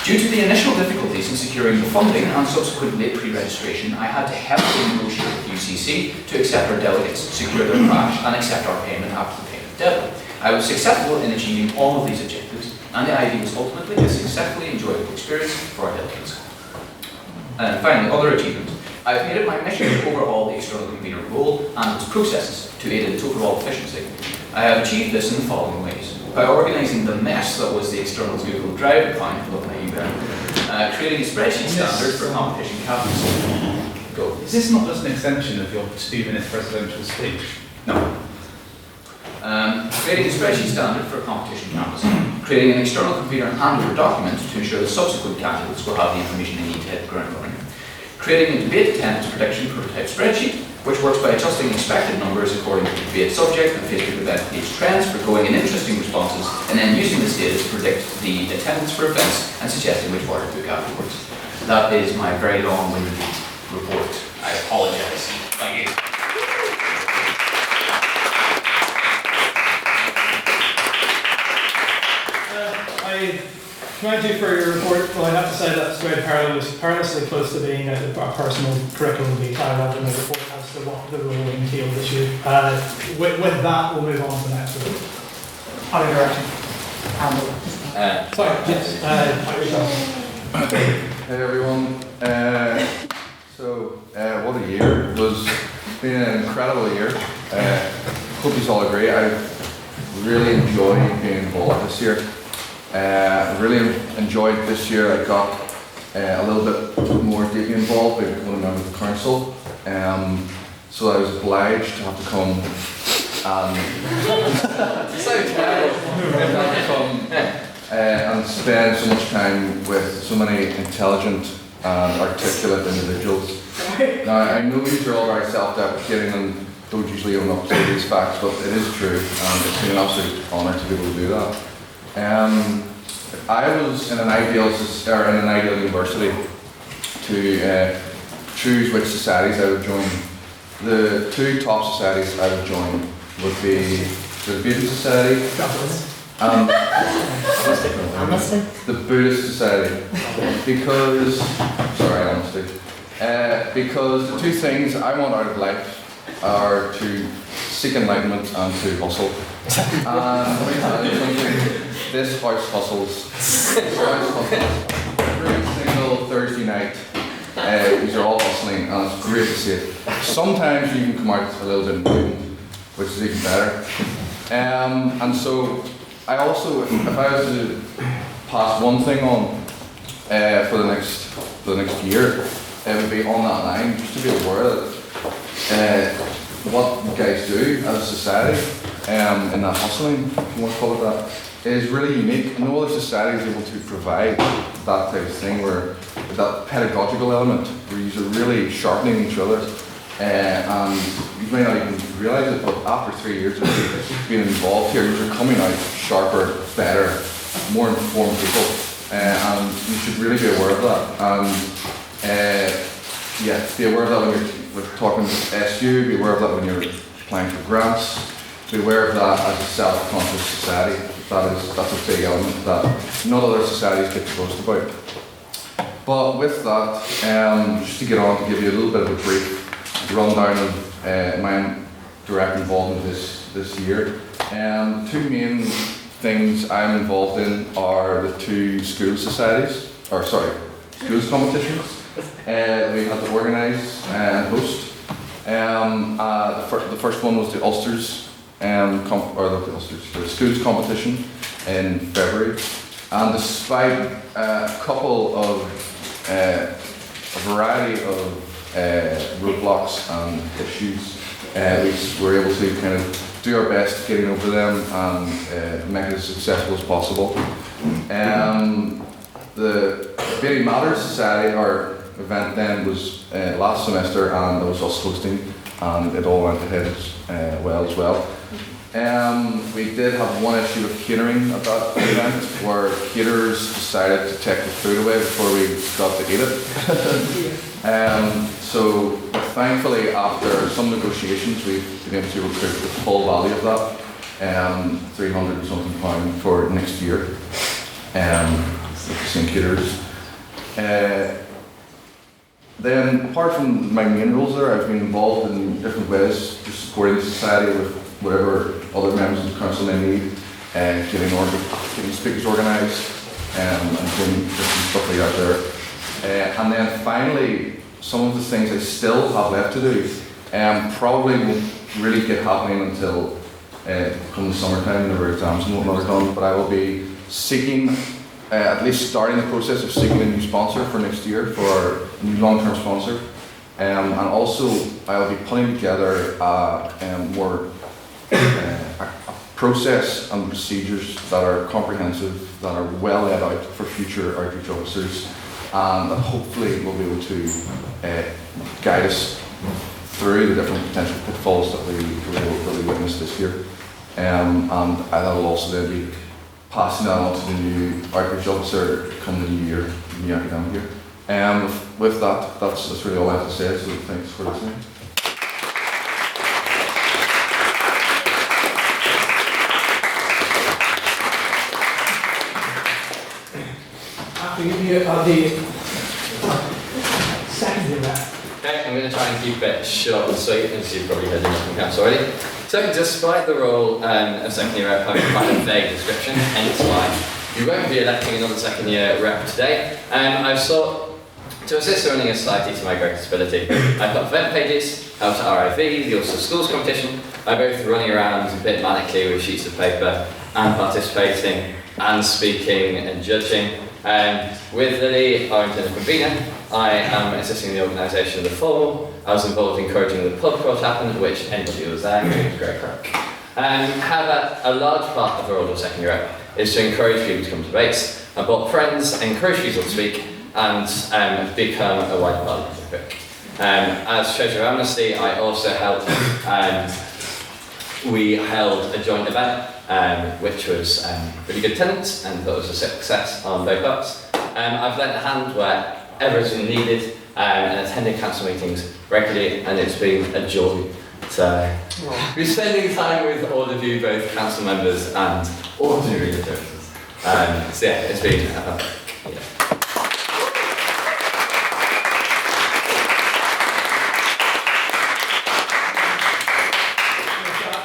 Due to the initial difficulties in securing the funding and subsequent late pre-registration, I had to heavily negotiate with UCC to accept our delegates, secure their crash, and accept our payment after the payment deadline. I was successful in achieving all of these objectives, and the idea was ultimately a successfully enjoyable experience for our delegates. And finally, other achievements. I have made it my mission to overhaul the external convener role and its processes to aid in overall efficiency. I have achieved this in the following ways. By organising the mess that was the external Google Drive account, looking at you there, creating a spreadsheet standard for competition captains. Go. Is this not just an extension of your 2-minute presidential speech? No. Creating a spreadsheet standard for competition canvassing, creating an external convener handler document to ensure that subsequent candidates will have the information they need to hit the ground running, creating a debate attendance prediction prototype spreadsheet, which works by adjusting expected numbers according to the debate subject and Facebook event page trends for growing and interesting responses, and then using this data to predict the attendance for events and suggesting which order to book afterwards. That is my very long-winded report. I apologise. Thank you. I commend you for your report. Well, I have to say that's very perilously close to being a personal curriculum detail rather than a report as to what the role entailed this year. With that, we'll move on to the next one. Other direction. Sorry, yes. Hey everyone. What a year. It was been an incredible year. Hope you all agree. I really enjoyed being involved this year. Really enjoyed this year. I got a little bit more deeply involved by becoming a member of the council. So I was obliged to have to come and spend so much time with so many intelligent and articulate individuals. Now I know these are all very self-deprecating and don't usually own up to these facts, but it is true, and it's been an absolute honour to be able to do that. I was in an ideal university to choose which societies I would join. The 2 top societies I would join would be the Buddhist Society and the Buddhist Society. Because the 2 things I want out of life are to seek enlightenment and to hustle. And let me tell you something, this house hustles. Every single Thursday night, these are all hustling, and it's great to see it. Sometimes you can come out a little bit moving, which is even better. And so, I also, if I was to pass one thing on for the next year, it would be on that line, just to be aware that what you guys do as a society, in that hustling, if you want to call it that, is really unique. No other society is able to provide that type of thing, where that pedagogical element, where you're really sharpening each other. And you may not even realise it, but after 3 years of being involved here, you're coming out sharper, better, more informed people. And you should really be aware of that. And be aware of that when you're talking to SU, be aware of that when you're applying for grants, be aware of that as a self-conscious society. That's a big element that not other societies get to boast about. But with that, just to get on to give you a little bit of a brief rundown of my direct involvement this year. 2 main things I'm involved in are the 2 school societies, schools competitions we had to organise and host. The first one was the Ulsters, the schools competition in February. And despite a variety of roadblocks and issues. We were able to kind of do our best getting over them and make it as successful as possible. The Baby Matters Society, our event then, was last semester, and it was us hosting, and it all went ahead as well. We did have one issue with catering at that event, where caterers decided to take the food away before we got to eat it. So thankfully, after some negotiations, we've been able to recoup the full value of that, £300 and something for next year, with the same caterers. Then, apart from my main roles there, I've been involved in different ways, just supporting the society with whatever other members of the council may need, getting speakers organised, and doing different stuff like that there. And then finally, some of the things I still have left to do probably won't really get happening until come the summertime, whenever exams and whatnot are done, but I will be seeking, at least starting the process of seeking a new sponsor for next year, for our new long-term sponsor. And also, I'll be putting together a process and procedures that are comprehensive, that are well laid out for future outreach officers, and that hopefully will be able to guide us through the different potential pitfalls that we witnessed this year. And that will also then be passing that on to the new outreach officer come the new year, the new academic year. With that, that's really all I have to say, so thanks for listening. Okay, I'm going to try and keep it short and sweet, as you've probably heard enough from council already. So, despite the role of second year rep having quite a vague description, hence why you won't be electing another second year rep today, I've sought to assist running a society to my greatest ability. I've got event pages, helped at RIV, the Ulster Schools competition. I'm both running around a bit manically with sheets of paper and participating and speaking and judging. With Lily, our internal convener, I am assisting the organisation of the formal. I was involved in encouraging the pub crawl to happen, which anybody who was there, it was great crack. However, a large part of the role of second year rep is to encourage people to come to debates, and brought friends, encourage people to speak, and become a wider part of the topic. As Treasurer of Amnesty, I also helped, we held a joint event, which was really good attendance, and that was a success on both parts. I've lent a hand wherever it's been needed, and attended council meetings regularly, and it's been a joy to be spending time with all of you, both council members and ordinary observers. So yeah, it's been fantastic. Yeah.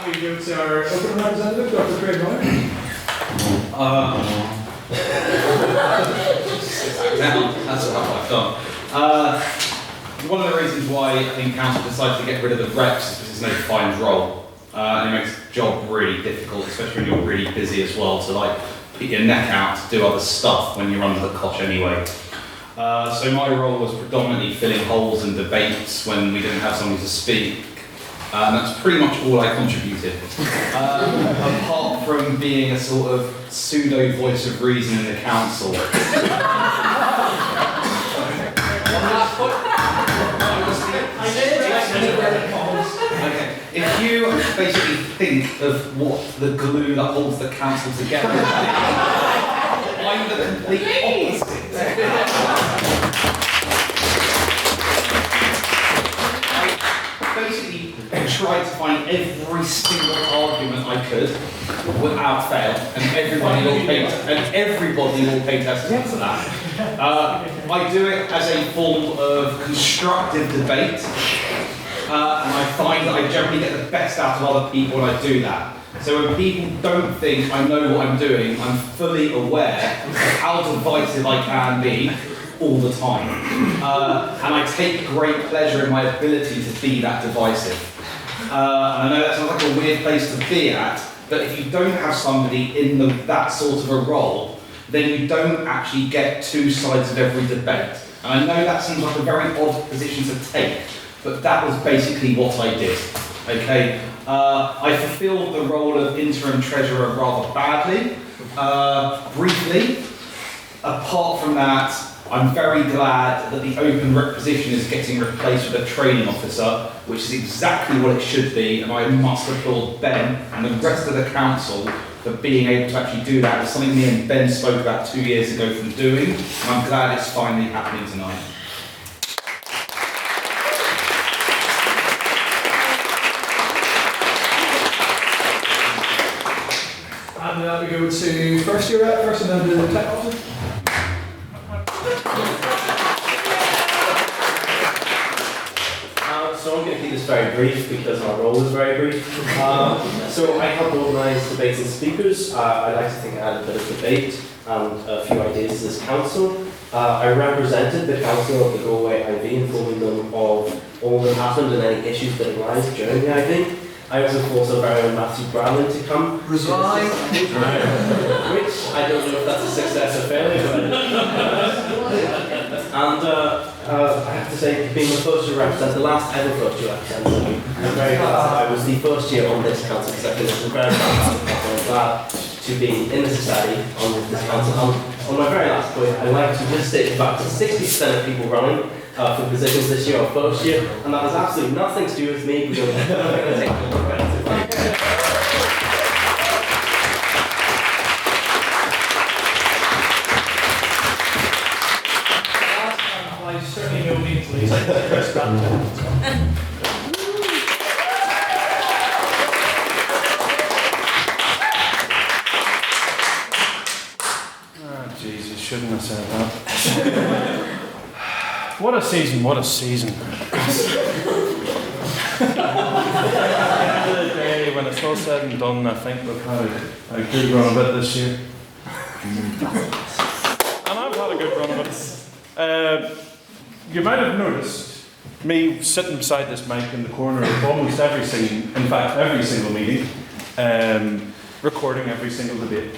We go to our open representative, Dr. Craig Miller. That's what I've done. One of the reasons why I think council decided to get rid of the reps is because it's no defined role. And it makes the job really difficult, especially when you're really busy as well, to like put your neck out to do other stuff when you're under the cosh anyway. So my role was predominantly filling holes in debates when we didn't have somebody to speak. And that's pretty much all I contributed. Apart from being a sort of pseudo voice of reason in the council. Okay. If you basically think of what the glue that holds the council together, I'm the complete opposite. Basically tried to find every single argument I could without fail, and everybody will pay testament to that. I do it as a form of constructive debate, and I find that I generally get the best out of other people when I do that. So when people don't think I know what I'm doing, I'm fully aware of how divisive I can be all the time. And I take great pleasure in my ability to be that divisive. And I know that sounds like a weird place to be at, but if you don't have somebody in that sort of a role, then you don't actually get two sides of every debate. And I know that seems like a very odd position to take, but that was basically what I did. Okay, I fulfilled the role of interim treasurer rather badly, briefly. Apart from that, I'm very glad that the open position is getting replaced with a training officer, which is exactly what it should be, and I must applaud Ben and the rest of the council for being able to actually do that. It's something me and Ben spoke about 2 years ago from doing, and I'm glad it's finally happening tonight. And then we go to first year rep first, and then the tech officer. So I'm going to keep this very brief because my role is very brief. So I helped organise debates and speakers. I like to think I had a bit of debate and a few ideas to this council. I represented the council of the Galway IV, informing them of all that happened and any issues that arise during the IV. I also forced our very own Matthew Brandon to come. Resign! Which I don't know if that's a success or failure, but I have to say, being the first to represent, the last ever first to represent, I'm very glad that I was the first year on this council, because I think it's a very fantastic council. I'm glad to be in the society on this council. On my very last point, I'd like to just state the fact that 60% of people running for positions this year or first year, and that has absolutely nothing to do with me. Because I'm going to take the credit. I certainly no means least. Chris Brandon. Oh, Jesus, shouldn't have said that. What a season, what a season. At the end of the day, when it's all said and done, I think we've had a good run of it this year. And I've had a good run of it. You might have noticed me sitting beside this mic in the corner of almost every single meeting, recording every single debate,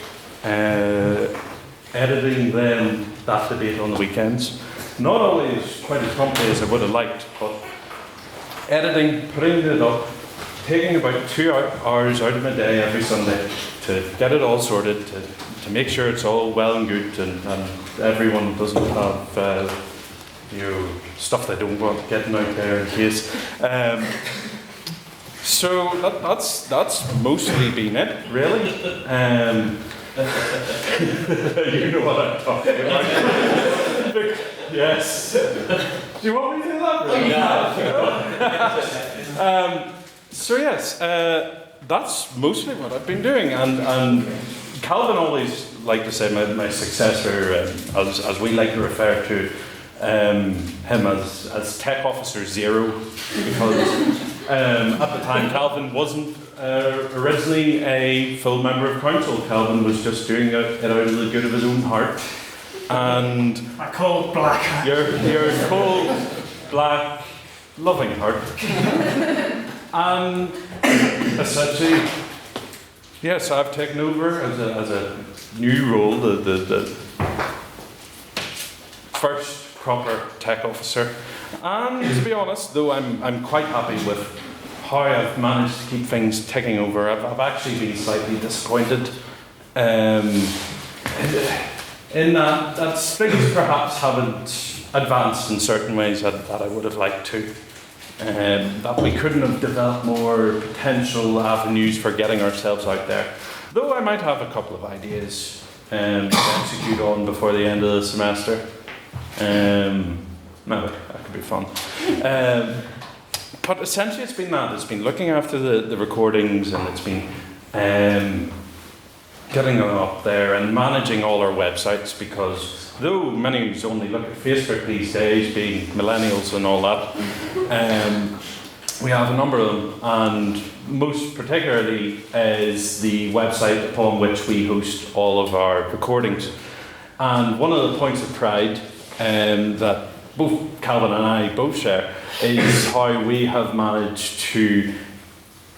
editing then that debate on the weekends. Not always quite as promptly as I would have liked, but editing, putting it up, taking about 2 hours out of my day every Sunday to get it all sorted, to make sure it's all well and good and everyone doesn't have stuff they don't want getting out there in case. So that's mostly been it, really. You know what I'm talking about. Yes. Do you want me to do that? No. So yes, that's mostly what I've been doing, and Calvin always liked to say my successor, as we like to refer to him as Tech Officer Zero, because at the time Calvin wasn't originally a full member of council. Calvin was just doing it out of the good of his own heart. And a cold black. Your cold black loving heart. And essentially, yes, I've taken over as a new role, the first proper tech officer. And to be honest, though I'm quite happy with how I've managed to keep things ticking over, I've actually been slightly disappointed. In that things perhaps haven't advanced in certain ways that I would have liked to. That we couldn't have developed more potential avenues for getting ourselves out there. Though I might have a couple of ideas to execute on before the end of the semester. Maybe that could be fun. But essentially it's been that. It's been looking after the recordings, and it's been getting them up there and managing all our websites, because though many of us only look at Facebook these days, being millennials and all that, we have a number of them, and most particularly is the website upon which we host all of our recordings. And one of the points of pride that both Calvin and I both share is how we have managed to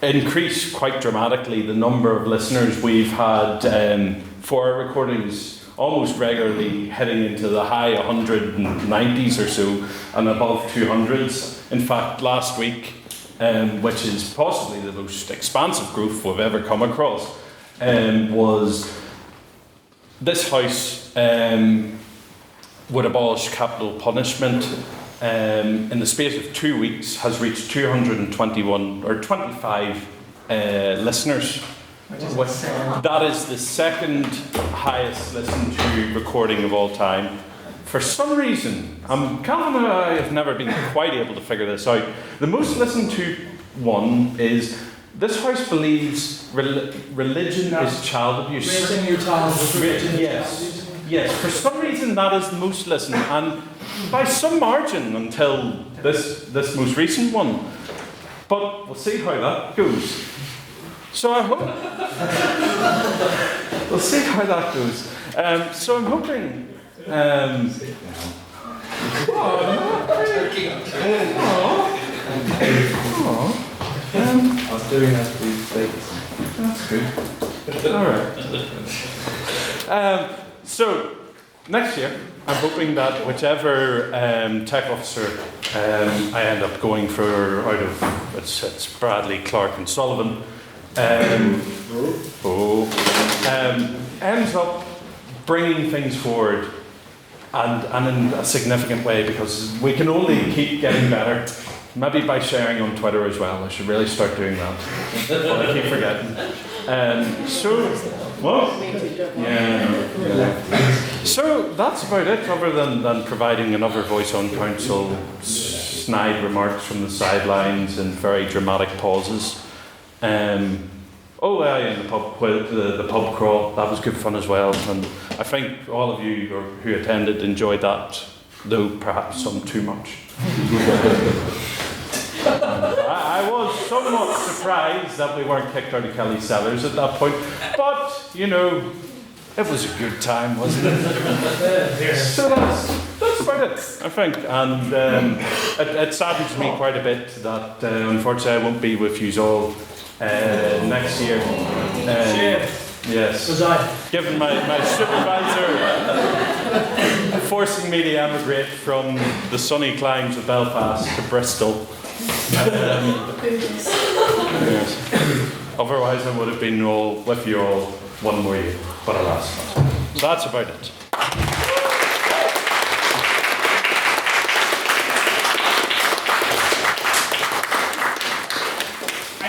increase quite dramatically the number of listeners we've had for our recordings almost regularly heading into the high 190s or so and above 200s. In fact, last week, which is possibly the most expansive growth we've ever come across, was this House would abolish capital punishment in the space of 2 weeks has reached 221 or 25 listeners. That is the second highest listened to recording of all time. For some reason, Calvin and I have never been quite able to figure this out. The most listened to one is this House believes religion is child abuse. Raising your child with religion. Yes. For some reason, that is the most listened, and by some margin until this most recent one. But we'll see how that goes. So I hope we'll see how that goes. So I'm hoping. I was doing that for these things. That's good. All right. So next year, I'm hoping that whichever tech officer I end up going for out of it's Bradley, Clark, and Sullivan. Ends up bringing things forward and in a significant way, because we can only keep getting better. Maybe by sharing on Twitter as well. I should really start doing that. But I keep forgetting. So that's about it, other than providing another voice on council, snide remarks from the sidelines and very dramatic pauses. And the pub crawl, that was good fun as well, and I think all of you who attended enjoyed that, though perhaps some too much. I was somewhat surprised that we weren't kicked out of Kelly's Cellars at that point, but it was a good time, wasn't it? So that's about it, I think, and it saddens me quite a bit that unfortunately I won't be with you all next year. Yes. Given my supervisor forcing me to emigrate from the sunny climes of Belfast to Bristol. Yes. Otherwise I would have been with you all one more year, but alas. So that's about it.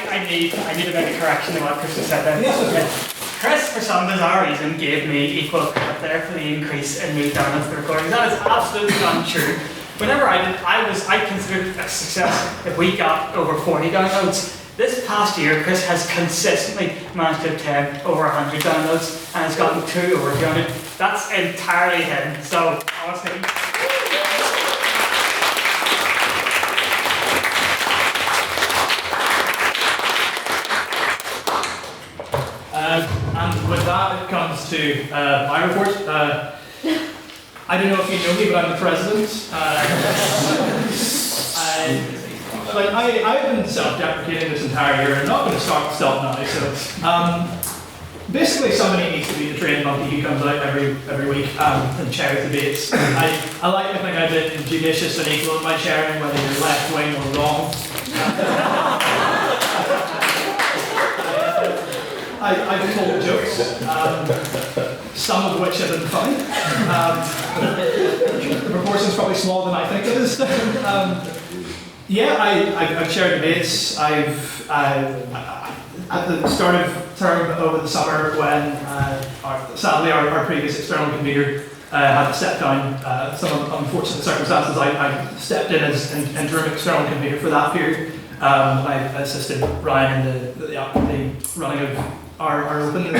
I need to make a correction to what Chris has said there. Chris, for some bizarre reason, gave me equal credit there for the increase in new downloads to the recording. That is absolutely untrue. Whenever I considered it a success if we got over 40 downloads. This past year, Chris has consistently managed to obtain over 100 downloads and has gotten 2 over 200. That's entirely him. So, honestly. And with that, it comes to my report. I don't know if you know me, but I'm the president. I've been self-deprecating this entire year. I'm not going to start with self now. So, basically, somebody needs to be the trained monkey who comes out every week and chairs debates. I like to think I did judicious and equal in my chairing, whether you're left wing or wrong. I've told jokes, some of which have been funny. The proportion's probably smaller than I think it is. I've chaired debates. At the start of term over the summer, when sadly our previous external convener had to step down, some unfortunate circumstances, I stepped in as interim external convener for that period. I assisted Ryan in the running of our open.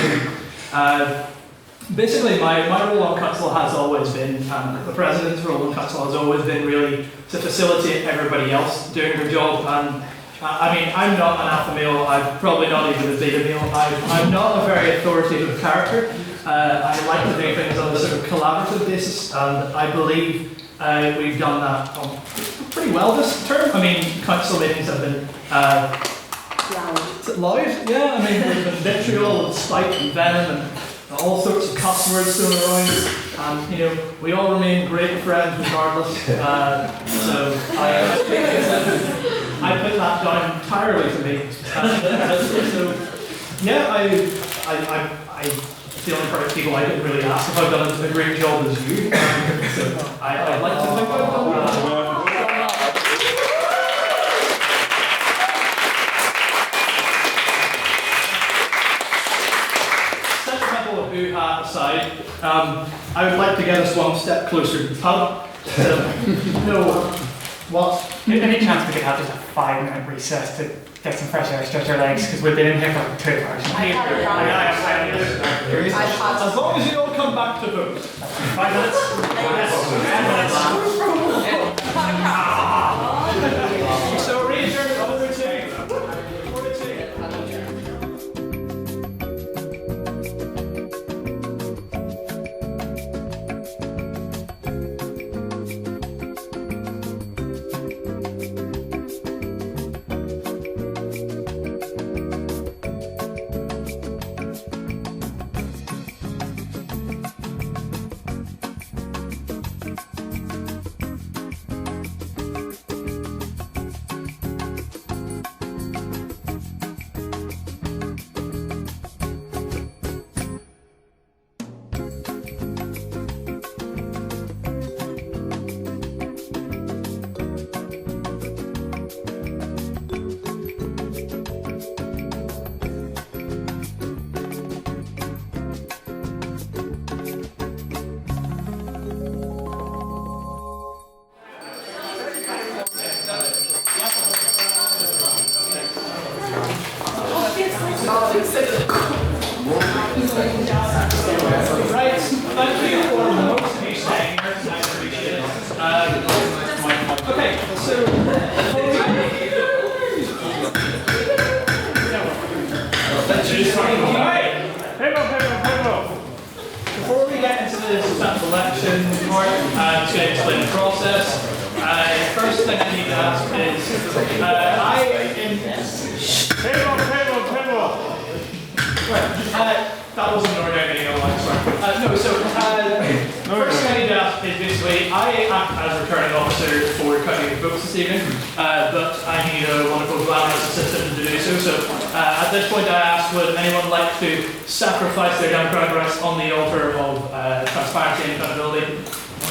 Basically, my role on council has always been, the president's role on council has always been really to facilitate everybody else doing their job. And I'm not an alpha male. I'm probably not even a beta male. I'm not a very authoritative character. I like to do things on a sort of collaborative basis, and I believe we've done that pretty well this term. Council meetings have been loud. Is it loud? Yeah. There's been vitriol, spite, and venom, and all sorts of cuss words thrown around, and you know, we all remain great friends regardless. So I put that down entirely to me. So yeah, I the only part of people I didn't really ask if I've done a great job as you. So I'd like to think I've done that. Aside, I would like to get us one step closer to the pub. No, what? Any chance we could have just a 5-minute recess to get some fresh air, stretch our legs, because we've been in here for 2 hours. As long as you all come back to vote. 5 minutes? Yes. So raise your other routine. Right, thank you for most of you staying here. I appreciate it. Okay, so before we get into the substantial election part, I'm just going to explain the process. First thing I need to ask is, that wasn't an ordinary video, I'm sorry. First thing I need to ask is basically, I act as returning officer for counting the votes this evening, but I need a wonderful glamorous assistant to do so. So at this point I ask, would anyone like to sacrifice their democratic rights on the altar of transparency and accountability?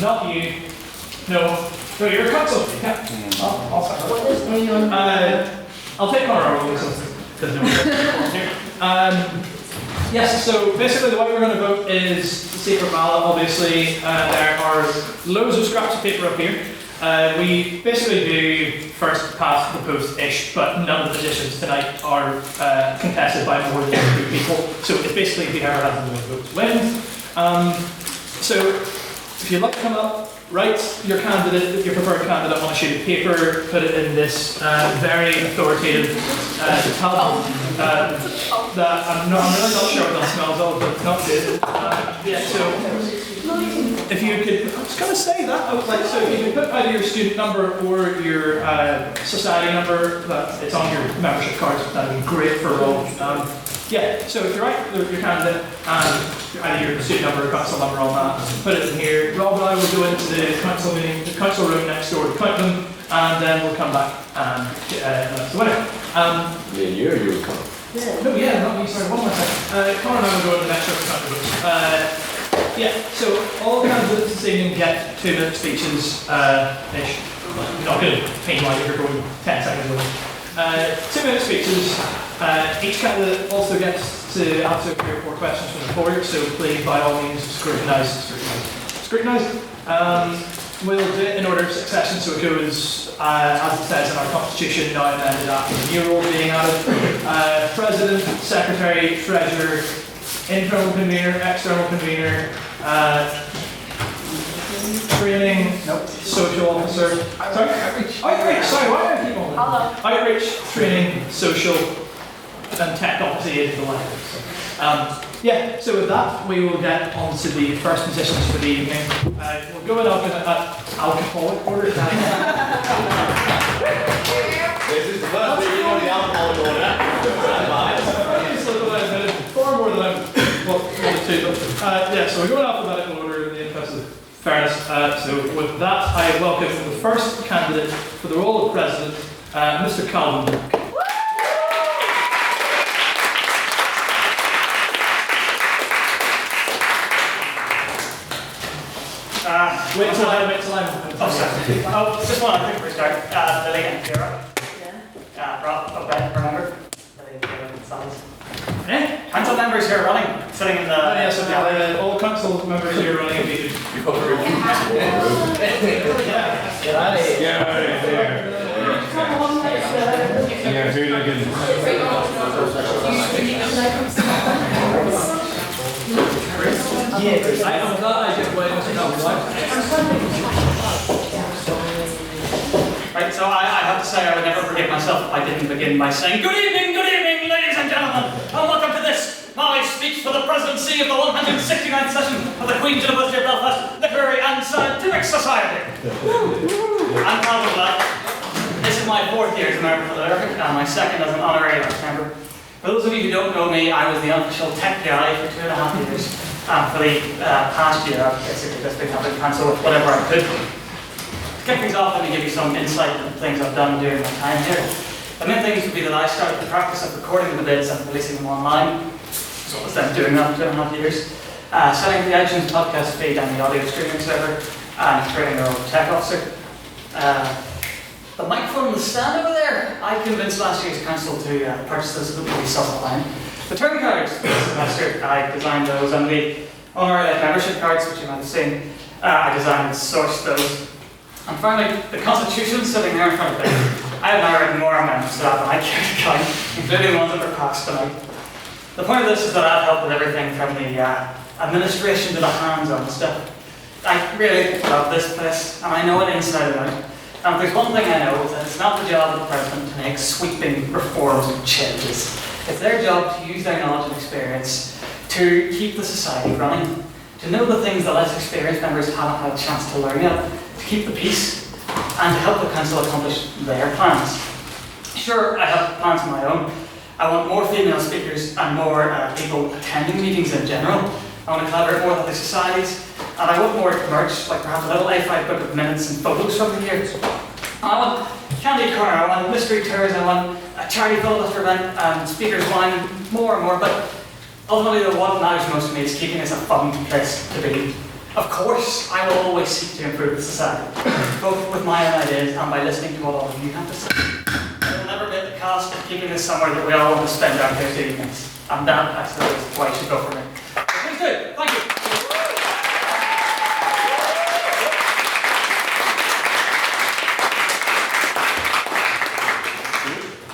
Not you. No. No, you're a council. You can't. I'll sacrifice. I'll take Connor over because no one's here. Yes, so basically the way we're going to vote is secret ballot, obviously. There are loads of scraps of paper up here. We basically do first past the post-ish, but none of the positions tonight are contested by more than 2 people. So it's basically whoever has the most votes wins. So if you'd like to come up, write your candidate, your preferred candidate on a sheet of paper, put it in this very authoritative tub that I'm really not sure what that smells of, but it's not good. Yeah, so if you could, I was going to say that, like, so if you could put either your student number or your society number, that it's on your membership cards, that would be great for all. Yeah, so if you write your candidate and either your student number or council number on that, put it in here. Rob and I will go into the council meeting, the council room next door to count them, and then we'll come back and announce the winner. Me and you would come. Yeah. No, yeah, not me, sorry, one more second. Connor and I will go into the next room to count the votes. Yeah, so all candidates this evening get 2-minute speeches, ish. You're not going to change like if you're going 10 seconds away. 2-minute speeches. Each candidate also gets to answer 3 or 4 questions from the floor, so please, by all means, scrutinise. We'll do it in order of succession, so it goes, as it says in our constitution, now amended after the new rule being added. President, Secretary, Treasurer, internal convener, external convener, training, social officer. Sorry? Outreach, sorry, why did I keep on? Outreach, training, social, and tech obviously is the language. Yeah, so with that, we will get on to the first positions for the evening. We'll go in alcoholic order. This is the first thing you know the alcoholic order. Far more than I'm, well, 2 Super. Yeah, so we're going alphabetical order in the interest of fairness. So with that, I welcome the first candidate for the role of president, Mr. Calvin. Wait till I'm. Oh, sorry. Oh, just one other thing before we start. Lily and Kira. Remember? Lily and Kira and Sally. Council members here running, sitting in the. Yes, all council members here running a meeting. Get out of here. Get out of here. Yeah, hooligan. Yes, I'm glad I just waited to come. Right, so I have to say I would never forgive myself if I didn't begin by saying good evening, ladies and gentlemen, and welcome to this, my speech for the presidency of the 169th session of the Queen's University of Belfast Literary and Scientific Society. I'm proud of that. This is my 4th year as a member for the Literary, and my 2nd as an honorary arts member. For those of you who don't know me, I was the unofficial tech guy for 2.5 years. For the past year, I've basically just been helping council with whatever I could. To kick things off, let me give you some insight into things I've done during my time here. The main things would be that I started the practice of recording the bids and releasing them online. So I was then doing that for 2.5 years. Setting up the iTunes podcast feed and the audio streaming server, and creating our own tech officer. The microphone and the stand over there, I convinced last year's council to purchase those, so that would be self-applying. The turn cards this semester, I designed those, and the honorary membership cards, which you might have seen, I designed and sourced those. And finally, the Constitution sitting there in front of me. I have now written more amendments to that than I care to count, including the ones that were passed tonight. The point of this is that I've helped with everything from the administration to the hands-on stuff. I really love this place, and I know it inside and out. And if there's one thing I know, is that it's not the job of the president to make sweeping reforms and changes. It's their job to use their knowledge and experience to keep the society running, to know the things the less experienced members haven't had a chance to learn yet, to keep the peace, and to help the council accomplish their plans. Sure, I have plans of my own. I want more female speakers and more people attending meetings in general. I want to collaborate more with other societies, and I want more merch, like perhaps a little A5 book of minutes and photos from the year. I want candy corner, I want mystery tours, I want a charity filibuster event, and speakers wine, more and more, but ultimately what matters most to me is keeping this a fun place to be. Of course, I will always seek to improve the society, both with my own ideas and by listening to what all of you have to say. I will never be at the cost of keeping this somewhere that we all want to spend our Thursday evenings, and that, I suppose, is why you should go for me. So please do, thank you.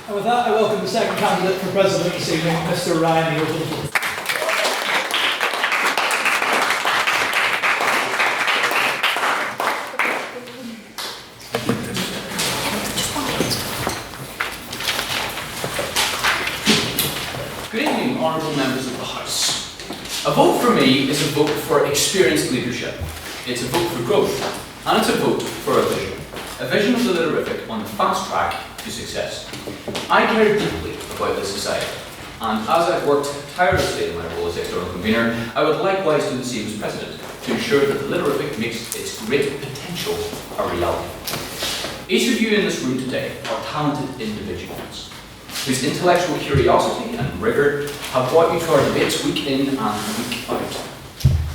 And with that, I welcome the second candidate for president this evening, Mr. Ryan Neal. Good evening, honourable members of the House. A vote for me is a vote for experienced leadership. It's a vote for growth, and it's a vote for a vision of the Litterific on the fast track to success. I care deeply about this society, and as I've worked tirelessly in my role as external convener, I would likewise do the same as president to ensure that the Litterific makes its great potential a reality. Each of you in this room today are talented individuals whose intellectual curiosity and rigour have brought you to our debates week in and week out.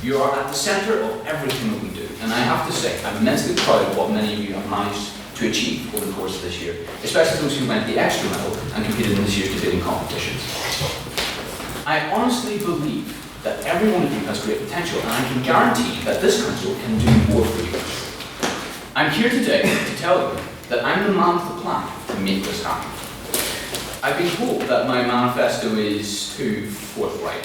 You are at the centre of everything that we do, and I have to say I'm immensely proud of what many of you have managed to achieve over the course of this year, especially those who went the extra mile and competed in this year's debating competitions. I honestly believe that every one of you has great potential, and I can guarantee that this council can do more for you. I'm here today to tell you that I'm the man with the plan to make this happen. I've been told that my manifesto is too forthright,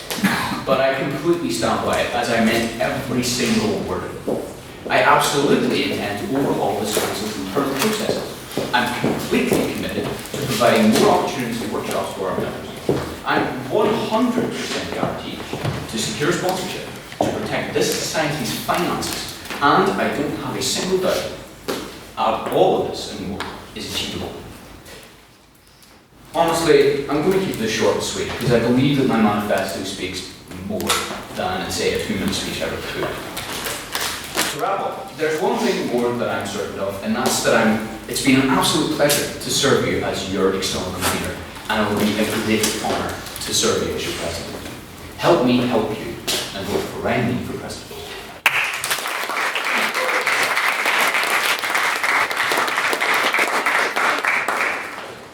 but I completely stand by it, as I meant every single word of it. I absolutely intend to overhaul this council's internal processes. I'm completely committed to providing more opportunities and workshops for our members. I'm 100% guaranteed to secure sponsorship, to protect this society's finances, and I don't have a single doubt that all of this and more is achievable. Honestly, I'm going to keep this short and sweet because I believe that my manifesto speaks more than, say, a 2-minute speech ever could. To wrap up, there's one thing more that I'm certain of, and that's that it's been an absolute pleasure to serve you as your external convener, and it will be a great honour to serve you as your president. Help me help you, and vote for Ryan Lee for president.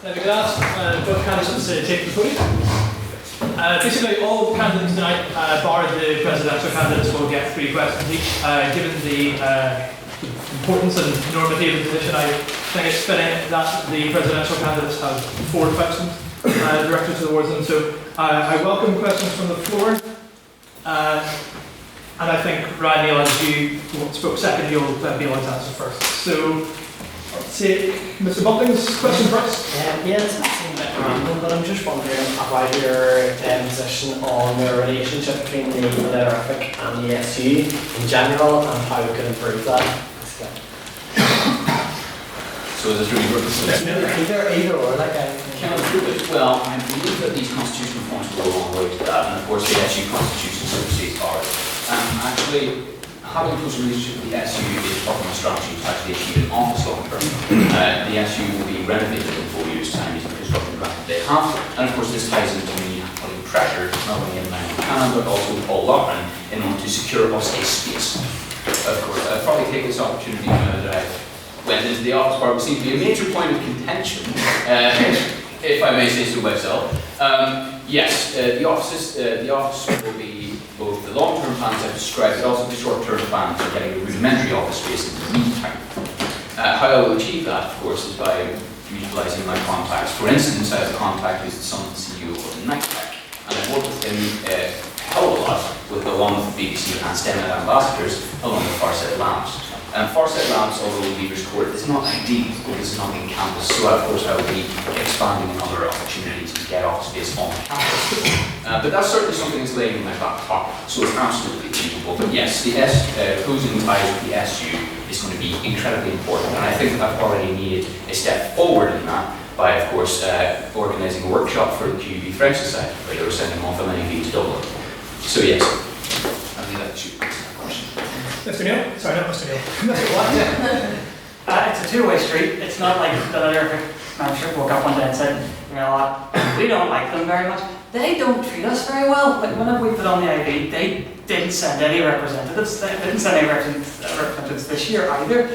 Then we could ask both candidates to take the podium. Basically, all candidates tonight, bar the presidential candidates, will get 3 questions each. Given the importance and enormity of the position, I think it's fitting that the presidential candidates have 4 questions directed towards them. So I welcome questions from the floor. And I think, Ryan Neal, as you spoke second, you'll be able to answer first. So let's take Mr. Bunting's question first. Yeah, this might seem a bit random, but I'm just wondering about your position on the relationship between the Letterific and the SU in general and how we can improve that. So is this really good? Either or, like can improve it. Well, I believe that these constitutional reforms go a long way to that, and of course the SU constitution supersedes ours. Actually, having a close relationship with the SU is part of my strategy to actually achieve an office long term. The SU will be renovated in 4 years' time using the construction grant that they have, and of course this ties into me putting pressure not only in Canada but also with Paul Loughlin in order to secure us a space. Of course, I'll probably take this opportunity now that I went into the office part, which seems to be a major point of contention, if I may say so myself. Yes, the office will be both the long-term plans I've described, but also the short-term plans for getting a rudimentary office space in the meantime. How I will achieve that, of course, is by utilising my contacts. For instance, I have a contact who's the son of the CEO of Nightpack, and I've worked with him a hell of a lot, along with the BBC and STEM ambassadors, along with Farsight Labs. Farsight Labs, although Leavers Court, is not ideal because it's not in campus, so of course I will be expanding on other opportunities to get office space on campus. But that's certainly something that's laying in my back pocket, so it's absolutely achievable. But yes, the closing ties with the SU is going to be incredibly important, and I think I've already made a step forward in that by, of course, organising a workshop for the QUB French Society, where they were sending off an IV to Dublin. So yes, I'll leave that to you. Mr. Neal? Sorry, not Mr. Neal. Mr. What? It's a two-way street. It's not like the Letterific membership woke up one day and said, you know what, we don't like them very much. They don't treat us very well. Like whenever we put on the IV, they didn't send any representatives. They didn't send any representatives this year either.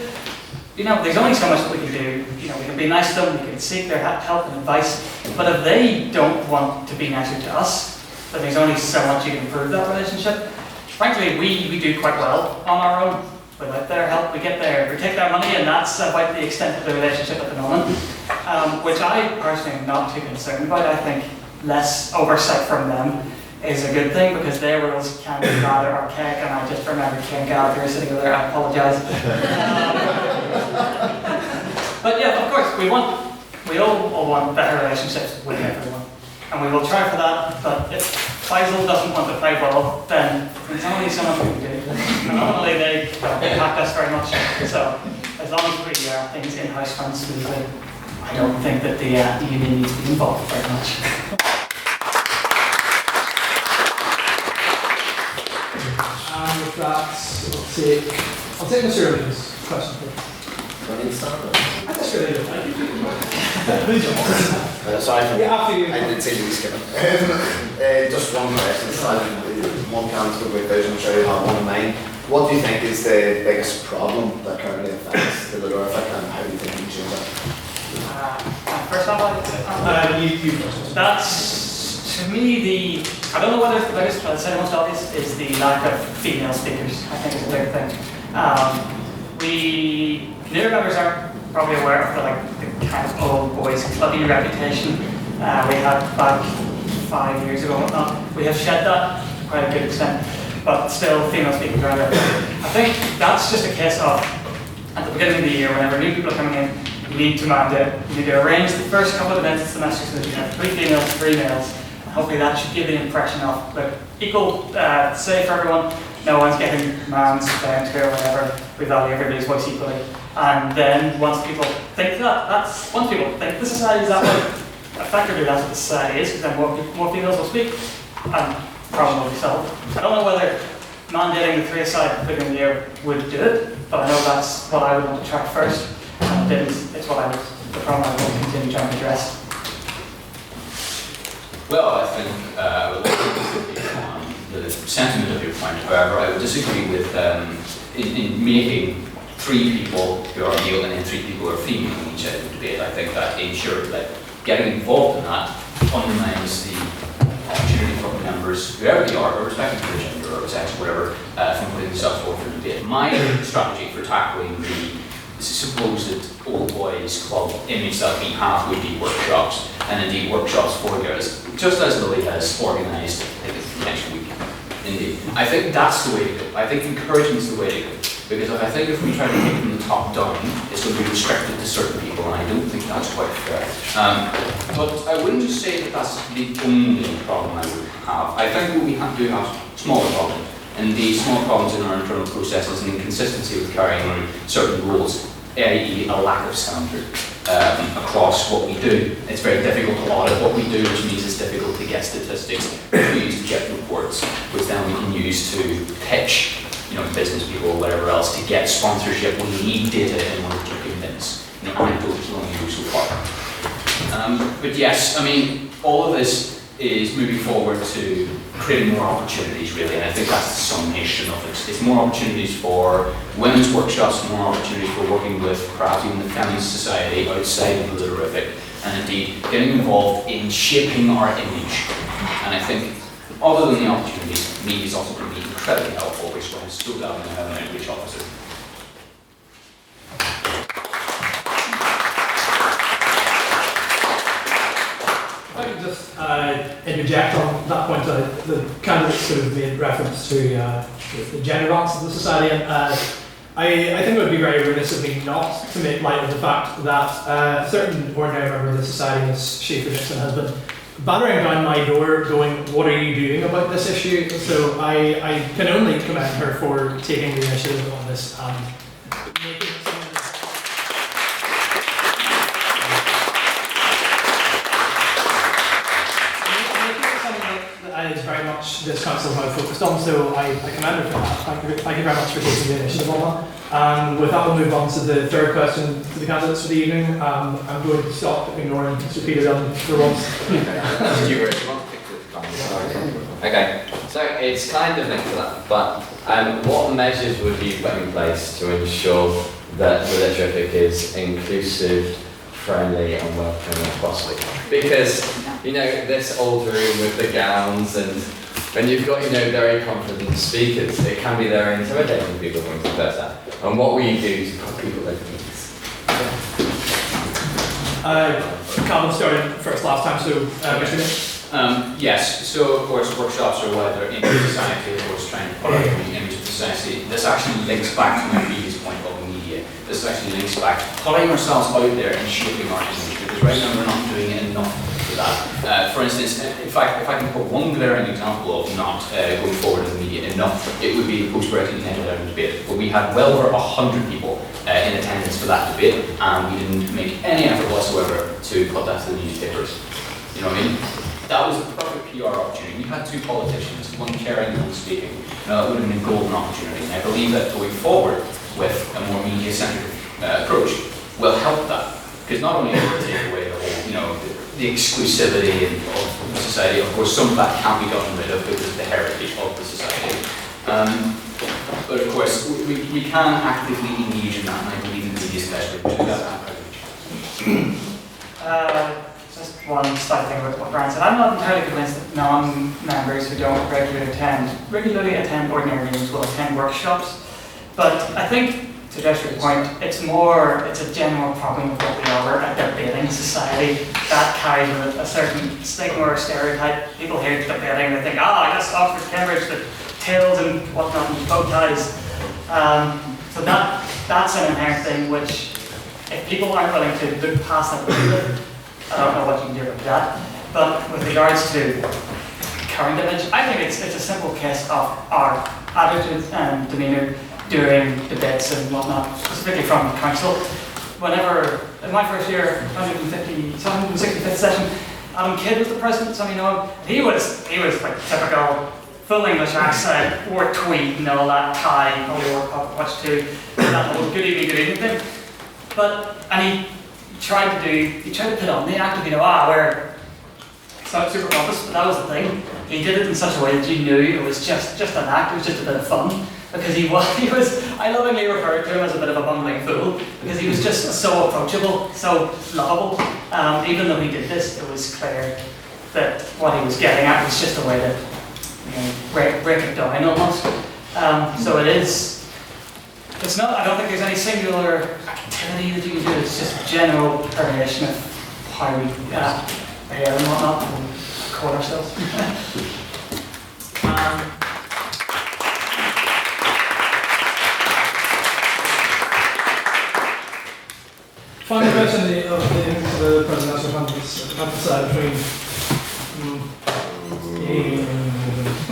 You know, there's only so much that we can do. You know, we can be nice to them, we can seek their help and advice. But if they don't want to be nicer to us, then there's only so much you can improve that relationship. Frankly, we do quite well on our own. Without their help, we take their money, and that's about the extent of the relationship at the moment, which I personally am not too concerned about. I think less oversight from them is a good thing because their rules can be rather archaic, and I just remember Ken Gallagher sitting over there, I apologise. But yeah, of course, we all want better relationships with everyone, and we will try for that, but if Faisal doesn't want to play ball, then there's only so much we can do. And ultimately they impact us very much. So as long as we things in-house run smoothly, I don't think that the union needs to be involved very much. And with that, I'll take Mr. Irving's question first. I just really don't like Sorry for yeah, after you. I did say to be skipping. Just one question. One council with vision, I'm sure you have one in mind. What do you think is the biggest problem that currently affects the Letterific, and how do you think you can change that? First off, that's to me I don't know whether it's the biggest, but I'd say the most obvious is the lack of female speakers. I think it's a big thing. New members aren't probably aware of the kind of old boys clubby reputation we had back 5 years ago and whatnot. We have shed that to quite a good extent, but still female speakers are there. I think that's just a case of, at the beginning of the year, whenever new people are coming in, you need to you need to arrange the first couple of events of the semester so that you have 3 females, 3 males, and hopefully that should give the impression of equal say for everyone. No one's getting mans down to or whatever. We value everybody's voice equally. And then once people think once people think the society is that way, effectively that's what the society is, because then more females will speak. And problem will be solved. I don't know whether mandating the 3-a-side figure in the year would do it, but I know that's what I would want to track first, and it's what the problem I will continue trying to address. Well, I think I would like to disagree on the sentiment of your point. However, I would disagree with in making 3 people who are male and then 3 people who are female in each debate. I think that ensures that getting involved in that undermines the opportunity for members, whoever they are, irrespective of their gender or sex, whatever, from putting themselves forward for debate. My strategy for tackling the supposed old boys club image that we have would be workshops, and indeed workshops for girls, just as Lily has organised, I think it's next week. Indeed, I think that's the way to go. I think encouragement is the way to go, because I think if we try to take from the top down, it's going to be restricted to certain people, and I don't think that's quite fair. But I wouldn't just say that that's the only problem I would have. I think we do have smaller problems, and the small problems in our internal processes and inconsistency with carrying out certain rules, i.e. a lack of standard across what we do. It's very difficult to audit what we do, which means it's difficult to get statistics, which we use to get reports, which then we can use to pitch, business people or whatever else to get sponsorship. We need data in order to convince. Anecdotes will only go so far. But yes, I mean, all of this is moving forward to creating more opportunities, really, and I think that's the summation of it. It's more opportunities for women's workshops, more opportunities for working with perhaps even the feminist society outside of the literarific, and indeed getting involved in shaping our image. And I think, other than the opportunities, media is also going to be incredibly helpful, which will stood out and have an outreach officer. If I could just interject on that point, the candidate sort of made reference to the gender balance of the society, and I think it would be very remiss of me not to make light of the fact that a certain ordinary member of the society, Ms. Schaefer-Dixon, has been battering down my door going, what are you doing about this issue? So I can only commend her for taking the initiative on this and making it something that is very much this council have focused on, so I commend her for that. Thank you very much for taking the initiative on that. With that, we'll move on to the third question to the candidates for the evening. I'm going to stop ignoring Mr. Peter Dunn for once. Okay, so it's kind of linked to that, but what measures would you put in place to ensure that the literarific is inclusive, friendly and welcoming as possible? Because, this old room with the gowns and when you've got, very confident speakers, it can be very intimidating people from the first time. And what will you do to put people at ease? Calvin started first last time, so yes, so of course workshops are wider in society, of course trying to put out the image of society. This actually links back to my previous point of media. This actually links back to putting ourselves out there and shaping our image, because right now we're not doing enough for that. For instance, in fact, if I can put one glaring example of not going forward in the media enough, it would be the post-Brexit United Ireland debate, where we had well over 100 people in attendance for that debate, and we didn't make any effort whatsoever to put that to the newspapers. You know what I mean? That was the perfect PR opportunity. We had 2 politicians, one caring and one speaking. That would have been a golden opportunity, and I believe that going forward with a more media-centric approach will help that. Because not only will it take away the whole, the exclusivity of the society, of course some of that can't be gotten rid of because of the heritage of the society. But of course, we can actively engage in that, and I believe in media especially to do that. Just one slight thing about what Brian said. I'm not entirely convinced that non-members who don't regularly attend ordinary meetings will attend workshops. But I think, to address your point, it's a general problem of what we are. We're a debating society. That carries with it a certain stigma or stereotype. People hear debating, they think, yes, Oxford, Cambridge, the tails and whatnot, and bow ties. So that's an inherent thing which, if people aren't willing to look past that, I don't know what you can do about that. But with regards to current image, I think it's a simple case of our attitude and demeanour during debates and whatnot, specifically from council. Whenever, in my first year, 165th session, Adam Kidd was the president, some of you know him. He was like typical full English accent, wore tweed and all that, tie, probably wore pocket watch too, that whole good evening thing. And he tried to put on the act of, we're super pompous, but that was the thing. He did it in such a way that you knew it was just an act, it was just a bit of fun. Because he was, I lovingly referred to him as a bit of a bumbling fool, because he was just so approachable, so lovable. Even though he did this, it was clear that what he was getting at was just a way to break it down almost. So it's not, I don't think there's any singular activity that you can do, it's just general permeation of how we behave and whatnot and record ourselves. Final question of the presidential side between.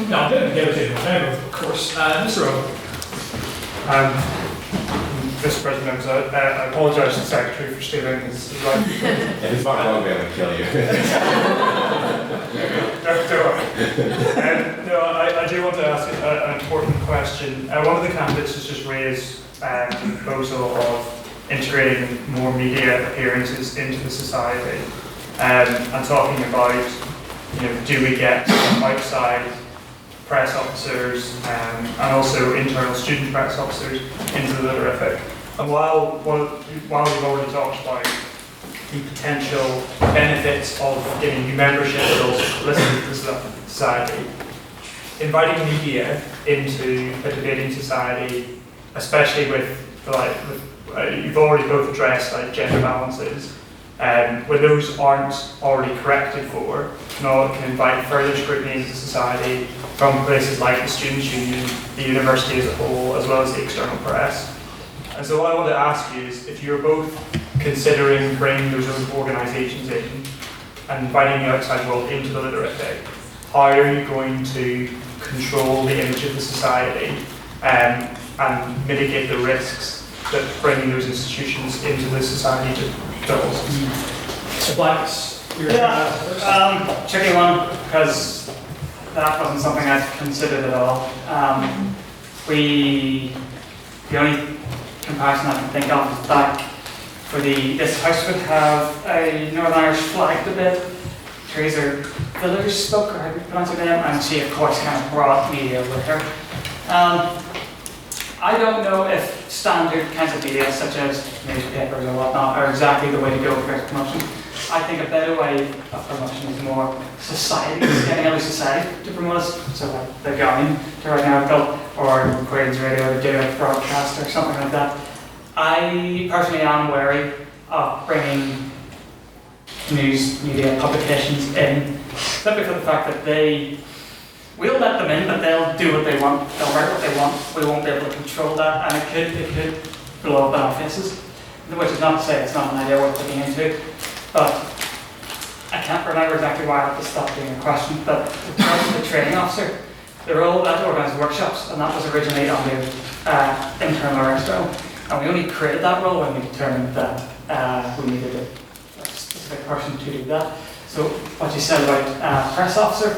No, I didn't give it to you, of course. Mr. Omen. Mr. President, members, I apologise to the Secretary for stealing his right. If it's not wrong, I'm going to kill you. No, I do want to ask an important question. One of the candidates has just raised the proposal of integrating more media appearances into the society, and talking about, do we get outside press officers and also internal student press officers into the Litterific? And while we've already talked about the potential benefits of getting new membership but also listening to the society, inviting media into a debating society, especially with you've already both addressed gender balances, when those aren't already corrected for, can invite further scrutiny into society from places like the Students' Union, the university as a whole, as well as the external press. And so what I want to ask you is, if you're both considering bringing those other organisations in and inviting the outside world into the Litterific, how are you going to control the image of the society and mitigate the risks that bringing those institutions into the society does? So Blacks, tricky one, because that wasn't something I'd considered at all. The only comparison I can think of is that this house would have a Northern Irish flag debate. Teresa Villers spoke, or how do you pronounce her name? And she, of course, kind of brought media with her. I don't know if standard kinds of media, such as newspapers or whatnot, are exactly the way to go for promotion. I think a better way of promotion is more society, getting other society to promote us. So like the Guardian to write an article, or Queen's Radio to do a broadcast or something like that. I personally am wary of bringing news media publications in, simply for the fact that we'll let them in, but they'll do what they want, they'll write what they want, we won't be able to control that, and it could blow up in our faces. Which is not to say it's not an idea worth looking into, but I can't remember exactly why I had to stop being a question, but in terms of the training officer, the role that organised workshops, and that was originally on the internal or external, and we only created that role when we determined that we needed a specific person to do that. So what you said about press officer,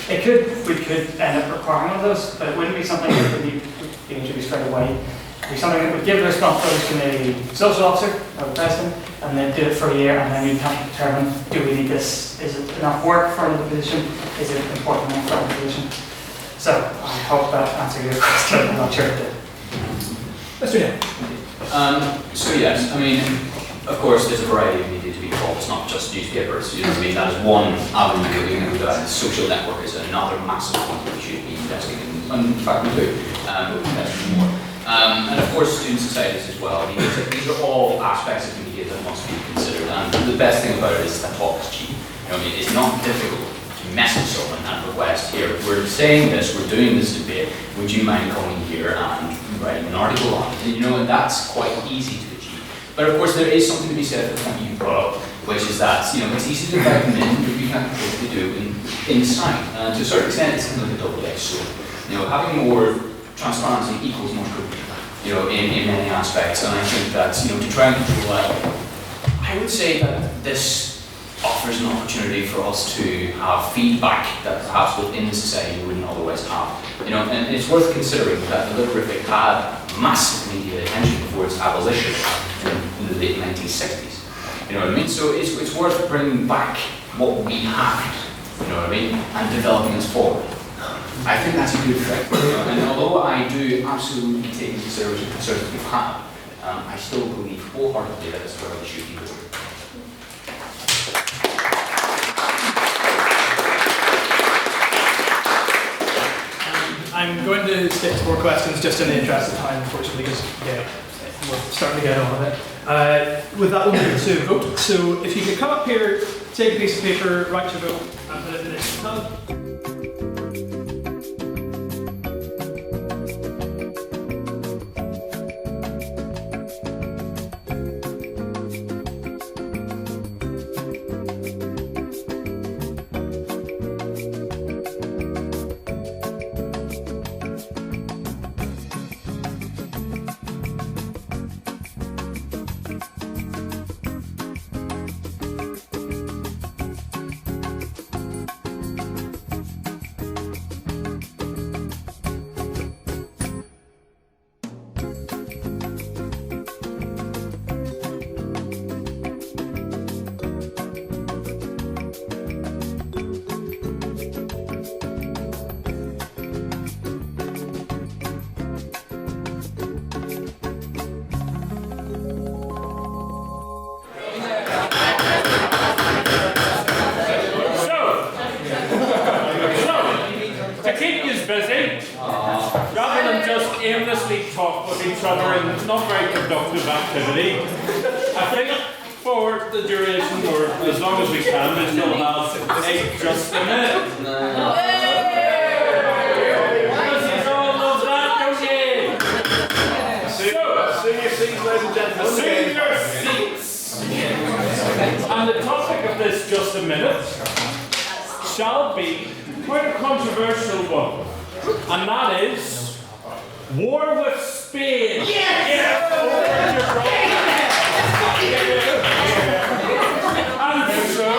we could end up requiring one of those, but it wouldn't be something that would be introduced straight away. It would be something that would give the responsibility to the social officer or the president, and then do it for a year, and then we'd have to determine, do we need this? Is it enough work for the position? Is it important enough for the position? So I hope that answered your question. I'm not sure it did. Let's do it. So yes, I mean, of course, there's a variety of media to be involved. It's not just newspapers. You know what I mean? That is one avenue that we can go down. The social network is another massive one that we should be investing in. And in fact, we do. But we invest in more. And of course, student societies as well. I mean, these are all aspects of media that must be considered. And the best thing about it is that talk is cheap. You know what I mean? It's not difficult to message someone and request, here, we're saying this, we're doing this debate, would you mind coming here and writing an article on it? You know, and that's quite easy to achieve. But of course, there is something to be said for the point you brought up, which is that, you know, it's easy to invite them in, but we can't completely do inside. And to a certain extent, it's kind of like a double-edged sword. You know, having more transparency equals more scrutiny, you know, in many aspects. And I think that, you know, to try and control that, I would say that this offers an opportunity for us to have feedback that perhaps within society we wouldn't otherwise have. And it's worth considering that the Librific had massive media attention before its abolition in the late 1960s. You know what I mean? So it's worth bringing back what we had, you know what I mean, and developing us forward. I think that's a good thing. And although I do absolutely take into consideration the concerns that we've had, I still believe wholeheartedly that it's where we should be going. I'm going to stick to more questions just in the interest of time, unfortunately, because we're starting to get on with it. With that, we'll move to vote. So if you could come up here, take a piece of paper, write your vote, and put it in the tub. Talk with each other in not very productive activity. I think for the duration, or as long as we can, we still have just a minute. Because you all love that, don't you? Senior seats, ladies and gentlemen. Senior seats. And the topic of this just a minute shall be quite a controversial one, and that is war with Spain. Yes! Over And so,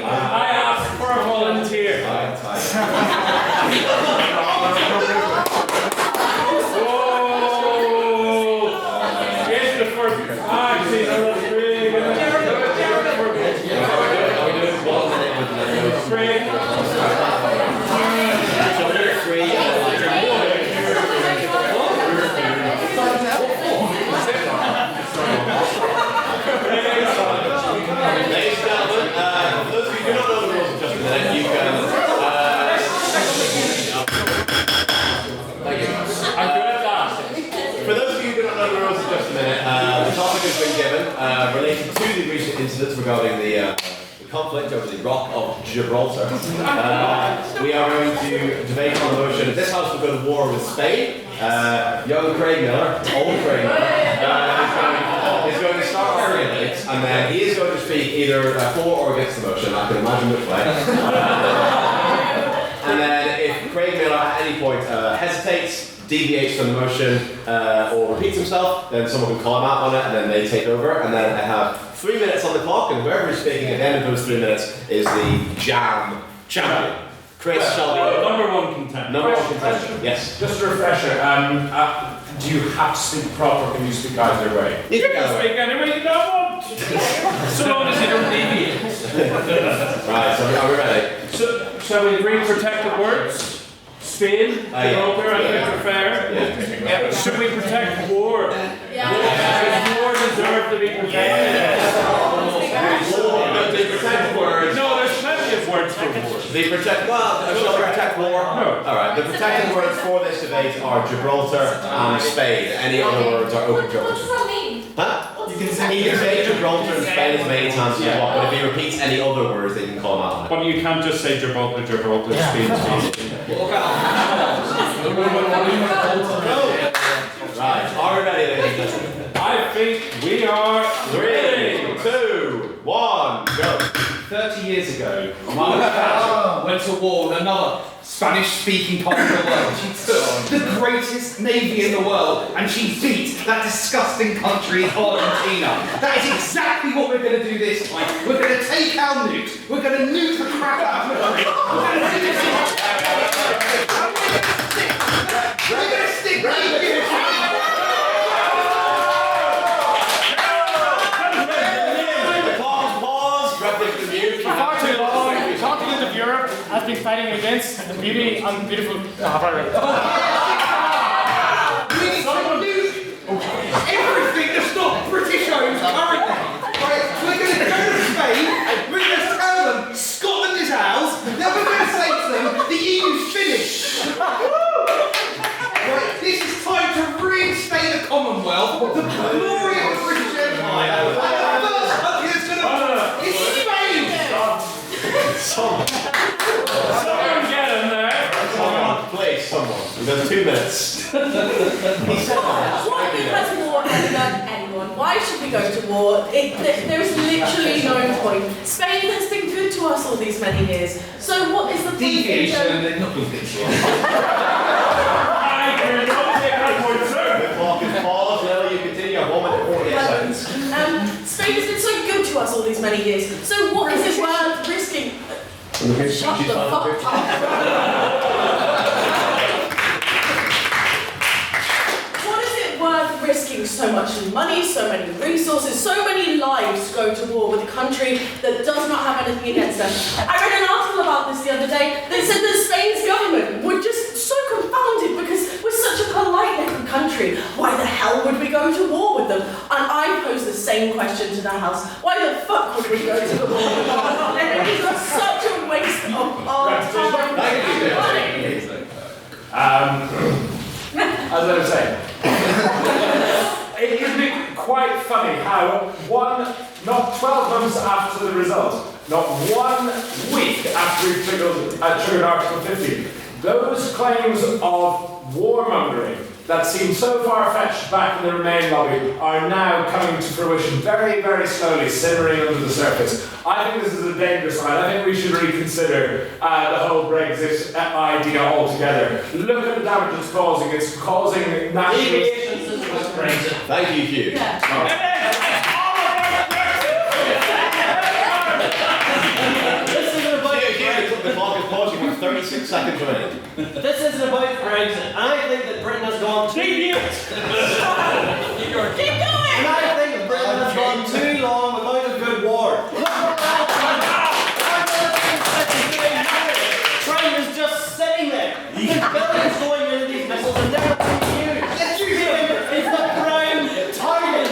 I ask for a volunteer. Whoa! Here's the first. Actually, no, that's big. Ladies and gentlemen, for those of you who do not know the rules of just a minute, you can. Thank you. I'm good at that. For those of you who do not know the rules of just a minute, the topic has been given related to the recent incidents regarding the conflict over the Rock of Gibraltar. We are going to debate on the motion. This house will go to war with Spain. Young Craig Miller, old Craig Miller, is going to start arguing it, and then he is going to speak either for or against the motion. I can imagine which way. And then if Craig Miller at any point hesitates, deviates from the motion, or repeats himself, then someone can call him out on it, and then they take over, and then I have 3 minutes on the clock, and whoever is speaking at the end of those 3 minutes is the jam champion. Chris shall be number one contender. Number one contender. Yes. Just a refresher. Do you have to speak proper? Can you speak either way? You can speak any way you want. So long as you don't deviate. Right. So are we ready? So shall we bring protected words? Spain, Gibraltar, I think are fair. Yeah. Should we protect war? Does war deserve to be protected? The protected words. No, there's plenty of words for war. The protect. Well, shall we protect war? No. All right. The protected words for this debate are Gibraltar and Spain. Any other words are open to What does that mean? Huh? He can say Gibraltar and Spain as many times as you want, but if he repeats any other words, they can call him out on it. But you can't just say Gibraltar, Spain, Spain. Right. Are we ready, ladies and gentlemen? I think we are 3, 2, 1, go. 30 years ago, my father went to war with another Spanish-speaking part of the world. She took the greatest navy in the world and she beat that disgusting country, Argentina. That is exactly what we're going to do this time. We're going to take our nukes, we're going to nuke the crap out of Madrid. We're going to stick Far too long, the continent of Europe has been fighting against the beauty and beautiful everything to stop British homes currently. Right, we're going to go to Spain, we're going to tell them Scotland is ours, then we're going to say to them the EU's finished. Right, this is time to reinstate the Commonwealth, the glory of the British Empire, and the first country that's going to is Spain. Someone get in there. Someone, please, someone. We've got 2 minutes. He said that. Why has war ever done anyone? Why should we go to war? There's literally no point. Spain has been good to us all these many years. So what is the point? Deviation, they're not good to us. I cannot take that point, sir. The clock is paused. Now you continue. You have 1 minute 48 seconds. Spain has been so good to us all these many years. So what is it worth risking? Shut the fuck up. What is it worth risking so much money, so many resources, so many lives to go to war with a country that does not have anything against them? I read an article about this the other day that said that Spain's government were just so confounded because we're such a polite little country. Why the hell would we go to war with them? And I pose the same question to the House. Why the fuck would we go to war with them? And it is such a waste of our time. As I was saying, isn't it quite funny how not 12 months after the result, not 1 week after we triggered Article 50, those claims of warmongering that seemed so far-fetched back in the Remain lobby are now coming to fruition very, very slowly, simmering under the surface. I think this is a dangerous one. I think we should reconsider the whole Brexit idea altogether. Look at the damage it's causing. It's causing nationalist... Thank you, Hugh. The clock is pausing with 36 seconds remaining. This isn't about Brexit. I think that Britain has gone too... Keep going! And I think that Britain has gone too long without a good war. Britain is just sitting there. There's billions going into these missiles and they're not being used. It's the prime target.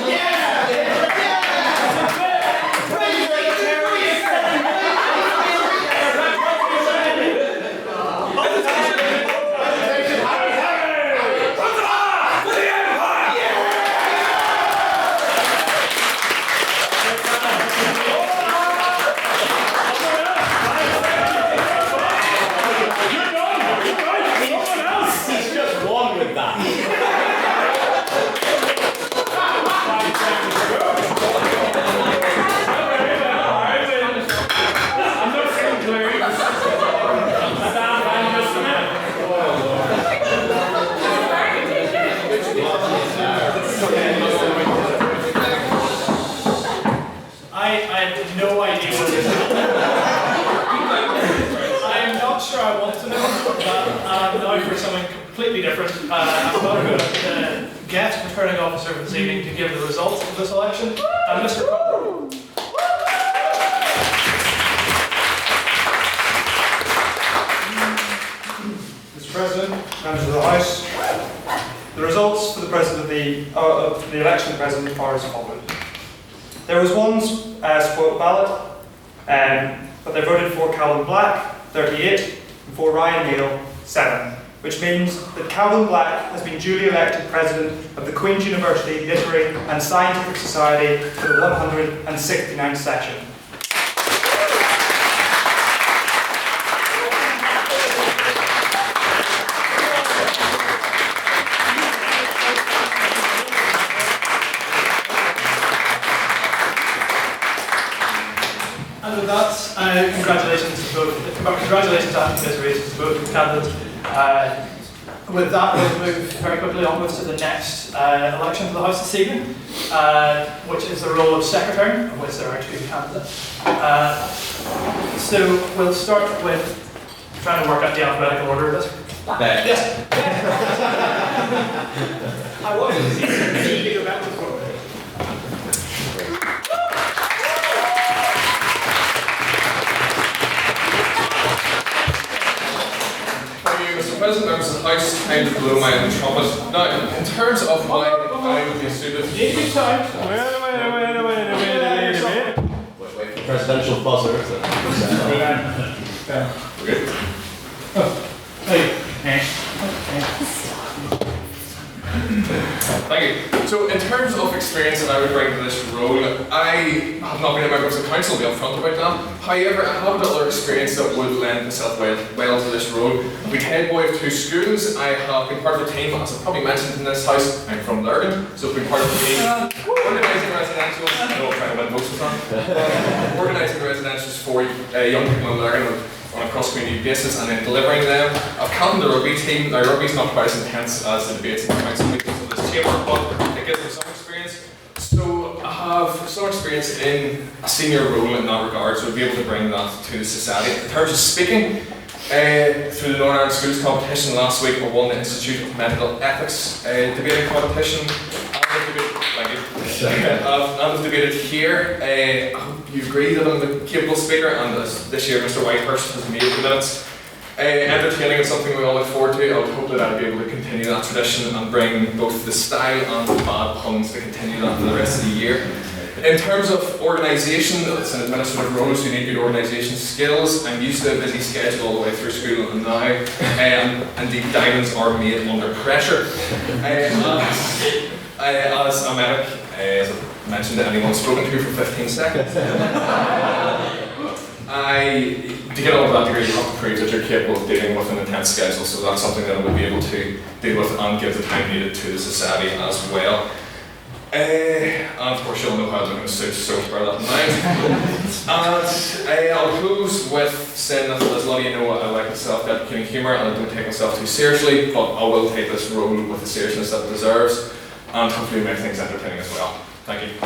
I have no idea what this is. I am not sure I want to know, but I'm now for something completely different. I'm going to get the returning officer this evening to give the results of this election. Mr. Convenor. Mr. President, members of the House, the results for the election of the President are as follows. There was one spoiled ballot, but they voted for Calvin Black, 38, and for Ryan Neal, 7, which means that Calvin Black has been duly elected President of the Queen's University Literary and Scientific Society for the 169th session. And the with that, congratulations to both. Congratulations and commiserations to both candidates. With that, we'll move very quickly onwards to the next election for the House this evening, which is the role of Secretary, of which there are 2 candidates. So we'll start with trying to work out the alphabetical order of this. Yes. I wanted to see the event before. Mr. President, members of the House, time to blow my own trumpet. Now, in terms of why I would be suited... Take your time. Wait. Presidential buzzer. Okay. Thank you. So, in terms of experience that I would bring to this role, I have not been a member of the council, I'll be upfront about that. However, I have another experience that would lend itself well to this role. I've been head boy of 2 schools. I have been part of a team, as I've probably mentioned in this house, I'm from Lurgan, so I've been part of the team organising residentials. I know I'm trying to win votes with that. Organising residentials for young people in Lurgan on a cross-community basis and then delivering them. I've captained the rugby team. Now, rugby's not quite as intense as the debates in the council meetings of this chamber, but it gives me some experience. So I have some experience in a senior role in that regard, so I'll be able to bring that to the society. In terms of speaking, through the Northern Ireland Schools competition last week, I won the Institute of Medical Ethics debating competition. I've debated here. I hope you agree that I'm a capable speaker, and this year Mr. Whitehurst has made the minutes. Entertaining is something we all look forward to. I would hope that I'll be able to continue that tradition and bring both the style and the bad puns to continue that for the rest of the year. In terms of organisation, it's an administrative role, so you need good organisation skills. I'm used to a busy schedule all the way through school and now, indeed diamonds are made under pressure. As a medic, as I mentioned to anyone spoken to for 15 seconds, to get all of that degree, you have to prove that you're capable of dealing with an intense schedule, so that's something that I would be able to deal with and give the time needed to the society as well. And of course you'll know how I'm going to suit, so bear that in mind. And I'll close with saying that as a lot of you know, I like self-deprecating humour and I don't take myself too seriously, but I will take this role with the seriousness that it deserves and hopefully make things entertaining as well. Thank you.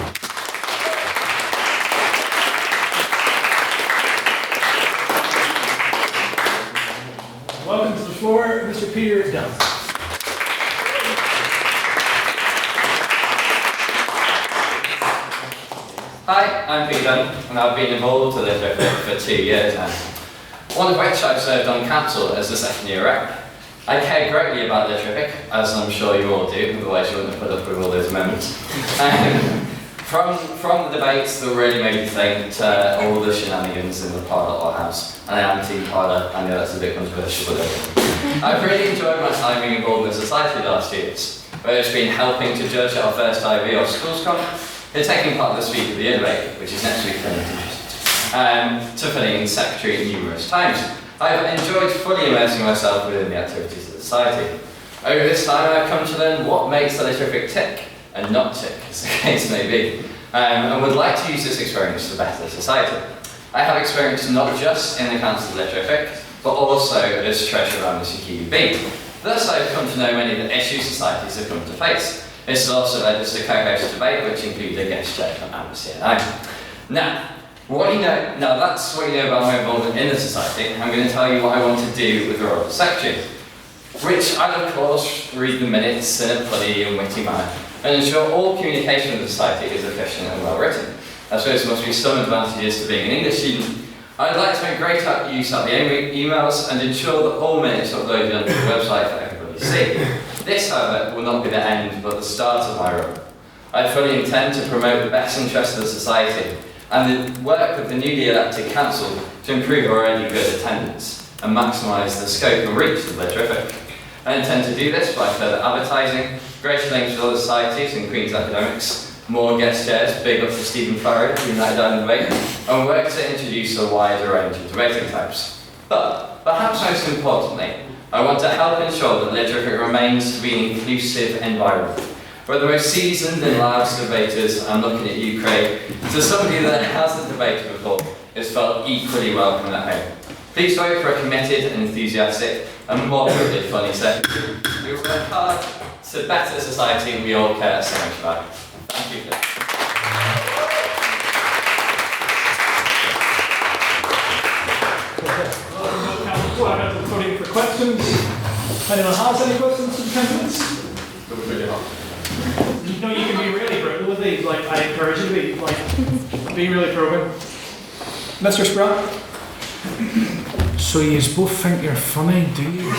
Welcome to the floor, Mr. Peter Dunn. Hi, I'm Peter Dunn, and I've been involved with this for 2 years now. One of which I've served on council as the second year rep. I care greatly about Literafic, as I'm sure you all do, otherwise you wouldn't have put up with all those amendments. From the debates that really made me think to all the shenanigans in the Parlour or House, and I am Team Parlour, I know that's a bit controversial, but I've really enjoyed my time being involved in the society the last 2 years, where it's been helping to judge our first IV of schools con, and taking part in the Speak of the Year debate, which is next week for to filling in secretary numerous times. I've enjoyed fully immersing myself within the activities of the society. Over this time I've come to learn what makes the Literafic tick, and not tick, as the case may be, and would like to use this experience to better society. I have experience not just in the Council of Literafic, but also as Treasurer around the CQB. Thus I've come to know many of the issues societies have come to face. This has also led us to co-host a debate, which included a guest chair from Amnesty and I. Now that's what you know about my involvement in the society. I'm going to tell you what I want to do with the role of secretary, which I'll of course read the minutes in a funny and witty manner, and ensure all communication with the society is efficient and well written. I suppose there must be some advantages to being an English student. I'd like to make great use of the emails and ensure that all minutes are uploaded onto the website for everybody to see. This, however, will not be the end, but the start of my role. I fully intend to promote the best interests of the society and the work of the newly elected council to improve already good attendance and maximise the scope and reach of Literafic. I intend to do this by further advertising, greater links with other societies and Queen's academics, more guest chairs, big up to Stephen Farrell, the United Island debate, and work to introduce a wider range of debating types. But, perhaps most importantly, I want to help ensure that Literafic remains to be an inclusive environment, where the most seasoned and large debaters, I'm looking at you, Craig, to somebody that hasn't debated before, is felt equally welcome at home. Please vote for a committed and enthusiastic and moderately funny secretary who will work hard to better the society we all care so much about. Thank you. Well, I'm open voting for questions. If anyone has any questions for the candidates? You know, you can be really brutal with these. Like, I encourage you to be really probing. Mr. Spratt? So you both think you're funny, do you?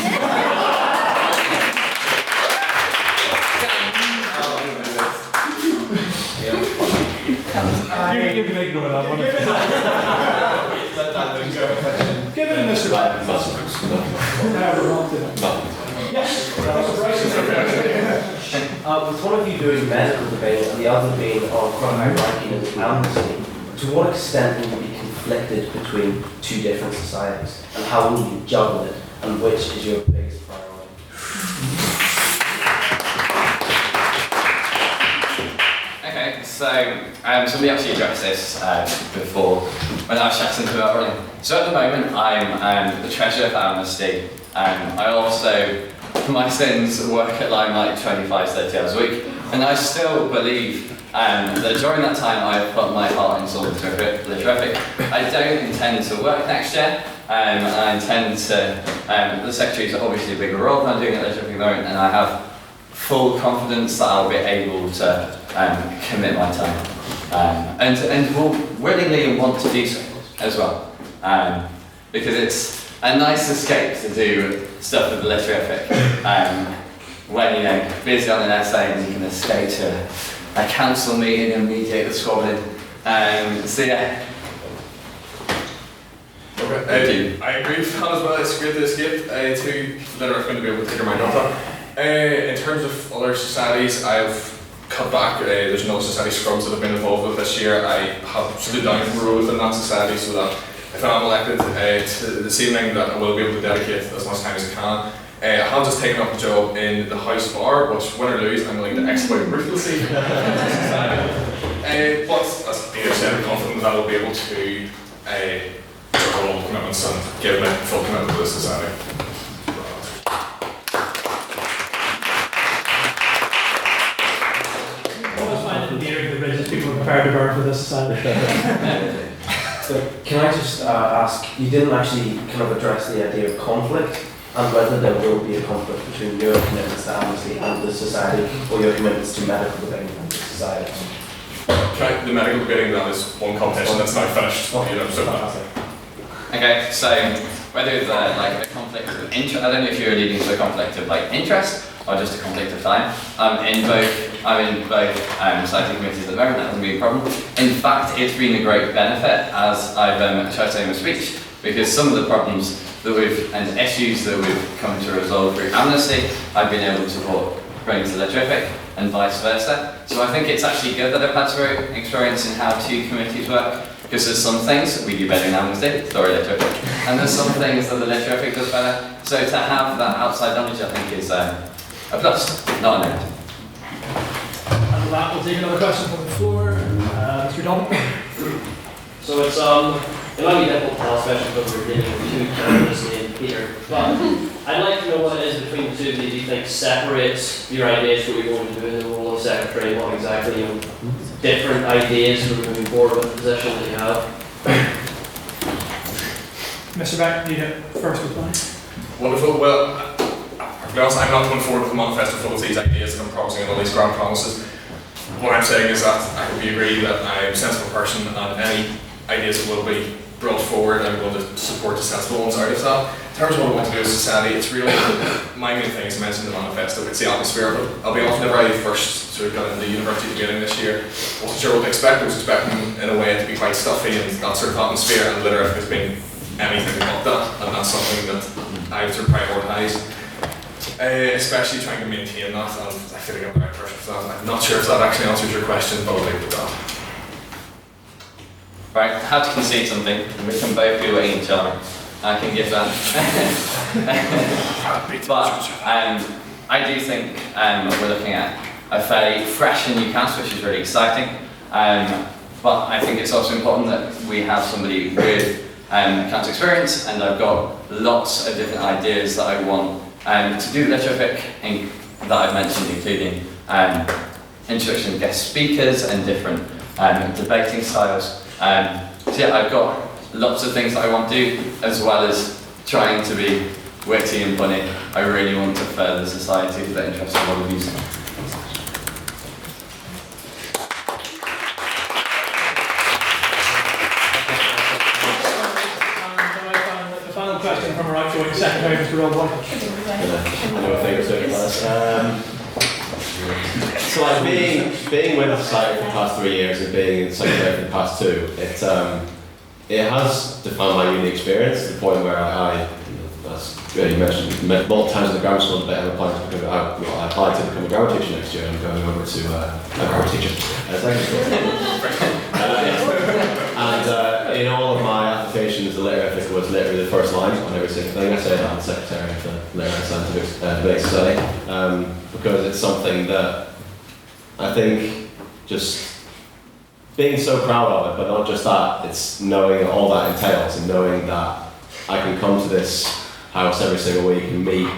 You can ignore that one. Give it to Mr. Spratt. Yes. With one of you doing medical debate and the other being on crime writing and amnesty, to what extent will you be conflicted between two different societies, and how will you juggle it, and which is your biggest priority? Okay, so somebody actually addressed this before when I was chatting about running. So at the moment, I'm the treasurer for Amnesty. I also, for my sins, work at Limelight 25-30 hours a week, and I still believe that during that time I've put my heart into literature. I don't intend to work next year. I intend to, the secretary's obviously a bigger role than I'm doing at literature at the moment, and I have full confidence that I'll be able to commit my time and will willingly want to do so as well, because it's a nice escape to do stuff with the literature when you're busy on an essay and you can escape to a council meeting and mediate the squabbling. So yeah. Okay, I agree with that as well. It's great to escape to let everyone going to be able to take your mind off that. In terms of other societies, I've cut back. There's no society scrubs that I've been involved with this year. I have stood down from role within that society so that if I'm elected this evening, that I will be able to dedicate as much time as I can. I have just taken up a job in the House Bar, which, win or lose, I'm willing to exploit ruthlessly. But as Peter said, I'm confident that I will be able to juggle all commitments and give my full commitment to the society. I always find it endearing that religious people are prepared to burn for this society. So can I just ask, you didn't actually kind of address the idea of conflict and whether there will be a conflict between your commitments to amnesty and the society or your commitments to medical debating and the society? The medical debating, that is one competition that's now finished. You know, so Okay, so whether the conflict of interest, I don't know if you're leading to a conflict of interest or just a conflict of time. I'm in both society committees at the moment. That hasn't been a problem. In fact, it's been a great benefit, as I've tried to say in my speech, because some of the problems that and issues that we've come to resolve through amnesty, I've been able to bring to the terrific and vice versa. So I think it's actually good that I've had some experience in how two committees work, because there's some things that we do better in amnesty, sorry literafic, and there's some things that the literafic does better. So to have that outside knowledge, I think, is a plus, not a negative. And with that, we'll take another question from the floor. Mr. Donovan. So it's it might be difficult to tell, especially because we're dealing with two candidates named Peter. But I'd like to know what it is between the two of you do you think separates your ideas for what you're going to do in the role of secretary, what exactly different ideas for moving forward with the position that you have. Mr. Beck, you get first reply. Wonderful. Well, to be honest, I'm not going forward with the manifesto full of these ideas that I'm promising and all these grand promises. What I'm saying is that I hope you agree that I'm a sensible person and any ideas that will be brought forward, I'm going to support the sensible ones out of that. In terms of what I want to do as a society, it's really my main thing is mentioned in the manifesto. It's the atmosphere of it. I'll be honest, whenever I first sort of got into university beginning this year, I wasn't sure what to expect. I was expecting in a way to be quite stuffy and that sort of atmosphere, and literature has been anything but that, and that's something that I would sort of prioritise. Especially trying to maintain that, and I feel like I'm the right person for that. I'm not sure if that actually answers your question, but I'll leave it at that. Right, I have to concede something, and we can both be waiting each other. I can give that. But I do think we're looking at a fairly fresh and new council, which is really exciting. but I think it's also important that we have somebody with accounts experience, and I've got lots of different ideas that I want to do retrofit that I've mentioned, including introduction of guest speakers and different debating styles. So yeah, I've got lots of things that I want to do, as well as trying to be witty and funny. I really want to further society for the interest of all of you. The final question from our outgoing secretary, Mr. Rob White. I know a thing or two about this. So like being with the society for the past 3 years and being in the secretary for the past 2, it has defined my uni experience to the point where as you mentioned multiple times in the grammar school debate, I applied to become a grammar teacher next year. I'm going over to a grammar teacher. And in all of my applications, the literary ethic was literally the first line on every single thing. I say that I'm the secretary of the Literary Scientific Debate Society because it's something that I think just being so proud of it, but not just that, it's knowing all that entails and knowing that I can come to this house every single week and meet,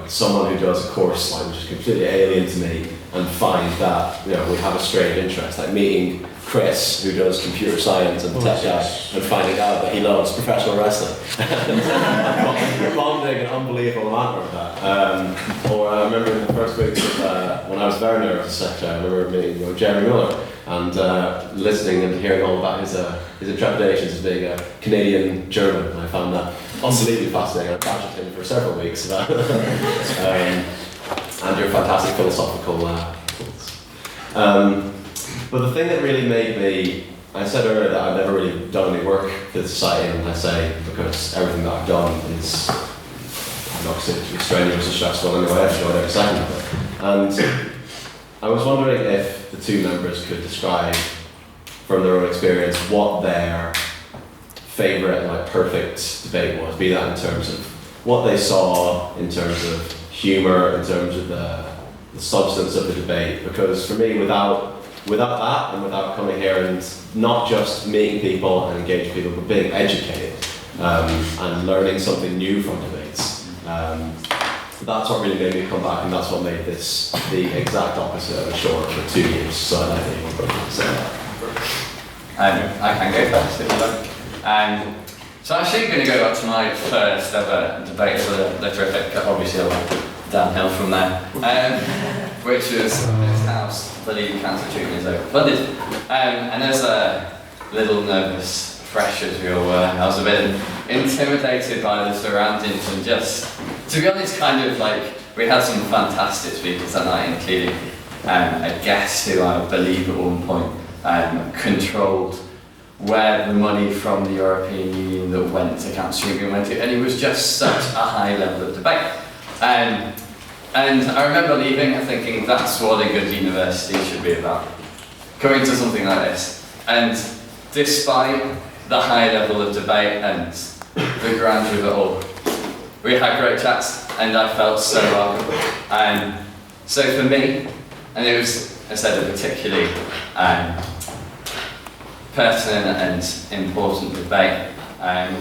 someone who does a course which is completely alien to me and find that, we have a strange interest, like meeting Chris, who does computer science and tech guy, and finding out that he loves professional wrestling. Bonding an unbelievable amount with that. Or I remember in the first weeks of, when I was very nervous as secretary, I remember meeting Jeremy Miller and listening and hearing all about his trepidations as being a Canadian German. And I found that unbelievably fascinating. I badgered him for several weeks about and your fantastic philosophical thoughts. But the thing that really made me, I said earlier that I've never really done any work for the society, and I say because everything that I've done is obviously strenuous and stressful anyway, I've enjoyed every second of it. And I was wondering if the 2 members could describe from their own experience what their favourite perfect debate was, be that in terms of what they saw, in terms of humour, in terms of the substance of the debate, because for me, without that and without coming here and not just meeting people and engaging people, but being educated and learning something new from debates, that's what really made me come back, and that's what made this the exact opposite of a short for 2 years. So I'd like anyone to say that. I can go first if you like. So I'm actually going to go back to my first ever debate for the Literature, obviously I went downhill from there, which was this house, bloody cancer treatment is overfunded. And as a little nervous, fresh as we all were, I was a bit intimidated by the surroundings and just, to be honest, we had some fantastic speakers that night, including a guest who I believe at one point controlled where the money from the European Union that went to cancer treatment went to, and it was just such a high level of debate. And I remember leaving and thinking that's what a good university should be about. Coming to something like this. And despite the high level of debate and the grandeur of it all, we had great chats and I felt so welcome. So for me, and it was, I said, a particularly pertinent and important debate,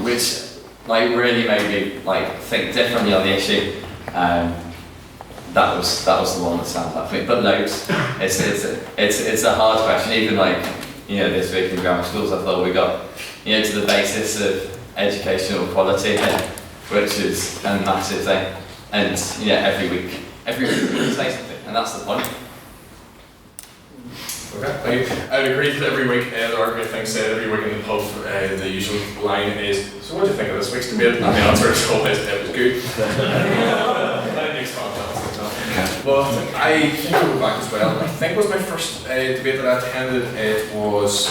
which really made me think differently on the issue. That was the one that sounds like me. But loads. It's a hard question. Even this week in grammar schools, I thought we got to the basis of educational quality, which is a massive thing. And every week we can say something, and that's the point. Okay, I would agree that every week there are great things said. Every week in the pub, the usual line is, "So what do you think of this week's debate?" And the answer is always, "It was good." But I can go back as well. I think it was my first debate that I attended. It was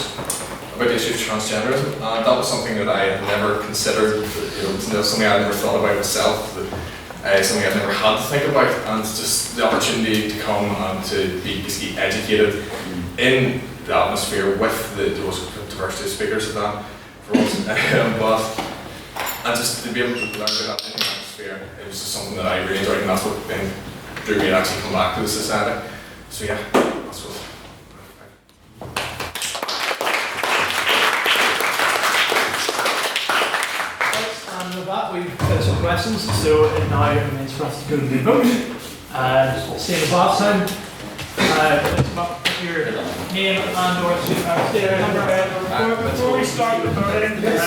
about the issue of transgenderism, and that was something that I had never considered. It's something I never thought about myself. Something I've never had to think about, and just the opportunity to come and to be basically educated in the atmosphere with the diversity of speakers at that for once. And just to be able to learn about that in the atmosphere, it was just something that I really enjoyed, and that's what drew me to actually come back to the society. So yeah, that's what. questions, so it now remains for us to go to the vote. Same as last time. Let's come up with your name and or state number. Before we start the voting, just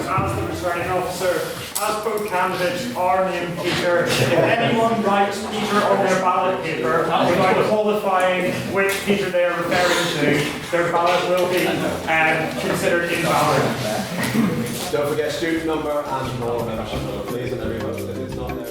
as the returning officer, as both candidates are named Peter, if anyone writes Peter on their ballot paper without qualifying which Peter they are referring to, their ballot will be considered invalid. Don't forget student number and roll membership number, please, and everyone, if it's not there.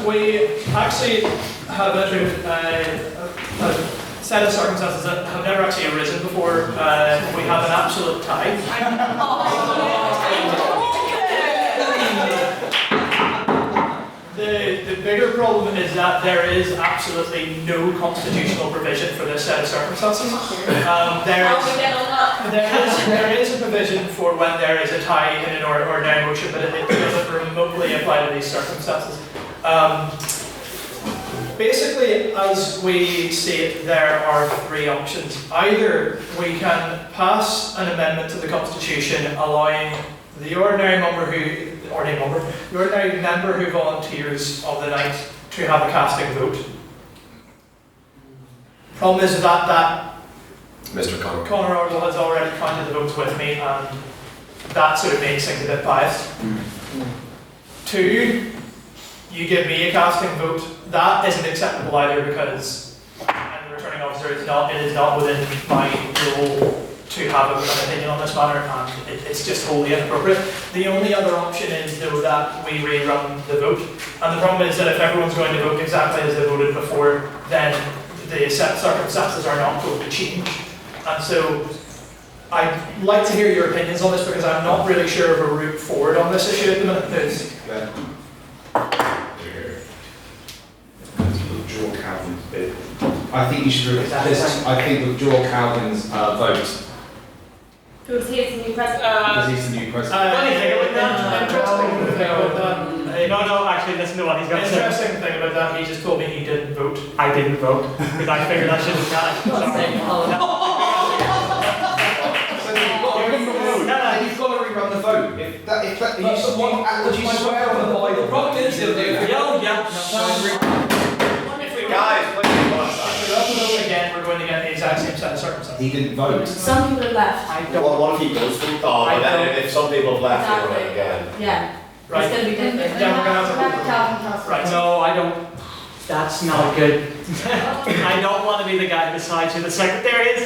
We actually have a set of circumstances that have never actually arisen before. We have an absolute tie. The bigger problem is that there is absolutely no constitutional provision for this set of circumstances. There is a provision for when there is a tie in an ordinary motion, but it doesn't remotely apply to these circumstances. Basically, as we state, there are three options. Either we can pass an amendment to the Constitution allowing the ordinary member who volunteers of the night to have a casting vote. Problem is that Mr. Conor Ardle has already counted the votes with me, and that sort of makes things a bit biased. Two, you give me a casting vote. That isn't acceptable either because I'm the returning officer. It is not within my role to have an opinion on this matter, and it's just wholly inappropriate. The only other option is though that we rerun the vote, and the problem is that if everyone's going to vote exactly as they voted before, then the circumstances are not going to change. And so I'd like to hear your opinions on this because I'm not really sure of a route forward on this issue at the minute. Withdraw Calvin's bid. I think you should withdraw Calvin's vote. Because he is the new president. Because he's the new president. No, actually, listen to what he's got to say. Interesting thing about that, he just told me he didn't vote. I didn't vote, because I figured I shouldn't have You've got to rerun the vote. Would you swear on the Bible? The problem is he'll do it. Guys, if we don't vote again, we're going to get the exact same set of circumstances. He didn't vote. Some people have left. What if he does vote? Oh, but then if some people have left, they're going again. Yeah. Right. It's going to be different. Yeah, we're going to have to Right. No, I don't. That's not good. I don't want to be the guy beside you. The secretary is.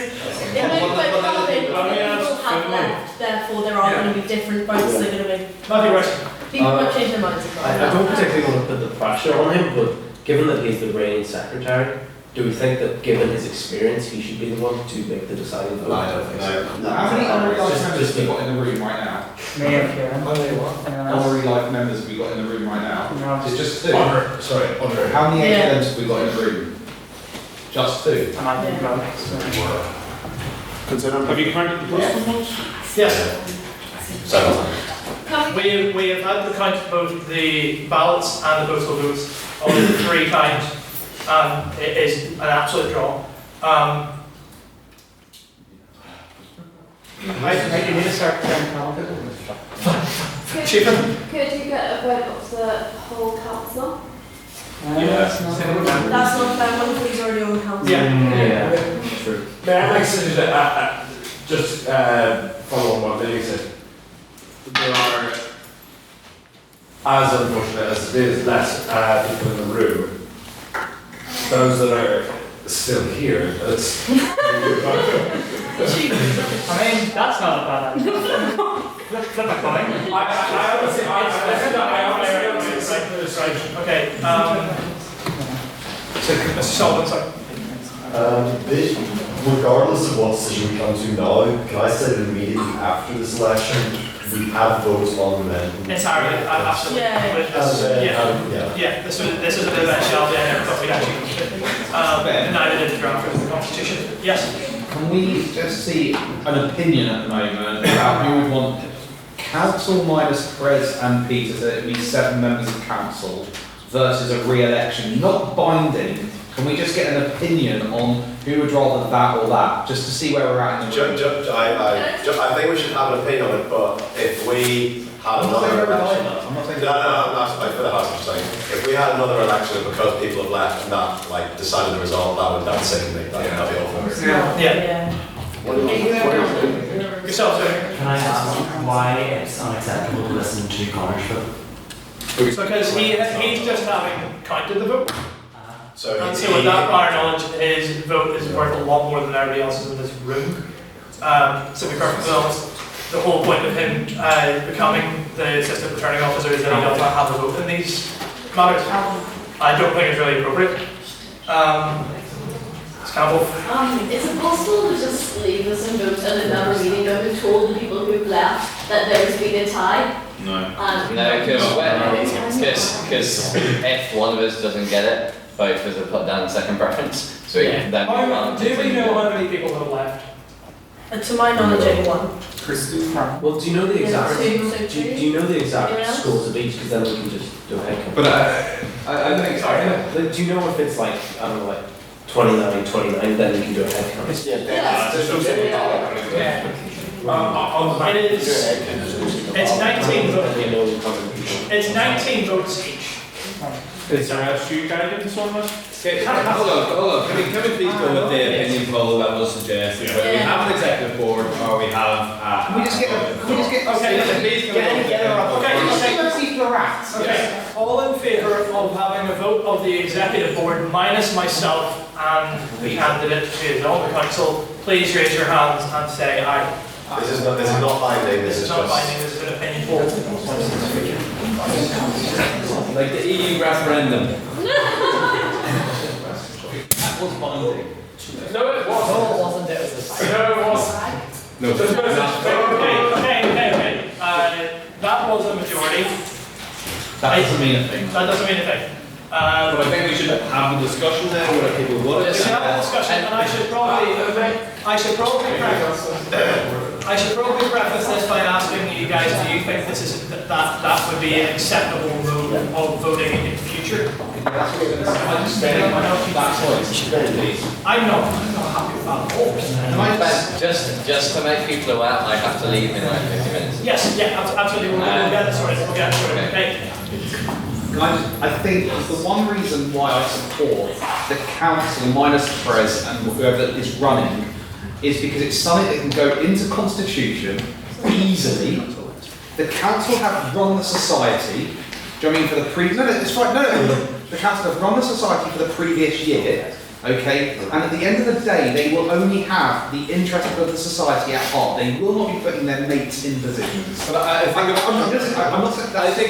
It may be quite common, people have left, therefore there are going to be different votes that are going to be. Matthew Rush. People might change their minds as well. I don't particularly want to put the pressure on him, but given that he's the reigning secretary, do we think that given his experience, he should be the one to make the deciding vote? No, I don't think so. How many honorary life members have we got in the room right now? Me and Kieran. Honorary life members have we got in the room right now? No. It's just two. Honorary. How many AKMs have we got in the room? Just two. And I didn't vote. So. Have you counted the postal votes? Yes. Several. We have had to count both the ballots and the postal votes all 3 times. It is an absolute draw. I need to start preparing calendar. Could you get a vote of the whole council? That's not fair. One of these already on council. Yeah. True. May I make a suggestion? Just follow on what Lily said. There are as unfortunate as it is, less people in the room, those that are still here, that's... I mean, that's not a bad idea. Flip a coin. I honestly accept the illustration. Okay, so Mr. Sullivan, sorry. Regardless of what decision we come to now, can I say that immediately after this election, we have votes on the men? Entirely, absolutely. Yeah, this is a bit of a shell there, I never thought we'd actually neither did the draft of the Constitution. Yes? Can we just see an opinion at the moment about who would want council minus Prez and Peter, so it would be 7 members of council versus a re-election, not binding. Can we just get an opinion on who would rather that or that, just to see where we're at in the room? I think we should have an opinion on it, but if we had another election, not for the house, I'm saying, if we had another election because people have left and that like decided the result, that would sicken me. That'd be awful. Yourself, sir. Can I ask why it's unacceptable to listen to Connor's vote? Because he's just having counted the vote. So with that prior knowledge, his vote is worth a lot more than everybody else's in this room. To be perfectly honest, the whole point of him becoming the assistant returning officer is that he does not have a vote in these matters. I don't think it's really appropriate. Campbell. Is it possible to just leave this in votes and in another meeting that we've told the people who've left that there's been a tie? No. Because if one of us doesn't get it, both of us are put down second preference. So then do we know how many people have left? To my knowledge, anyone. Well, do you know the exact? Do you know the exact scores of each? Because then we can just do a head count. But I think sorry. Do you know if it's like I don't know, like 29, 29? Then you can do a head count. It's 19 votes. It's 19 votes each. Is there a few guys in this one? Hold on. Can we please go with the opinion poll that was suggested? Whether we have an executive board or we have. Can we just get? Okay, please get together. Okay. All in favour of having a vote of the executive board minus myself and the candidate who is on the council, please raise your hands and say aye. This is not binding. This is not binding. This is an opinion poll. Like the EU referendum. That was binding. No, it wasn't. No, it wasn't. It was the No, it wasn't. No. Okay. That was a majority. That doesn't mean a thing. That doesn't mean a thing. But I think we should have a discussion there where people would. We should have a discussion, and I should probably preface this by asking you guys: do you think this is that would be an acceptable mode of voting in future? I'm not happy with that at all. Just to make people aware, I have to leave in like 50 minutes. Yes, absolutely. We'll get it sorted. Okay. I think the one reason why I support the council minus the Prez and whoever is running is because it's something that can go into constitution easily. The council have run the society. Do you know what I mean for the previous? No, it's fine. No. The council have run the society for the previous year. Okay, and at the end of the day, they will only have the interest of the society at heart. They will not be putting their mates in positions. But I think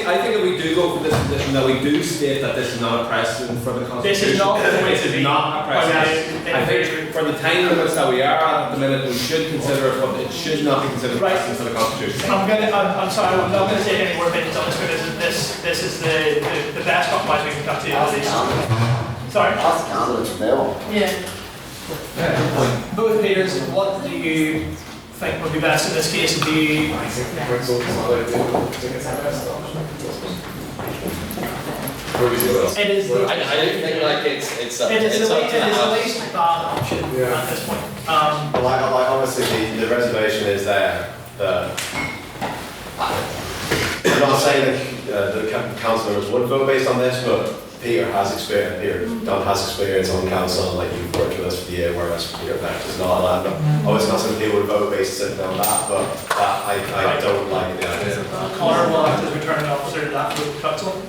if we do go for this position, that we do state that this is not a precedent for the Constitution. This is not the way to be. Not a precedent. I think for the time limits that we are at the minute, we should consider it, but it should not be considered precedent for the Constitution. I'm sorry, I'm not going to take any more opinions on this because this is the best compromise we can come to. Sorry? Ask the candidates if they want. Yeah. Both Peters, what do you think would be best in this case? Do you... I don't think like it's the least bad option at this point. Like honestly, the reservation is there that I'm not saying that the councillors would vote based on this, but Peter has experience, Peter Dunn has experience on council, and like you've worked with us for the year, whereas Peter Beck does not. And obviously not some people would vote based simply on that, but that I don't like the idea. Connor will act as returning officer to that group council.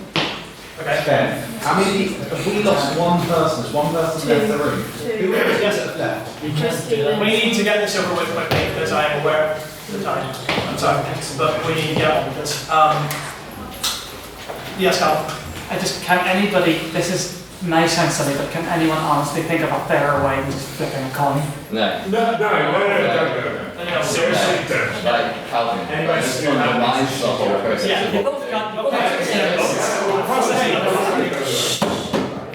Okay. Ben, how many, have we lost one person? Has one person left the room? Who else has left? We need to get this over with quickly because I am aware of the time. I'm sorry, but we need to get on with this. Yes, Cal. I just, can anybody, this is, may sound silly, but can anyone honestly think of a fairer way than just flipping a coin? No. No. Seriously, don't. Like, Calvin, this undermines the whole process.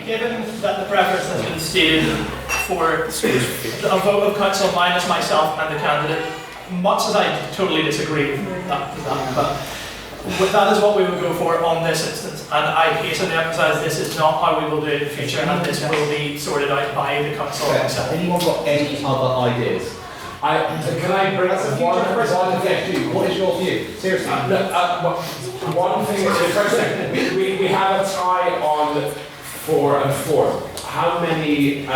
Given that the preference has been stated for a vote of council minus myself and the candidate, much as I totally disagree with that, but that is what we will go for on this instance. And I hasten to emphasise this is not how we will do it in the future, and this will be sorted out by the council itself. Anyone got any other ideas? Can I bring up What is your view? Seriously. One thing is, first thing, we have a tie on 4 and 4. How many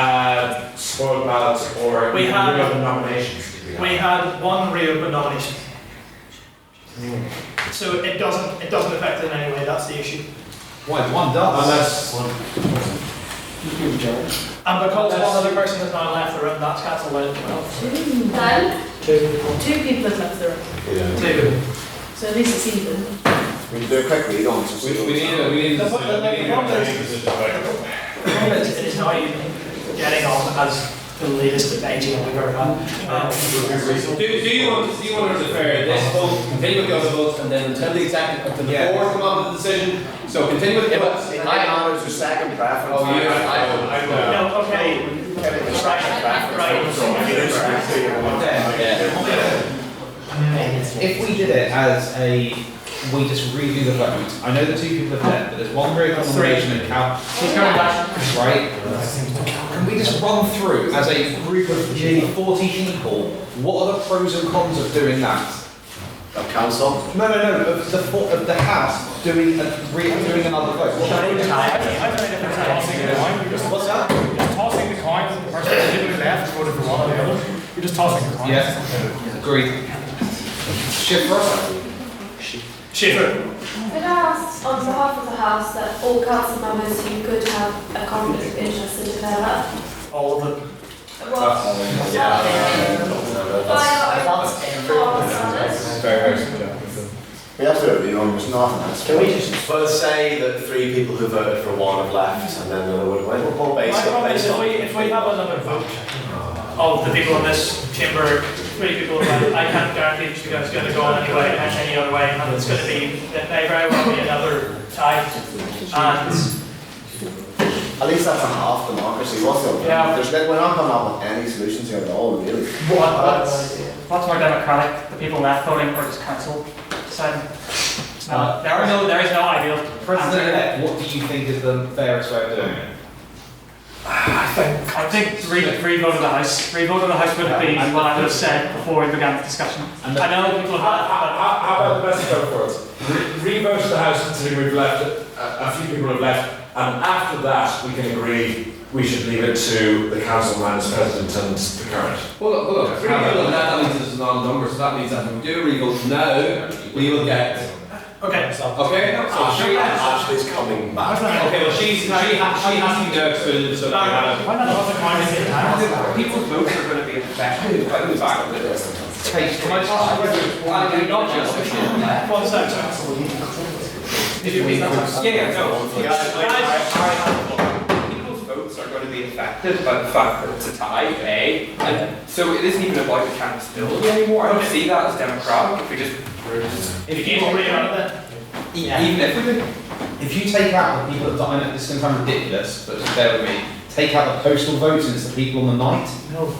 spoiled ballots or reopened nominations did we have? We had one reopened nomination. So it doesn't affect it in any way, that's the issue. Why? One does. And because one other person has now left the room, that's cancelled out as well. Done? Two people have left the room. Two. So at least it's even. We can do a quick read on. The problem is, it is now getting on as the latest AGM we've ever had. Do you want to defer this vote, continue with the other votes, and then until the executive, until the board come on to the decision? So continue with the votes. It matters, the second preference. Oh, No, okay. If we did it as we just redo the vote. I know the two people have left, but there's one very nomination and Cal. She's coming back. Right? Can we just run through as a group of nearly 40 people, what are the pros and cons of doing that? Of council? No, of the house doing another vote. What's that? Just tossing the coin. The person who left voted for one or the other. You're just tossing the coin. Yeah, agreed. Schiffer. Could I ask on behalf of the House that all council members who could have a conflict of interest to declare that? All of them. We have to do it, there's nothing else. Can we just first say that 3 people who voted for one have left and then another would win? We're My based problem on is if we have another vote of the people in this chamber, 3 people, I can't guarantee that you guys are going to go on any way, any other way, and it's going to be, it may very well be another tie. And at least that's a half democracy. What's the we're not coming up with any solutions here at all, really. What's more democratic, the people left voting or just council deciding? There is no ideal President-elect, what do you think is the fairest way of doing it? I think re-vote of the House. Re-vote of the House would be what I would have said before we began the discussion. I know people have. How about the best vote for us? Re-vote of the House, considering we've left, a few people have left, and after that we can agree we should leave it to the council minus president and the current. Well, look, that means there's a non-number, so that means that if we do a re-vote now, we will get. Okay. Ashley's coming back. Okay, well she has to be there to so why not have the coin at the time? people's votes are going to be affected by the fact that Can I ask One second. Did you mean that? People's votes are going to be affected by the fact that it's a tie, A, and so it isn't even about the accountability anymore. I don't see that as democratic if we just. If you keep reading on it, even if you take out the people that die, this is going to sound ridiculous, but just bear with me. Take out the postal votes and it's the people on the night. No.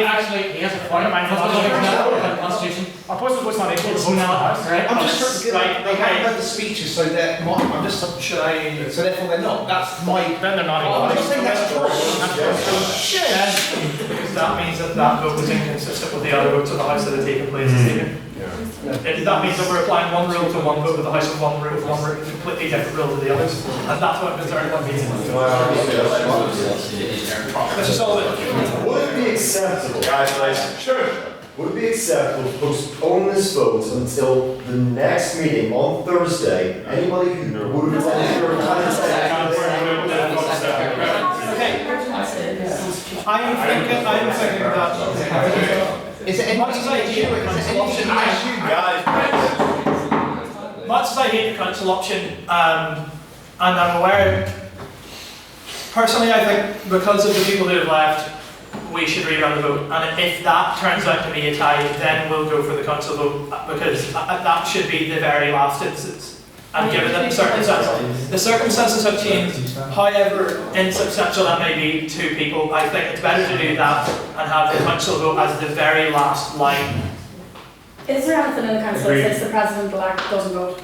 Actually, he has a point. Constitution. A postal vote's not equal to It's votes in the not, House. right? I'm just trying to get Right, they okay. haven't read the speeches, so they're I'm just should I so therefore they're not. That's my Then they're not equal. I'm not saying that's true. Because that means that that vote was inconsistent with the other votes of the House that had taken place this evening. That means that we're applying one rule to one vote of the House and one rule completely different rule to the others. And that's what I'm concerned about. Mr. Sullivan. Would it be acceptable, guys, sure. Would it be acceptable to postpone this vote until the next meeting on Thursday? Anybody who would have I'm thinking that. Is it much as I hate the council option, much as I hate the council option, and I'm aware, personally I think because of the people who have left, we should rerun the vote, and if that turns out to be a tie, then we'll go for the council vote, because that should be the very last instance. And given that the circumstances have changed, however insubstantial that may be to people, I think it's better to do that and have the council vote as the very last line. Is there anything in the council that says the president-elect doesn't vote?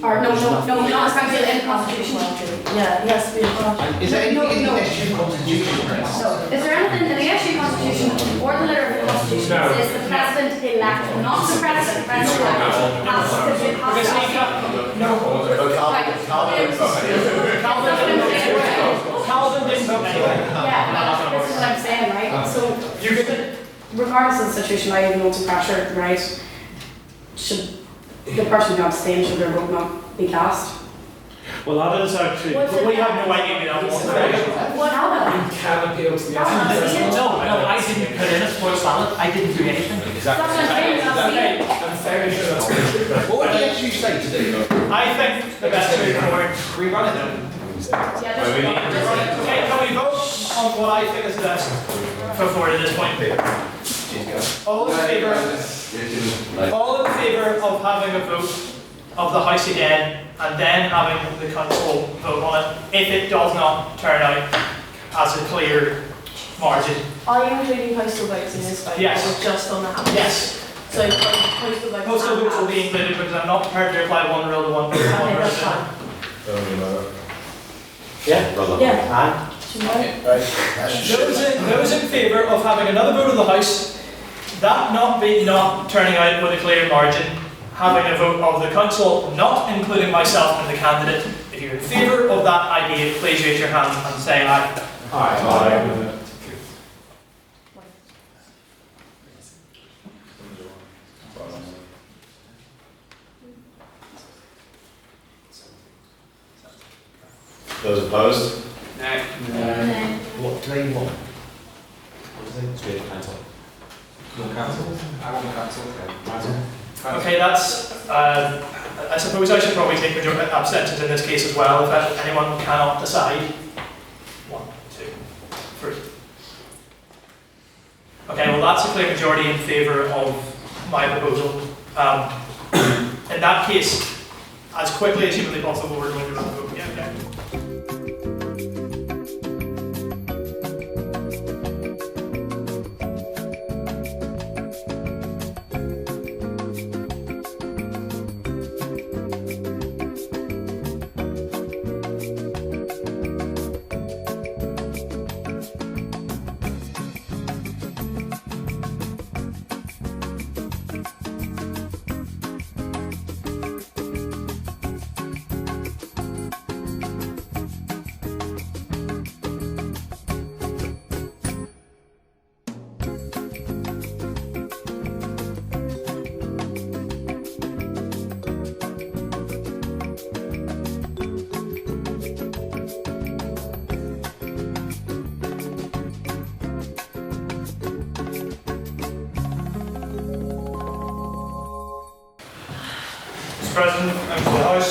Or no, not especially in the constitution. Yeah, he has to be involved. Is there anything in the SU constitution? No. Is there anything in the SU constitution or the letter of the constitution that says the president-elect, not the president-elect, has Calvin didn't vote anyway. Yeah, this is what I'm saying, right? So, regardless of the situation, I even to pressure, right? Should the person who abstained, should their vote not be cast? Well, that is actually. We have no idea about What happened? You can appeal to the No, I didn't put in a sports ballot. I didn't do anything. That's what I'm saying, I'm fairly sure that's true. What would the SU say to do? I think the best way forward, rerun it then. Okay, can we vote on what I think is the best foot forward at this point? All in favour of having a vote of the House again and then having the council vote on it if it does not turn out as a clear margin? Are you including postal votes in this vote? Yes. Or just on the House? Yes. So postal votes. Postal votes will be included because I'm not prepared to apply one rule to one vote. Okay, that's fine. Yeah? Yeah. Those in favour of having another vote of the House, that not turning out with a clear margin, having a vote of the council, not including myself and the candidate. If you're in favour of that idea, please raise your hand and say aye. Aye. Those opposed? No. What do they want? What do they want? Cancel. No cancel? I want cancel. Okay, that's, I suppose I should probably take abstentions in this case as well, if anyone cannot decide. 1, 2, 3. Okay, well that's a clear majority in favour of my proposal. In that case, as quickly as humanly possible, we're going to run the vote. Yeah, okay. President, members of the House,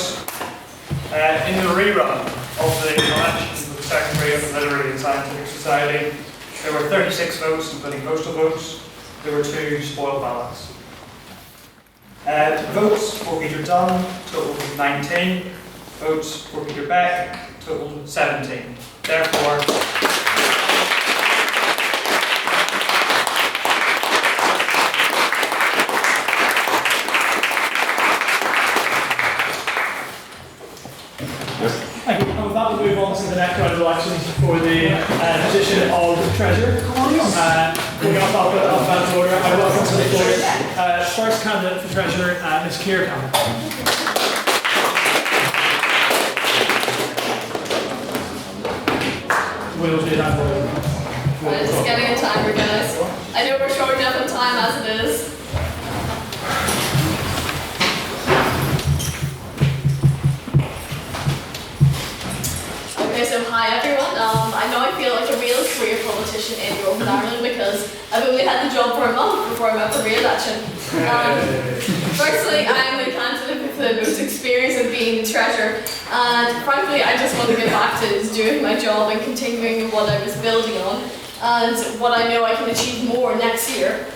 in the rerun of the election of the Secretary of the Literary and Scientific Society, there were 36 votes, including postal votes. There were 2 spoiled ballots. Votes for Peter Dunn totaled 19. Votes for Peter Beck totaled 17. Therefore, nominations for the position of treasurer. Going off alphabetical order, I welcome to the floor. First candidate for treasurer, Ms. Keir Campbell. We'll do that. Right, just getting a timer, guys. I know we're short enough on time as it is. Okay, so hi everyone. I know I feel like a real career politician in Northern Ireland because I've only had the job for a month before I'm up for re-election. Firstly, I'm the candidate with the most experience of being the treasurer, and frankly, I just want to get back to doing my job and continuing what I was building on, and what I know I can achieve more next year.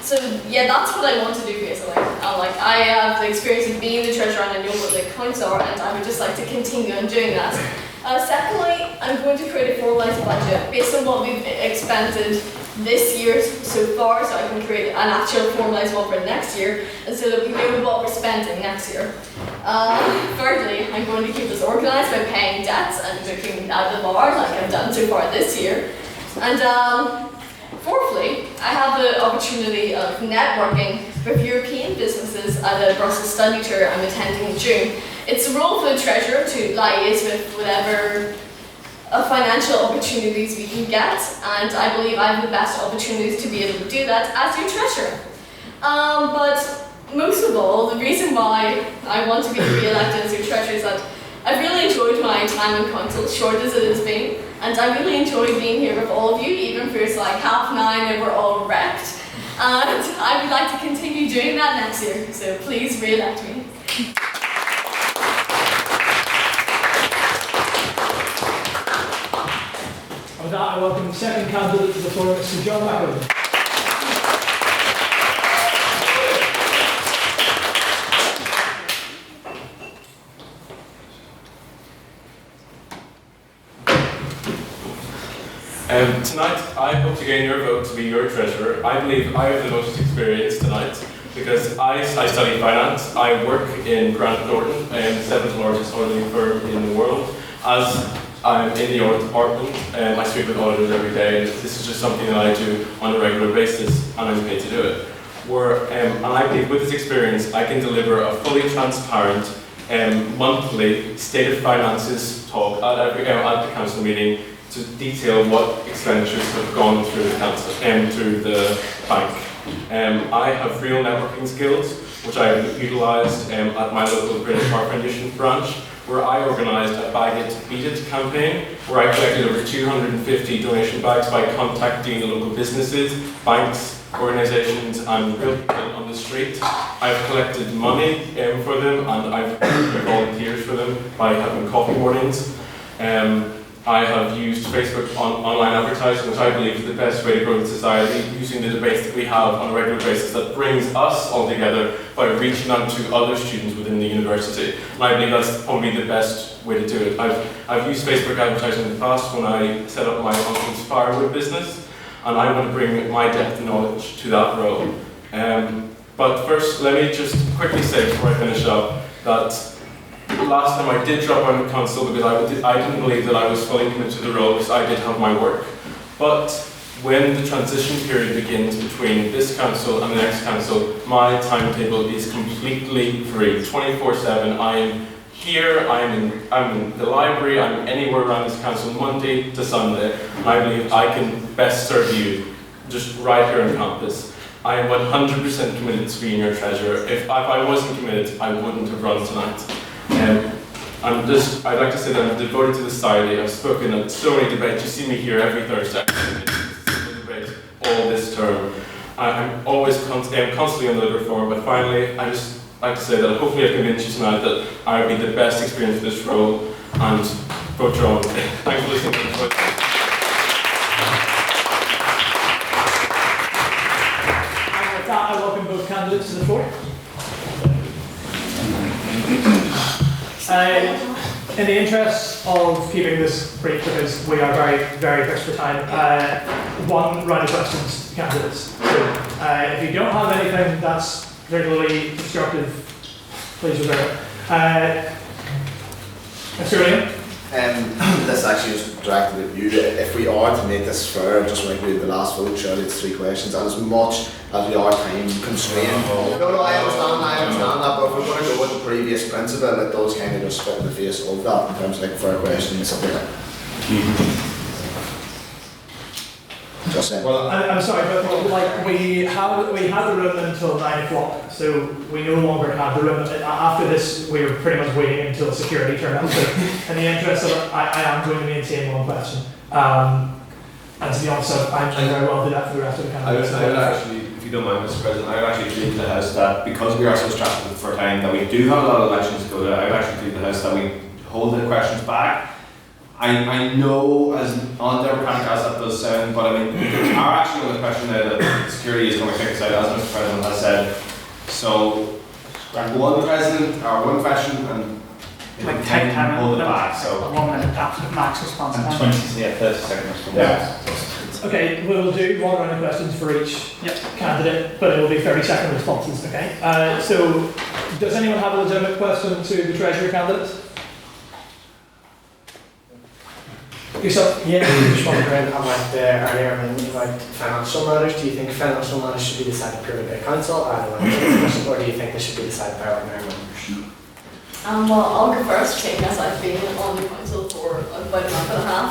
So yeah, that's what I want to do basically. I have the experience of being the treasurer and I know what the accounts are, and I would just like to continue on doing that. Secondly, I'm going to create a formalised budget based on what we've expended this year so far, so I can create an actual formalised one for next year, and so that we know what we're spending next year. Thirdly, I'm going to keep us organised by paying debts and looking at the bar like I've done so far this year. And fourthly, I have the opportunity of networking with European businesses at a Brussels study tour I'm attending in June. It's a role for the treasurer to liaise with whatever financial opportunities we can get, and I believe I have the best opportunities to be able to do that as your treasurer. But most of all, the reason why I want to be re-elected as your treasurer is that I've really enjoyed my time in council, short as it has been, and I really enjoyed being here with all of you, even if it's like 9:30 and we're all wrecked. And I would like to continue doing that next year, so please re-elect me. With that, I welcome the second candidate to the floor, Mr. John McEwen. Tonight, I hope to gain your vote to be your treasurer. I believe I have the most experience tonight because I study finance. I work in Grant Thornton, the seventh largest auditing firm in the world. As I'm in the audit department, I speak with auditors every day, and this is just something that I do on a regular basis, and I'm paid to do it. And I believe with this experience, I can deliver a fully transparent monthly state of finances talk at the council meeting to detail what expenditures have gone through the council through the bank. I have real networking skills, which I utilised at my local British Heart Foundation branch, where I organised a Bag It, Beat It campaign, where I collected over 250 donation bags by contacting the local businesses, banks, organisations and real people on the street. I've collected money for them, and I've been volunteers for them by having coffee mornings. I have used Facebook online advertising, which I believe is the best way to grow in society, using the debates that we have on a regular basis that brings us all together by reaching out to other students within the university. And I believe that's probably the best way to do it. I've used Facebook advertising in the past when I set up my uncle's firewood business, and I want to bring my depth of knowledge to that role. But first, let me just quickly say before I finish up that last time I did drop out of council because I didn't believe that I was fully committed to the role because I did have my work. But when the transition period begins between this council and the next council, my timetable is completely free, 24/7. I am here, I'm in the library, I'm anywhere around this council Monday to Sunday, and I believe I can best serve you just right here on campus. I am 100% committed to being your treasurer. If I wasn't committed, I wouldn't have run tonight. I'd like to say that I'm devoted to the society. I've spoken at so many debates. You see me here every Thursday. Debate all this term. I'm always constantly on the reform, but finally, I just like to say that hopefully I've convinced you tonight that I would be the best experience for this role, and vote your own. Thanks for listening to the voice. And with that, I welcome both candidates to the floor. In the interest of keeping this brief, because we are very, very pressed for time, one round of questions to candidates. So, if you don't have anything that's particularly constructive, please reserve it. Mr. William? This actually is directed at you. If we are to make this fair, just like we did the last vote, surely it's 3 questions, and as much as we are time constrained. No, I understand that, but if we're going to go with the previous principle, it does kind of just spit in the face of that in terms of like fair questions and stuff like that. Just saying. Well, I'm sorry, but like we had the room until 9 o'clock, so we no longer have the room. After this, we were pretty much waiting until security turned up. So, in the interest of it, I am going to maintain one question. And to be honest, I very well do that for the rest of the candidates. I would actually, if you don't mind, Mr. President, I would actually plead to the House that because we are so strapped for time, that we do have a lot of elections to go to, I would actually plead to the House that we hold the questions back. I know as on democratic as that does sound, but I mean, we are actually on the question now that security is going to kick us out, as Mr. President has said. So, one president, or one question, and like can hold it back. So, 1 minute absolute max response time. And 30 second response. Yeah. Okay, we'll do one round of questions for each candidate, but it will be 30-second responses, okay? So, does anyone have a legitimate question to the Treasury candidates? Yourself? Yeah, I'm just wondering about the earlier amendment about financial matters. Do you think financial matters should be decided purely by council, or do you think they should be decided by ordinary members? Well, I'll go first, seeing as I've been on the council for about a month and a half.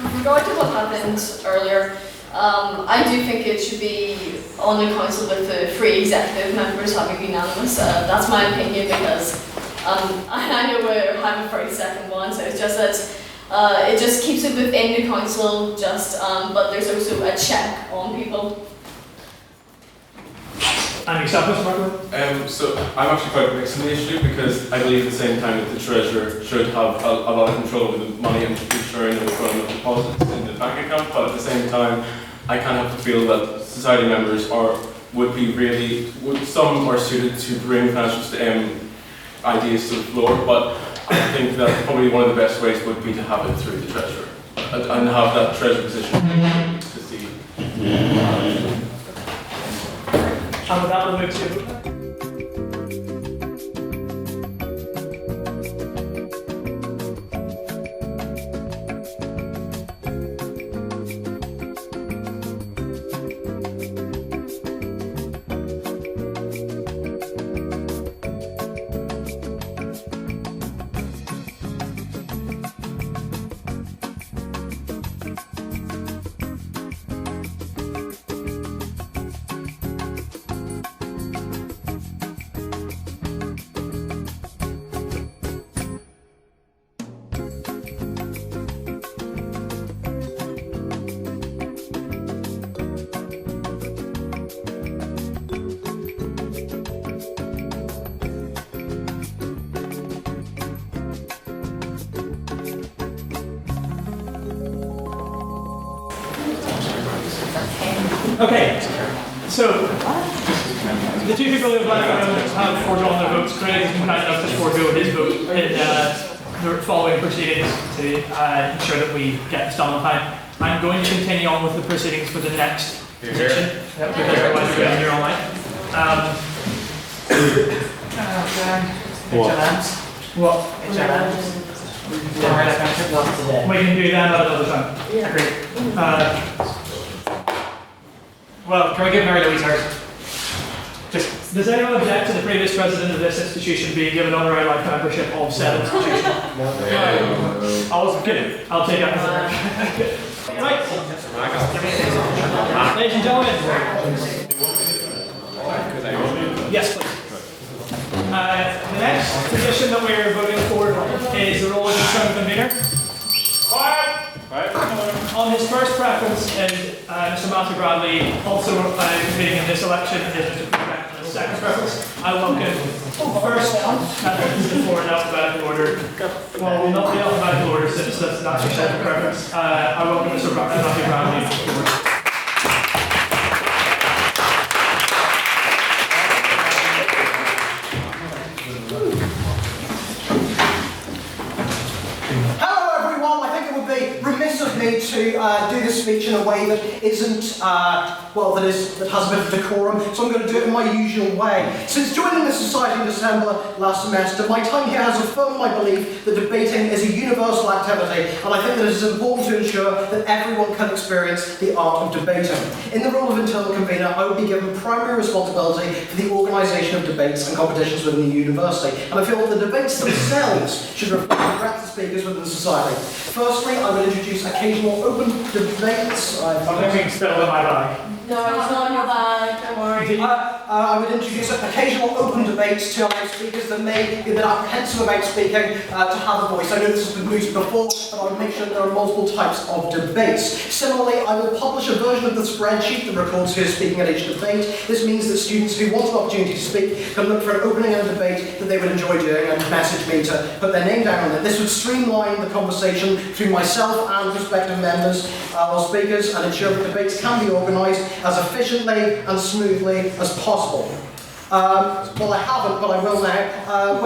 With regard to what happened earlier, I do think it should be on the council with the 3 executive members having unanimous. That's my opinion because I know we're having a 30-second one, so it's just that it just keeps it within the council, but there's also a check on people. And yourself, Mr. Marco? So I'm actually quite mixed on the issue because I believe at the same time that the Treasurer should have a lot of control over the money and ensuring that we're going to deposits in the bank account, but at the same time I kind of have to feel that society members some are suited to bring financial ideas to the floor, but I think that probably one of the best ways would be to have it through the Treasurer and have that Treasurer position to see. And with that, we'll move to Okay, so the 2 people who have left have foregone their votes. Craig has been kind enough to forego his vote in the following proceedings to ensure that we get this done on time. I'm going to continue on with the proceedings for the next position, because otherwise we're going to be here all night. What? We can do that another time. Yeah. Agreed. Well, can we give Mary Louise hers? Does anyone object to the previous president of this institution being given honorary life membership of said institution? No. I wasn't kidding. I'll take that as a right. Ladies and gentlemen. Yes, please. The next position that we're voting for is the role of the convenor. On his first preference, and Mr. Matthew Bradley, also competing in this election, is Mr. President. On his second preference, I welcome first candidates to the floor in alphabetical order. Well, we'll not be alphabetical order since that's your second preference. I welcome Mr. Matthew Bradley to the floor. Hello everyone, I think it would be remiss of me to do this speech in a way that isn't, that has a bit of decorum, so I'm going to do it in my usual way. Since joining the Society in December last semester, my time here has affirmed my belief that debating is a universal activity, and I think that it is important to ensure that everyone can experience the art of debating. In the role of internal convener, I will be given primary responsibility for the organisation of debates and competitions within the university, and I feel that the debates themselves should reflect the breadth of speakers within the society. Firstly, I will introduce occasional open debates. I don't think it's still in my bag. No, it's not in your bag, don't worry. I would introduce occasional open debates to allow speakers that may be a bit apprehensive about speaking to have a voice. I know this has been mooted before, but I would make sure there are multiple types of debates. Similarly, I will publish a version of the spreadsheet that records who is speaking at each debate. This means that students who want an opportunity to speak can look for an opening in a debate that they would enjoy doing and message me to put their name down on it. This would streamline the conversation between myself and prospective members or speakers and ensure that debates can be organised as efficiently and smoothly as possible. Well, I haven't, but I will now.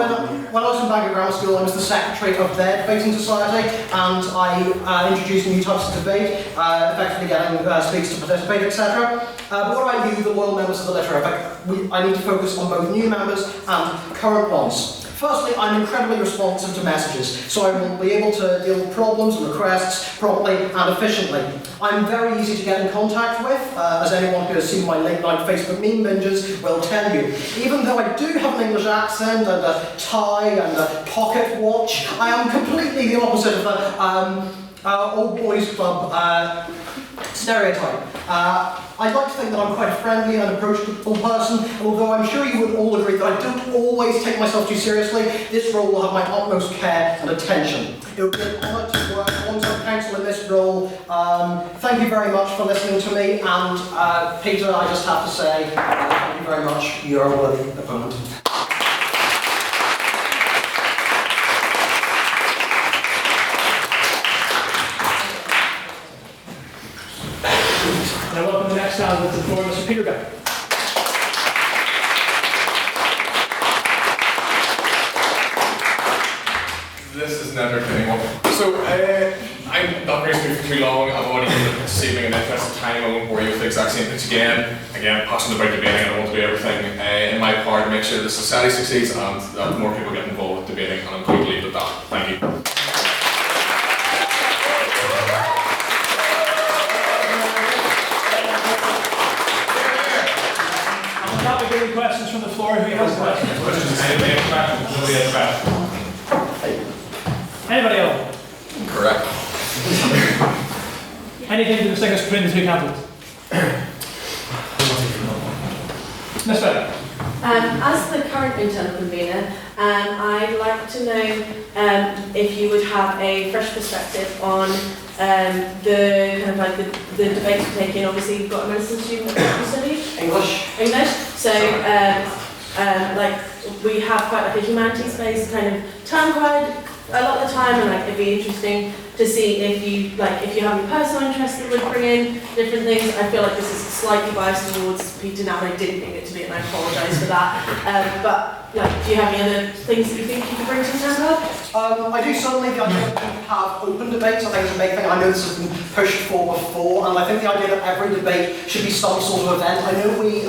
When I was in Bangor Grammar School, I was the secretary of their debating society, and I introduced new types of debate, effectively getting speakers to participate, etc. But what about you, the loyal members of the Literary? I need to focus on both new members and current ones. Firstly, I'm incredibly responsive to messages, so I will be able to deal with problems and requests promptly and efficiently. I'm very easy to get in contact with, as anyone who has seen my late-night Facebook meme binges will tell you. Even though I do have an English accent and a tie and a pocket watch, I am completely the opposite of the old boys club stereotype. I'd like to think that I'm quite a friendly and approachable person, and although I'm sure you would all agree that I don't always take myself too seriously, this role will have my utmost care and attention. It will be an honour to work alongside council in this role. Thank you very much for listening to me, and Peter, I just have to say, thank you very much. You're a worthy opponent. And I welcome the next candidate to the floor, Mr. Peter Beck. This is an entertaining one. So, I'm not going to speak for too long. I've already given this evening an interesting time. I won't bore you with the exact same things again. Again, passionate about debating, and I want to do everything in my power to make sure the society succeeds and that more people get involved with debating, and I'm going to leave it at that. Thank you. Any questions from the floor? Who has questions? Anybody has questions? Nobody has questions. Anybody else? Correct. Anything to distinguish between the two candidates? Ms. Bennett. As the current internal convener, I'd like to know if you would have a fresh perspective on the kind of like the debates we're taking. Obviously, you've got a medicine student that you study English. So, like we have quite like a humanities-based kind of term guide a lot of the time, and like it'd be interesting to see if you have any personal interest that would bring in different things. I feel like this is slightly biased towards Peter now, and I didn't think it to be, and I apologise for that. But like, do you have any other things that you think you could bring to the table? I do certainly the idea that we have open debates. I think it's a big thing. I know this has been pushed for before, and I think the idea that every debate should be some sort of event. I know we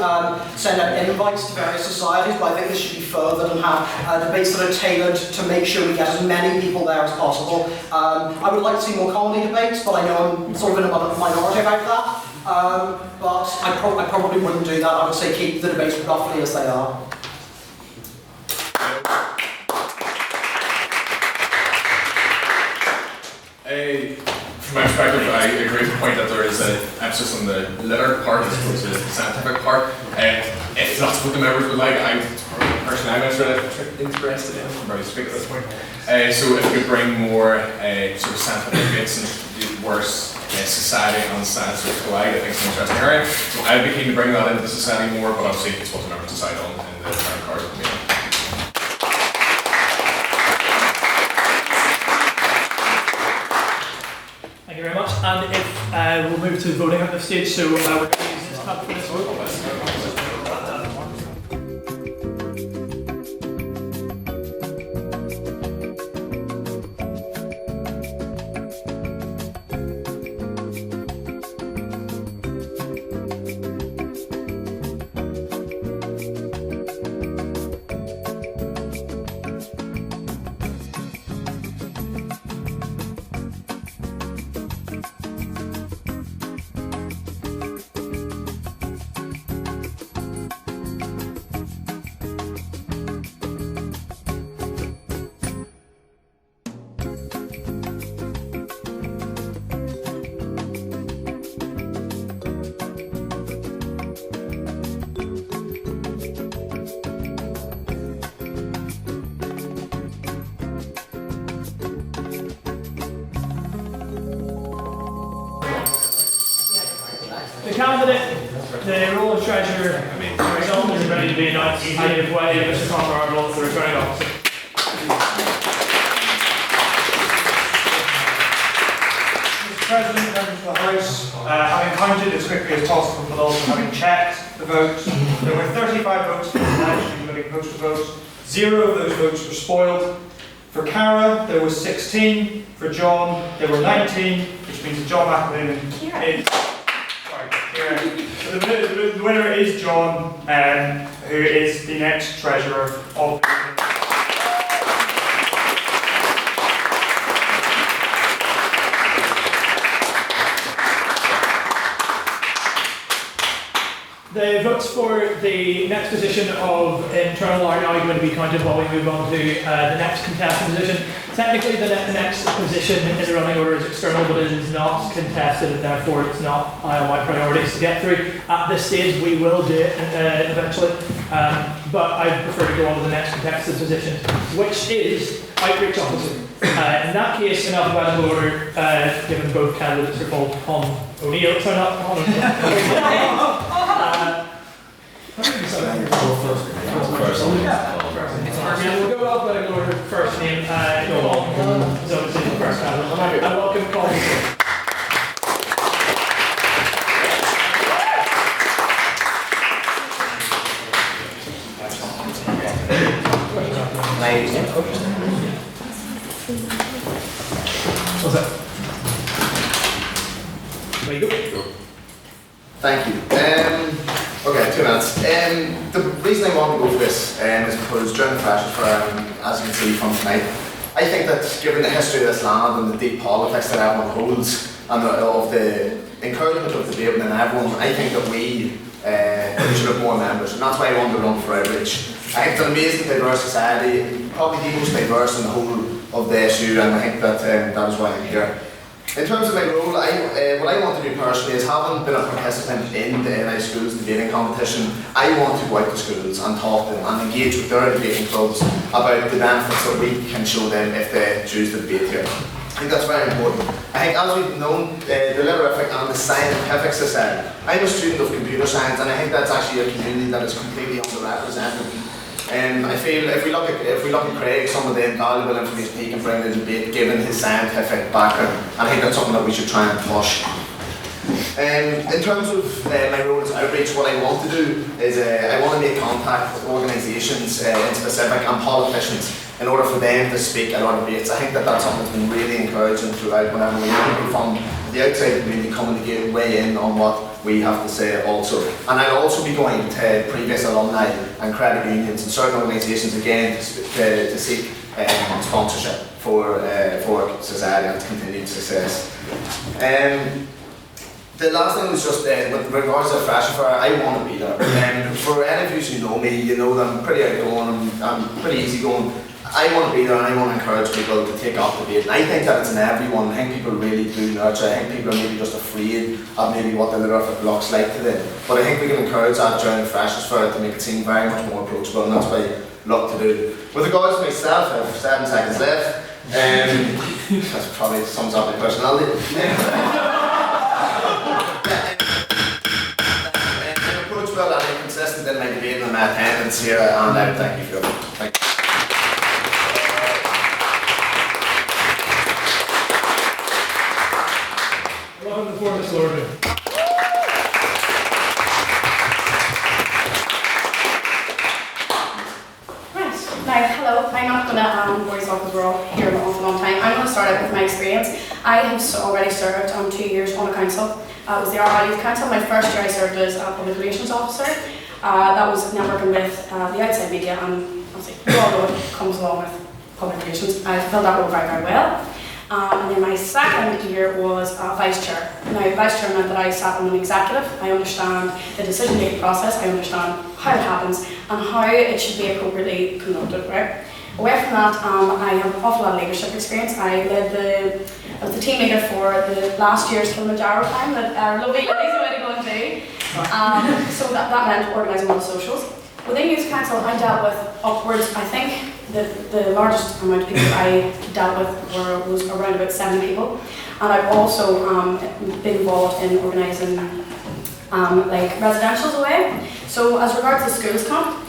send out invites to various societies, but I think this should be furthered and have debates that are tailored to make sure we get as many people there as possible. I would like to see more comedy debates, but I know I'm sort of in a minority about that. But I probably wouldn't do that. I would say keep the debates roughly as they are. From my perspective, I agree with the point that there is an emphasis on the literary part as opposed to the scientific part. If that's what the members would like, personally I'm interested in, I'm very speak at this point. So if we could bring more sort of scientific debates and worse society and science sort of collide, I think it's an interesting area. So I'd be keen to bring that into the society more, but obviously it's what the members decide on in the current card of the meeting. Thank you very much. And if we'll move to voting at this stage, so we're going to use this tab for this vote. candidate, the role of treasurer, result is ready to be announced. I give way to Mr. Convenor, the returning officer. President, members of the House, having counted as quickly as possible for those and having checked the votes, there were 35 votes for the election, including postal votes. 0 of those votes were spoiled. For Cara, there was 16. For John, there were 19, which means that John McAleenan is... Sorry, Kieran. So the winner is John, who is the next treasurer of the... The votes for the next position of internal are now going to be counted while we move on to the next contested position. Technically, the next position in the running order is external, but it is not contested, and therefore it's not on my priorities to get through. At this stage, we will do it eventually, but I prefer to go on to the next contested position, which is outreach officer. In that case, in alphabetical order, given both candidates are called O'Neill, sorry, not O'Neill. We'll go alphabetical order, first name, Colin. So it's the first candidate. And welcome, Colin. What's that? There you go. Thank you. Okay, 2 minutes. The reason I want to go for this is because during the Freshers Forum, as you can see from tonight, I think that given the history of this land and the deep politics that everyone holds, and of the encouragement of the debate and everyone, I think that we should have more members, and that's why I want to run for outreach. I think it's an amazing diverse society, probably the most diverse in the whole of the SU, and I think that that is why I'm here. In terms of my role, what I want to do personally is, having been a participant in the NI Schools debating competition, I want to go out to schools and talk to them and engage with their debating clubs about the benefits that we can show them if they choose to debate here. I think that's very important. I think, as we've known, the Literarific and the Scientific Society, I'm a student of computer science, and I think that's actually a community that is completely underrepresented. I feel if we look at Craig, some of the invaluable information he can bring to the debate, given his scientific background, and I think that's something that we should try and push. In terms of my role as outreach, what I want to do is I want to make contact with organisations in specific and politicians in order for them to speak at our debates. I think that that's something that's been really encouraging throughout whenever we have people from the outside community coming to weigh in on what we have to say also. And I'll also be going to previous alumni and credit unions and certain organisations again to seek sponsorship for society and continued success. The last thing was just with regards to the Freshers Forum, I want to be there. For any of you who know me, you know that I'm pretty outgoing, I'm pretty easygoing. I want to be there, and I want to encourage people to take up the debate. And I think that it's in everyone. I think people really do nurture. I think people are maybe just afraid of maybe what the Literarific looks like to them. But I think we can encourage that during the Freshers Forum to make it seem very much more approachable, and that's what I love to do. With regards to myself, I have 7 seconds left. That probably sums up my personality. I'm approachable and I'm consistent in my debate and my attendance here, and I thank you for it. Thank you. Welcome to the floor, Mr. Lord. Now, hello, I'm not going to voice off because we're all here an awful long time. I'm going to start out with my experience. I have already served 2 years on a council. It was the Armagh Youth Council. My first year I served as a public relations officer. That was networking with the outside media, and obviously you all know what comes along with public relations. I filled that role very, very well. And then my second year was vice chair. Now, vice chair meant that I sat on an executive. I understand the decision-making process, I understand how it happens, and how it should be appropriately conducted, right? Away from that, I have an awful lot of leadership experience. I led the team leader for the last year's Kilimanjaro climb that our lovely ladies went to go and do. So that meant organising all the socials. Within Youth Council, I dealt with upwards, I think, the largest amount of people I dealt with was around about 70 people. And I've also been involved in organising like residentials away. So as regards to schools camp,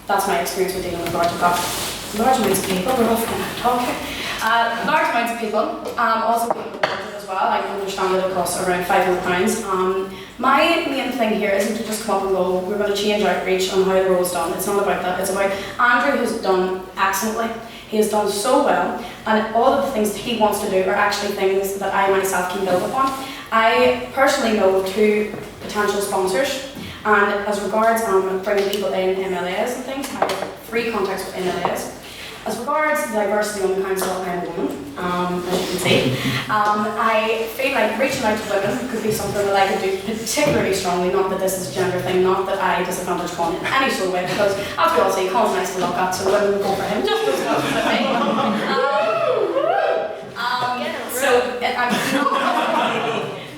that's my experience with dealing with large amounts of people. We're off talking. Large amounts of people, also being rewarded as well. I understand that it costs around £500. My main thing here isn't to just come up and go, we're going to change outreach on how the role's done. It's not about that. It's about Andrew, who's done excellently. He has done so well, and all of the things that he wants to do are actually things that I myself can build upon. I personally know 2 potential sponsors, and as regards bringing people in MLAs and things, I have 3 contacts with MLAs. As regards diversity on the council, I'm a woman, as you can see. I feel like reaching out to women could be something that I could do particularly strongly, not that this is a gender thing, not that I disadvantage Con in any sort of way, because as we all see, Con's nice to look at, so women will go for him just as much as me. I'm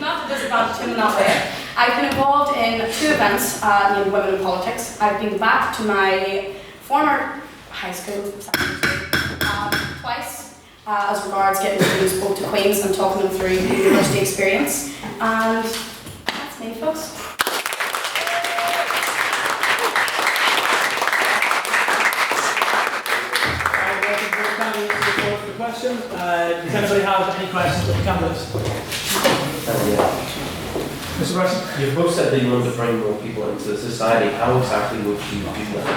not to disadvantage him in that way. I've been involved in 2 events named Women in Politics. I've been back to my former high school, twice, as regards getting students both to Queen's and talking them through the university experience. And that's me, folks. The question. Does anybody have any questions of the candidates? Mr. Bryson? You've both said that you want to bring more people into the society. How exactly would you do that?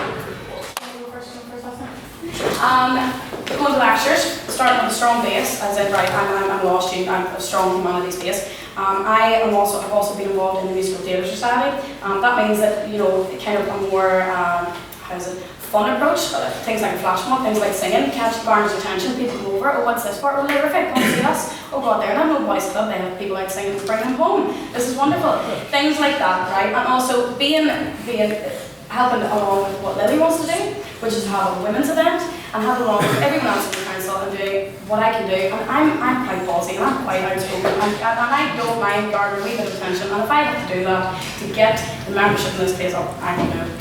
Going to lectures, starting with a strong base, as in, right, I'm a law student, I'm a strong humanities base. I've also been involved in the Musical Theatre Society. That means that, you know, kind of a more, fun approach, things like a flash mob, things like singing, catch Barnes' attention, people come over, oh, what's this for? Oh, Liverpool, come see us. Oh God, they're not no boys club, they have people out singing to bring them home. This is wonderful. Things like that, right? And also helping along with what Lily wants to do, which is to have a women's event, and have along with everyone else in the council and doing what I can do. And I'm quite ballsy and I'm quite outspoken, and I don't mind garnering a wee bit of attention, and if I have to do that to get the membership in this place up, I can do it.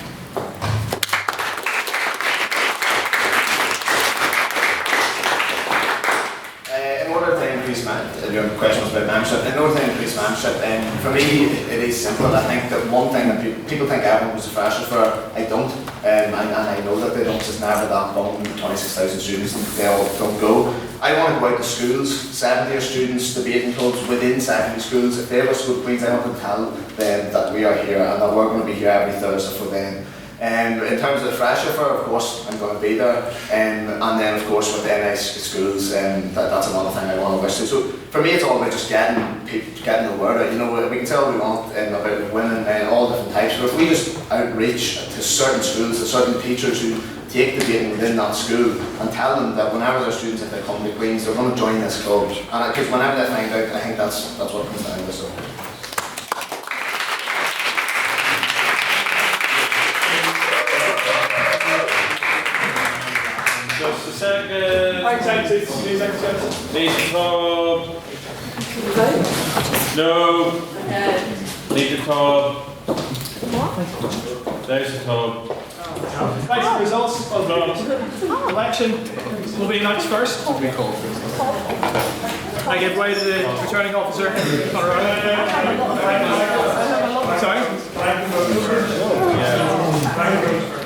Your question was about membership. In order to increase membership, for me it is simple. I think that one thing that people think everyone was a fresher for, I don't, and I know that they don't. Just never that bum 26,000 students and they all don't go. I want to go out to schools, 70-year students, debating clubs within secondary schools. If they ever school Queens, I want to tell them that we are here and that we're going to be here every Thursday for them. In terms of the fresher fair, of course, I'm going to be there. And then, of course, with the NS schools, that's another thing I want to wish to. So for me, it's all about just getting the word out. You know, we can tell what we want about women and all different types, but if we just outreach to certain schools, to certain teachers who take the debating within that school and tell them that whenever their students, if they come to Queen's, they're going to join this club. And because whenever they find out, I think that's what it comes down to. So. Just a second. Need to talk. No. Need to talk. There's the talk. Right, results of the election will be announced first. I give way to the returning officer. Sorry?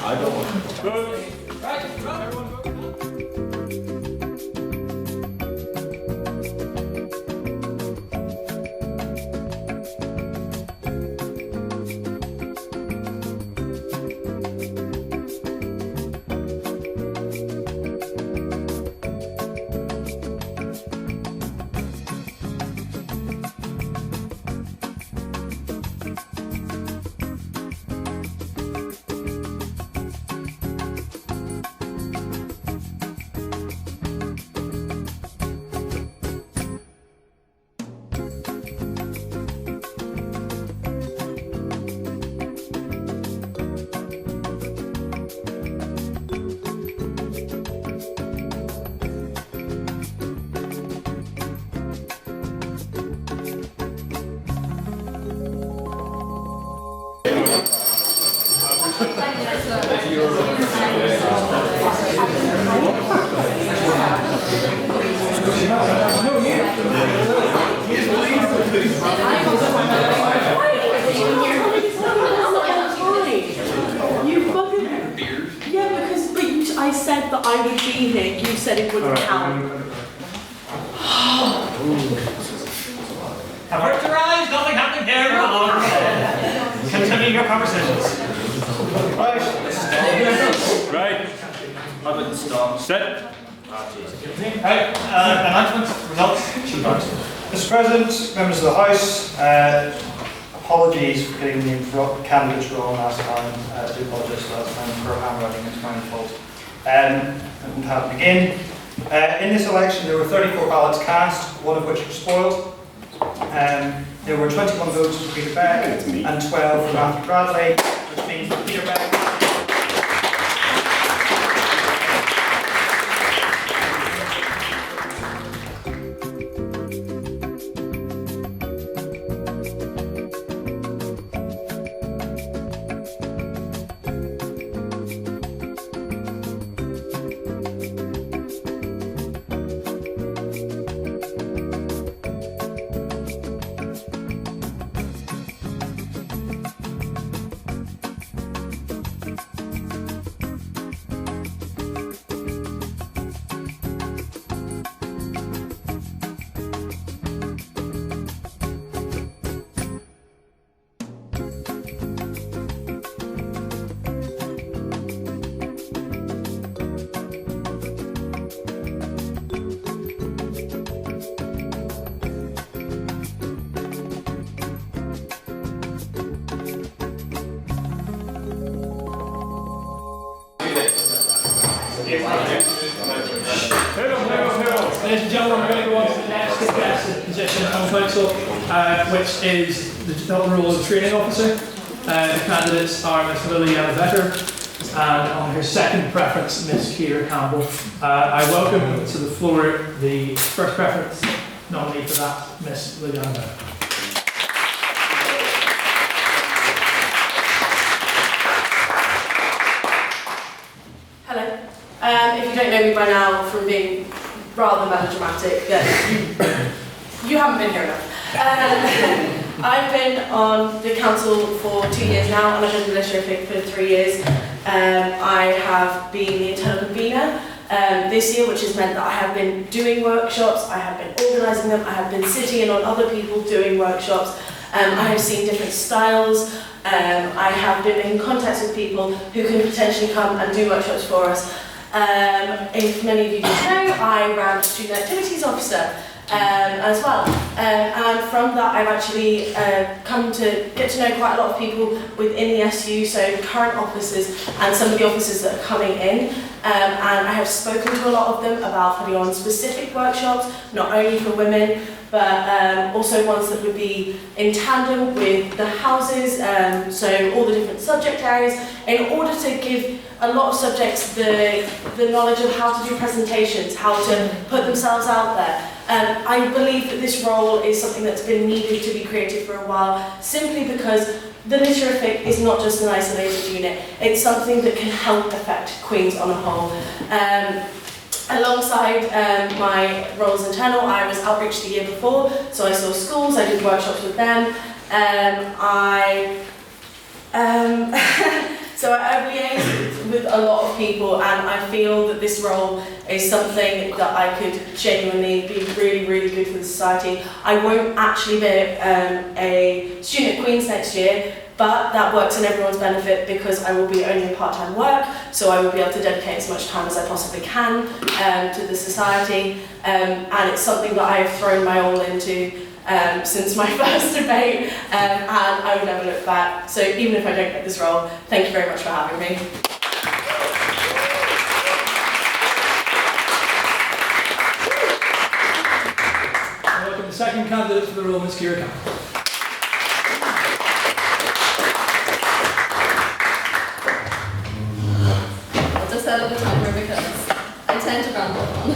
I don't want to. You fucking. Yeah, but I said that I would be here. You said it wouldn't count. Avert your eyes, nothing happening here. Continue your conversations. Right. I'd like to start. Set. Right, announcements, results. Mr. President, members of the House, apologies for getting the candidates wrong last time. I do apologise last time for handwriting, it's my fault. And how to begin. In this election, there were 34 ballots cast, one of which were spoiled. There were 21 votes for Peter Beck and 12 for Matthew Bradley, which means that Peter Beck. Ladies and gentlemen, we're going to go on to the next contested position on council, which is the double role of training officer. The candidates are Ms. Liliana Vetter and on her second preference, Ms. Keira Campbell. I welcome to the floor the first preference nominee for that, Ms. Liliana Vetter. Hello. If you don't know me by now from being rather melodramatic, then you haven't been here enough. I've been on the council for 2 years now, and I've been legislative for 3 years. I have been the internal convener this year, which has meant that I have been doing workshops, I have been organising them, I have been sitting in on other people doing workshops. I have seen different styles. I have been in contact with people who can potentially come and do workshops for us. If many of you don't know, I ran student activities officer as well. And from that I've actually come to get to know quite a lot of people within the SU, so current officers and some of the officers that are coming in. And I have spoken to a lot of them about putting on specific workshops, not only for women, but also ones that would be in tandem with the houses, so all the different subject areas, in order to give a lot of subjects the knowledge of how to do presentations, how to put themselves out there. I believe that this role is something that's been needed to be created for a while, simply because the literafic is not just an isolated unit, it's something that can help affect Queen's on a whole. Alongside my role as internal, I was outreach the year before, so I saw schools, I did workshops with them. So I've liaised with a lot of people, and I feel that this role is something that I could genuinely be really, really good for the society. I won't actually be a student at Queen's next year, but that works in everyone's benefit because I will be only in part-time work, so I will be able to dedicate as much time as I possibly can to the society, and it's something that I have thrown my all into since my first debate, and I will never look back. So even if I don't get this role, thank you very much for having me. I welcome the second candidate for the role, Ms. Keira Campbell. I'll just set up the timer because I tend to ramble on.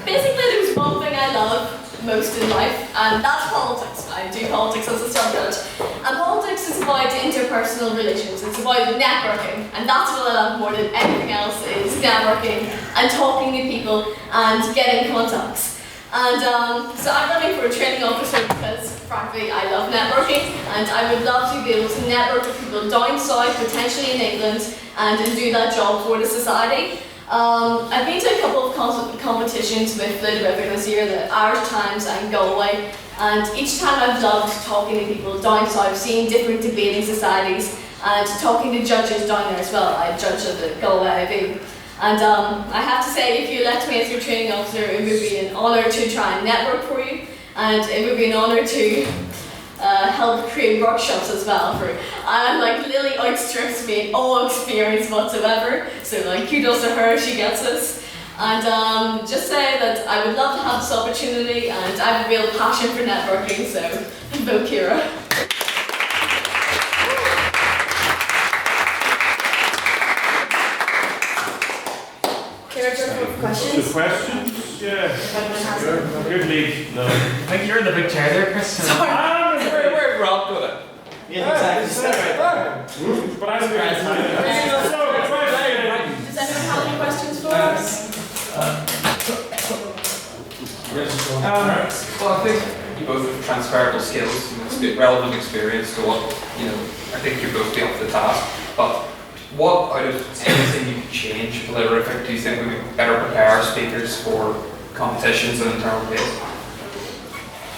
Basically there's one thing I love most in life, and that's politics. I do politics as a subject. And politics is about interpersonal relations, it's about networking, and that's what I love more than anything else is networking and talking to people and getting contacts. And so I'm running for a training officer because, frankly, I love networking, and I would love to be able to network with people down south, potentially in England, and do that job for the society. I've been to a couple of competitions with Blue River this year, the Irish Times and Galway, and each time I've loved talking to people down south, seeing different debating societies, and talking to judges down there as well. I judge at the Galway IB. And I have to say, if you elect me as your training officer, it would be an honour to try and network for you, and it would be an honour to help create workshops as well. Like Lily outstrips me in all experience whatsoever, so like kudos to her, she gets this. And just say that I would love to have this opportunity, and I have a real passion for networking, so vote Kira. Questions? The questions? Yeah. Good lead. No. I think you're in the big chair there, Chris. Where Rob got it? Yeah, exactly. But I'm surprised. Does anyone have any questions for us? Well, I think you both have transferable skills, relevant experience to what, I think you both be up to the task. But what out of anything you could change Bellerific do you think we would better prepare our speakers for competitions and internal debates?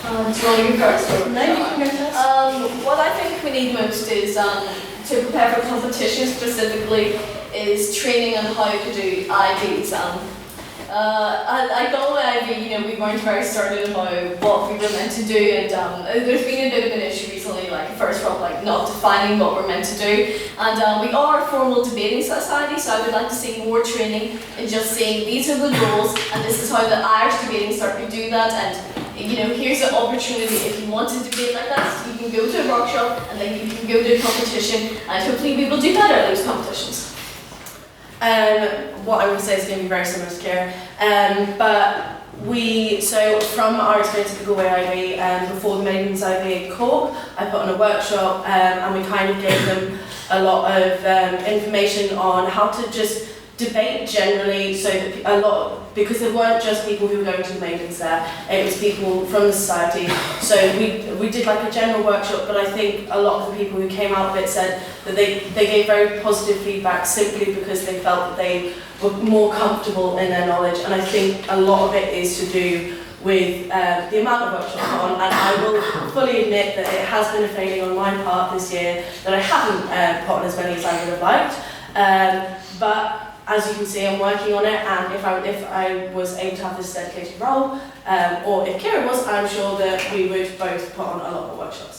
Do you want to go first? No, you can go first. What I think we need most is to prepare for competitions specifically is training on how to do IVs. At Galway IB, we weren't very certain about what we were meant to do, and there's been a bit of an issue recently, first of all, not defining what we're meant to do. And we are a formal debating society, so I would like to see more training in just saying these are the rules, and this is how the Irish debating circuit do that, and here's an opportunity. If you want to debate like that, you can go to a workshop, and then you can go to a competition, and hopefully we will do better at those competitions. What I would say is going to be very similar to Kira. But so from our experience at the Galway IB, before the Maidens IB at Cork, I put on a workshop and we kind of gave them a lot of information on how to just debate generally, so that because there weren't just people who were going to the Maidens there, it was people from the society. So we did like a general workshop, but I think a lot of the people who came out of it said that they gave very positive feedback simply because they felt that they were more comfortable in their knowledge, and I think a lot of it is to do with the amount of workshops on, and I will fully admit that it has been a failing on my part this year, that I haven't put on as many as I would have liked. But as you can see, I'm working on it, and if I was able to have this dedicated role, or if Kira was, I'm sure that we would both put on a lot more workshops.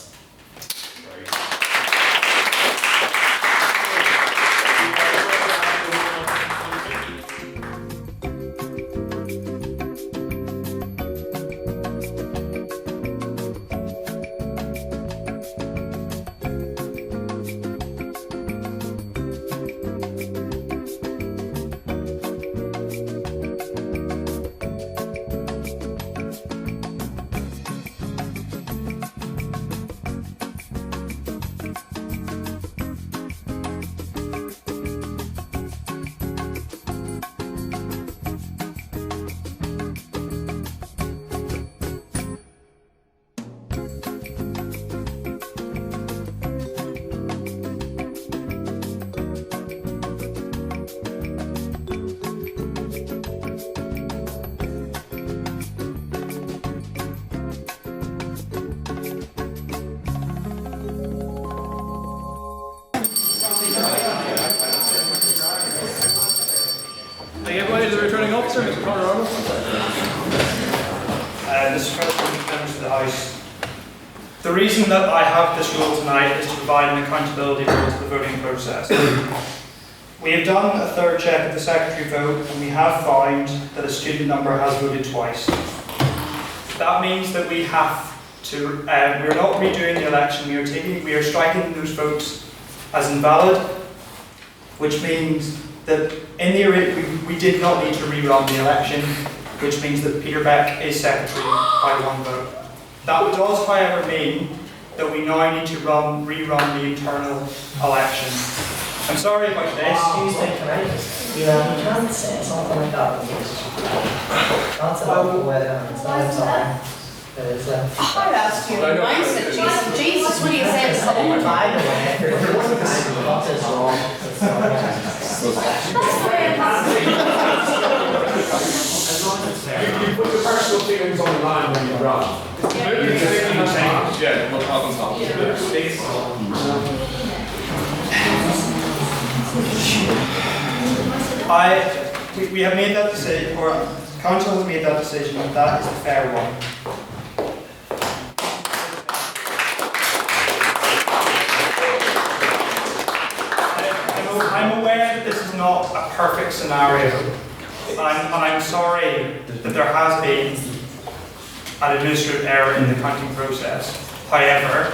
Mr. President, members of the House, the reason that I have this role tonight is to provide an accountability role to the voting process. We have done a third check of the secretary vote, and we have found that a student number has voted twice. That means that we have to, we're not redoing the election, we are striking those votes as invalid, which means that in the we did not need to rerun the election, which means that Peter Beck is secretary by one vote. That does, however, mean that we now need to rerun the internal election. I'm sorry about this. Excuse me, can I just... You can't say something like that. That's a long way down. It's not sorry. It is I asked you, mindset, Jesus, what do you say? By the way, what is wrong? You put your personal feelings on the line when you run. Yeah, what happens We have made that decision, or council has made that decision, and that is the fair one. I'm aware that this is not a perfect scenario, and I'm sorry that there has been an administrative error in the counting process. However,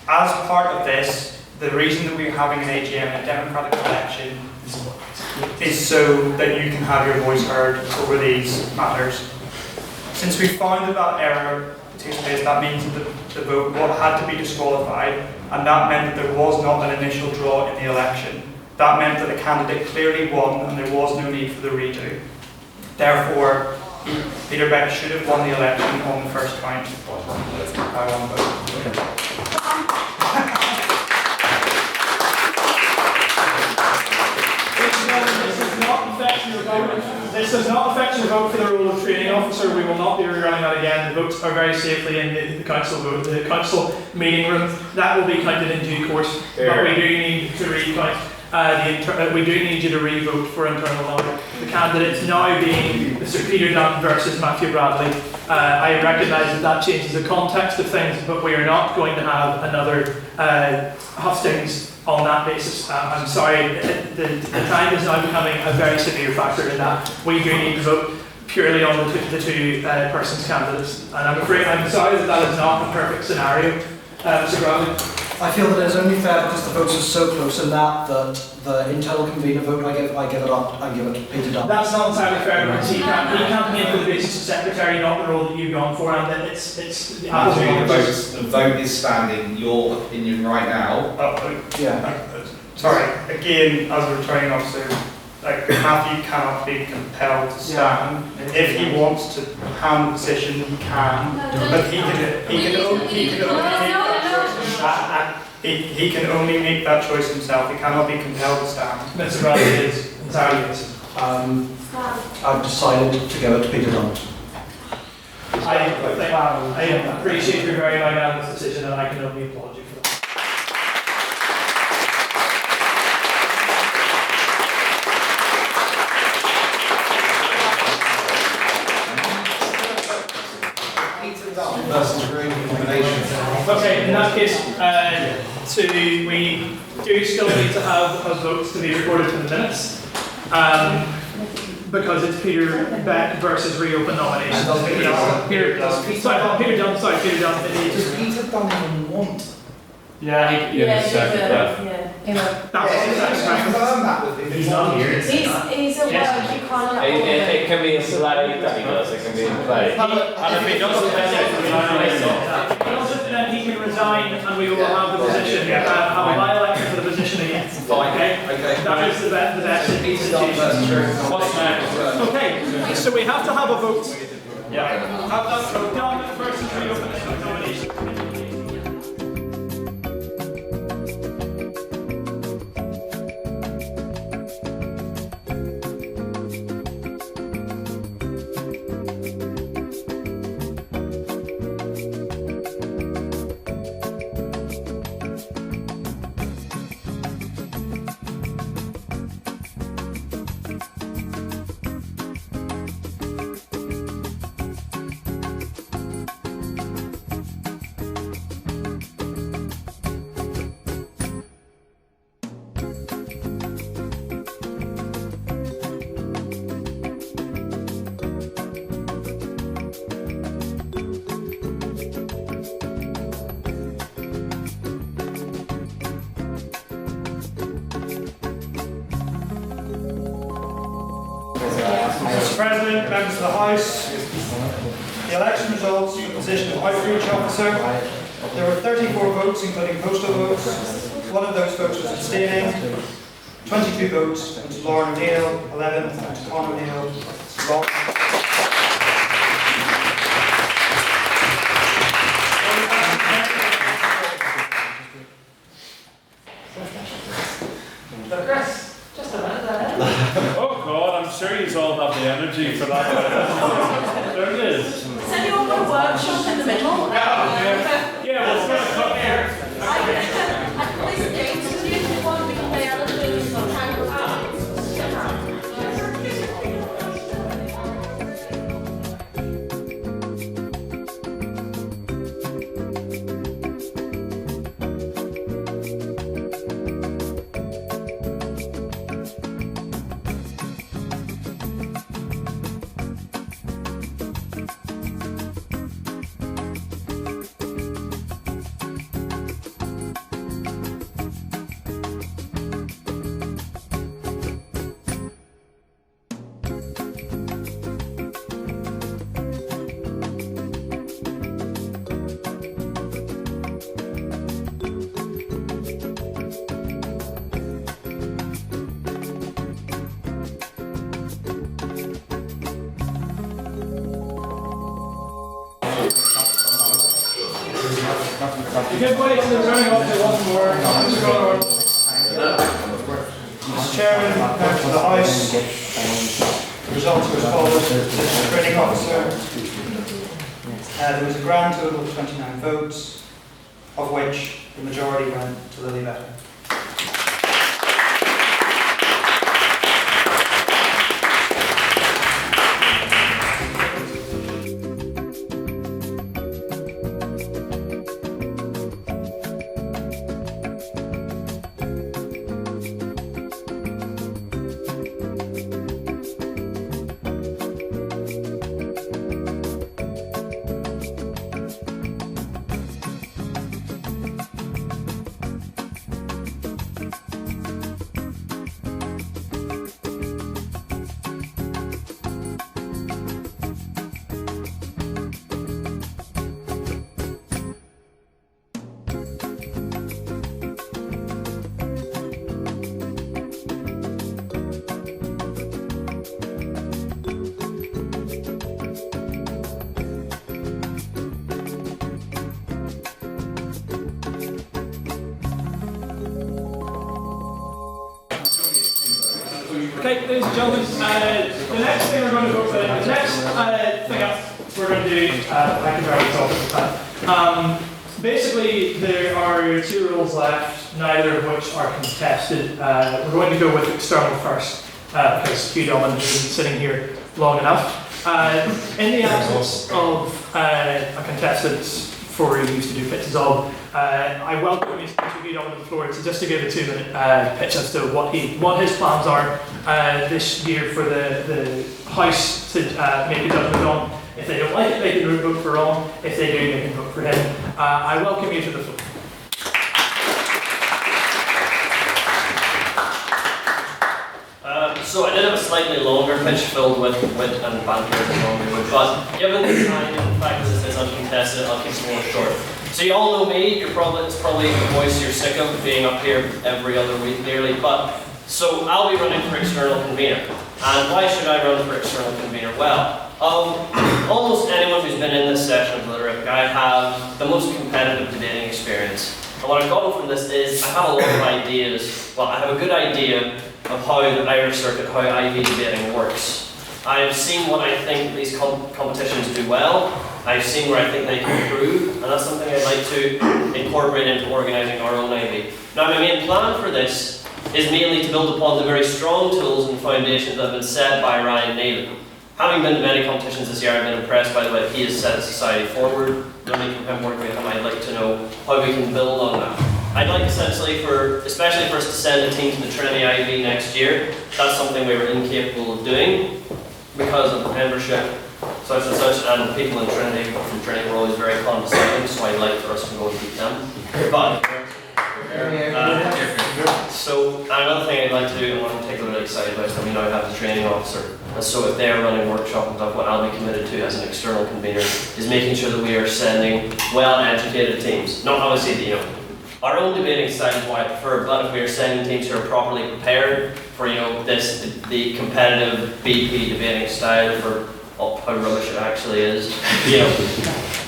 as part of this, the reason that we're having an AGM, a democratic election, is so that you can have your voice heard over these matters. Since we found that that error takes place, that means that the vote had to be disqualified, and that meant that there was not an initial draw in the election. That meant that the candidate clearly won and there was no need for the redo. Therefore, Peter Beck should have won the election on the first count by one vote. This does not affect your vote for the role of training officer. We will not be rerunning that again. The votes are very safely in the council vote, the council meeting room. That will be counted in due course. But we do need to recount. We do need you to re-vote for internal knowledge. The candidates now being Mr. Peter Dunn versus Matthew Bradley. I recognise that changes the context of things, but we are not going to have another hustings on that basis. I'm sorry, the time is now becoming a very severe factor in that. We do need to vote purely on the two persons candidates, and I'm sorry that is not a perfect scenario, Mr. Bradley. I feel that it is only fair because the votes are so close in that the internal convener vote, I give it up, I give it to Peter Dunn. That's not entirely fair, because he campaigned for the basis of secretary, not the role that you've gone for, and then it's the vote is standing. Your opinion right now. Sorry, again, as a returning officer, Matthew cannot be compelled to stand. If he wants to hand the position, he can. But he can only make that choice himself. He cannot be compelled to stand. Mr. Bradley is entirely innocent. I've decided to give it to Peter Dunn. I appreciate your very magnanimous decision, and I can only applaud you for that. Okay, in that case, we do still need to have those votes to be recorded in the minutes, because it's Peter Beck versus reopen nomination. Peter Dunn. Does Peter Dunn want? Yeah, That's he's not here. He's a work, you can't. It can be a slide that he does, it can be in play. And if he doesn't, then he can resign, and we will have the position, have a by-election for the position again. Okay? That is the best institution. Okay, so we have to have a vote. Yeah. Have that vote done first and reopen this nomination. Mr. President, members of the House, the election results for the position of Outreach Officer. There were 34 votes, including postal votes. One of those votes was abstaining. 22 votes went to Lauren O'Neill, 11 went to Conor O'Neill. Oh God, I'm sure you all have the energy for that. There it is. Does anyone want a workshop in the middle? Yeah, well, it's going to cut here. At least James is usually one because they are doing some kind of Good place, we're running up to one more. Mr. Chairman, members of the House, the results were as follows. The returning officer, there was a grand total of 29 votes, of which the majority went to Lily Better. Okay, ladies and gentlemen, the next thing we're going to go for, the next thing up, we're going to do, I can drive this off. Basically, there are two rules left, neither of which are contested. We're going to go with external first, because Hugh Omen has been sitting here long enough. In the absence of a contestant for use to do pitches of, I welcome you to Hugh Omen on the floor just to give a 2-minute pitch as to what his plans are this year for the House to make a judgment on. If they don't like it, they can vote for Ron. If they do, they can vote for him. I welcome you to the floor. So I did have a slightly longer pitch filled with wit and banter, but given the time and the fact that this is uncontested, I'll keep it more short. So you all know me, it's probably a voice you're sick of being up here every other week nearly, but so I'll be running for external convener. And why should I run for external convener? Well, almost anyone who's been in this session of Literature, I have the most competitive debating experience. And what I've gotten from this is I have a lot of ideas. Well, I have a good idea of how the Irish circuit, how IV debating works. I've seen what I think these competitions do well. I've seen where I think they can improve, and that's something I'd like to incorporate into organising our own IV. Now, my main plan for this is mainly to build upon the very strong tools and foundations that have been set by Ryan Neal. Having been to many competitions this year, I've been impressed by the way he has set the society forward. Learning from him, working with him, I'd like to know how we can build on that. I'd like essentially especially for us to send a team to the Trinity IV next year. That's something we were incapable of doing because of the membership, such and such, and the people in Trinity from Trinity were always very condescending, so I'd like for us to go and beat them. But so another thing I'd like to do, and what I'm particularly excited about, is that we now have the training officer. And so if they're running workshops and stuff, what I'll be committed to as an external convener is making sure that we are sending well-educated teams. Not obviously, our own debating style is what I prefer, but if we are sending teams who are properly prepared for, the competitive BP debating style for how rubbish it actually is,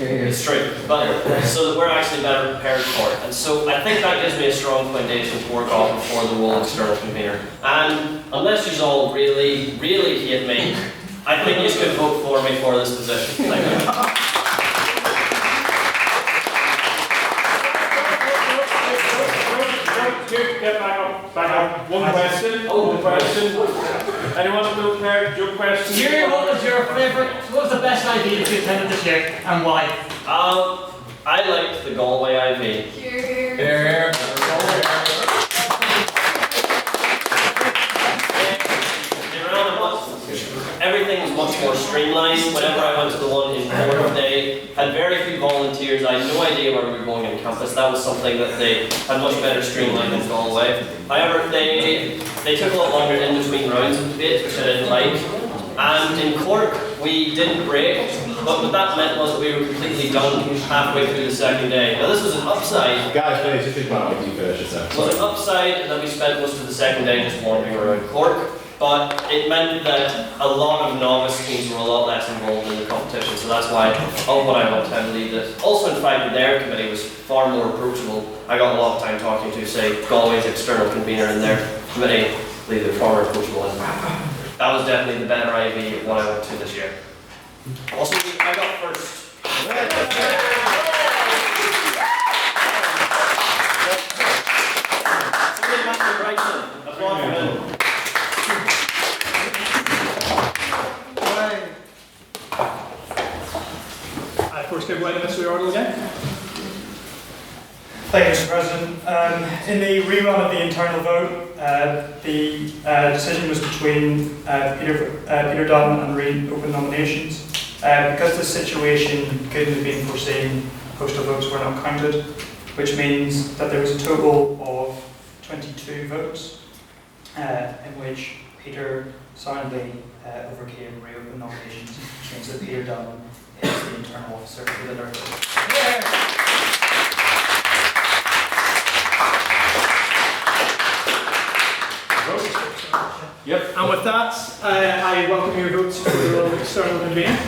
It's true. But so that we're actually better prepared for it. And so I think that gives me a strong foundation to work off for the role of external convener. And unless you all really, really hate me, I think you could vote for me for this position. Thank you. Get back up, back up. One question. One question. Anyone still care? Your question. Here, what was your favourite, what was the best idea you attended this year and why? I liked the Galway IV. Here. Everything was much more streamlined. Whenever I went to the one in Cork, they had very few volunteers. I had no idea where we were going on campus. That was something that they had much better streamlined than Galway. However, they took a lot longer in between rounds of debate, which I didn't like. And in Cork, we didn't break, but what that meant was that we were completely done halfway through the second day. Now this was an upside. Guys, please, just think about it when you finish yourself. It was an upside that we spent most of the second day just wandering around Cork. But it meant that a lot of novice teams were a lot less involved in the competition, so that's why what I want to lead it. Also, in fact, their committee was far more approachable. I got a lot of time talking to, say, Galway's external convener and their committee leader, far more approachable. And that was definitely the better IV of what I went to this year. Also, I got first. Somebody back to Brighton. Applaud for him. First, give way to Mr. Yardle again. Thank you, Mr. President. In the rerun of the internal vote, the decision was between Peter Dunn and reopen nominations. Because the situation couldn't have been foreseen, postal votes were not counted, which means that there was a total of 22 votes, in which Peter soundly overcame reopen nominations, which means that Peter Dunn is the internal officer for the Lurk. Yep. And with that, I welcome your votes for the role of external convener.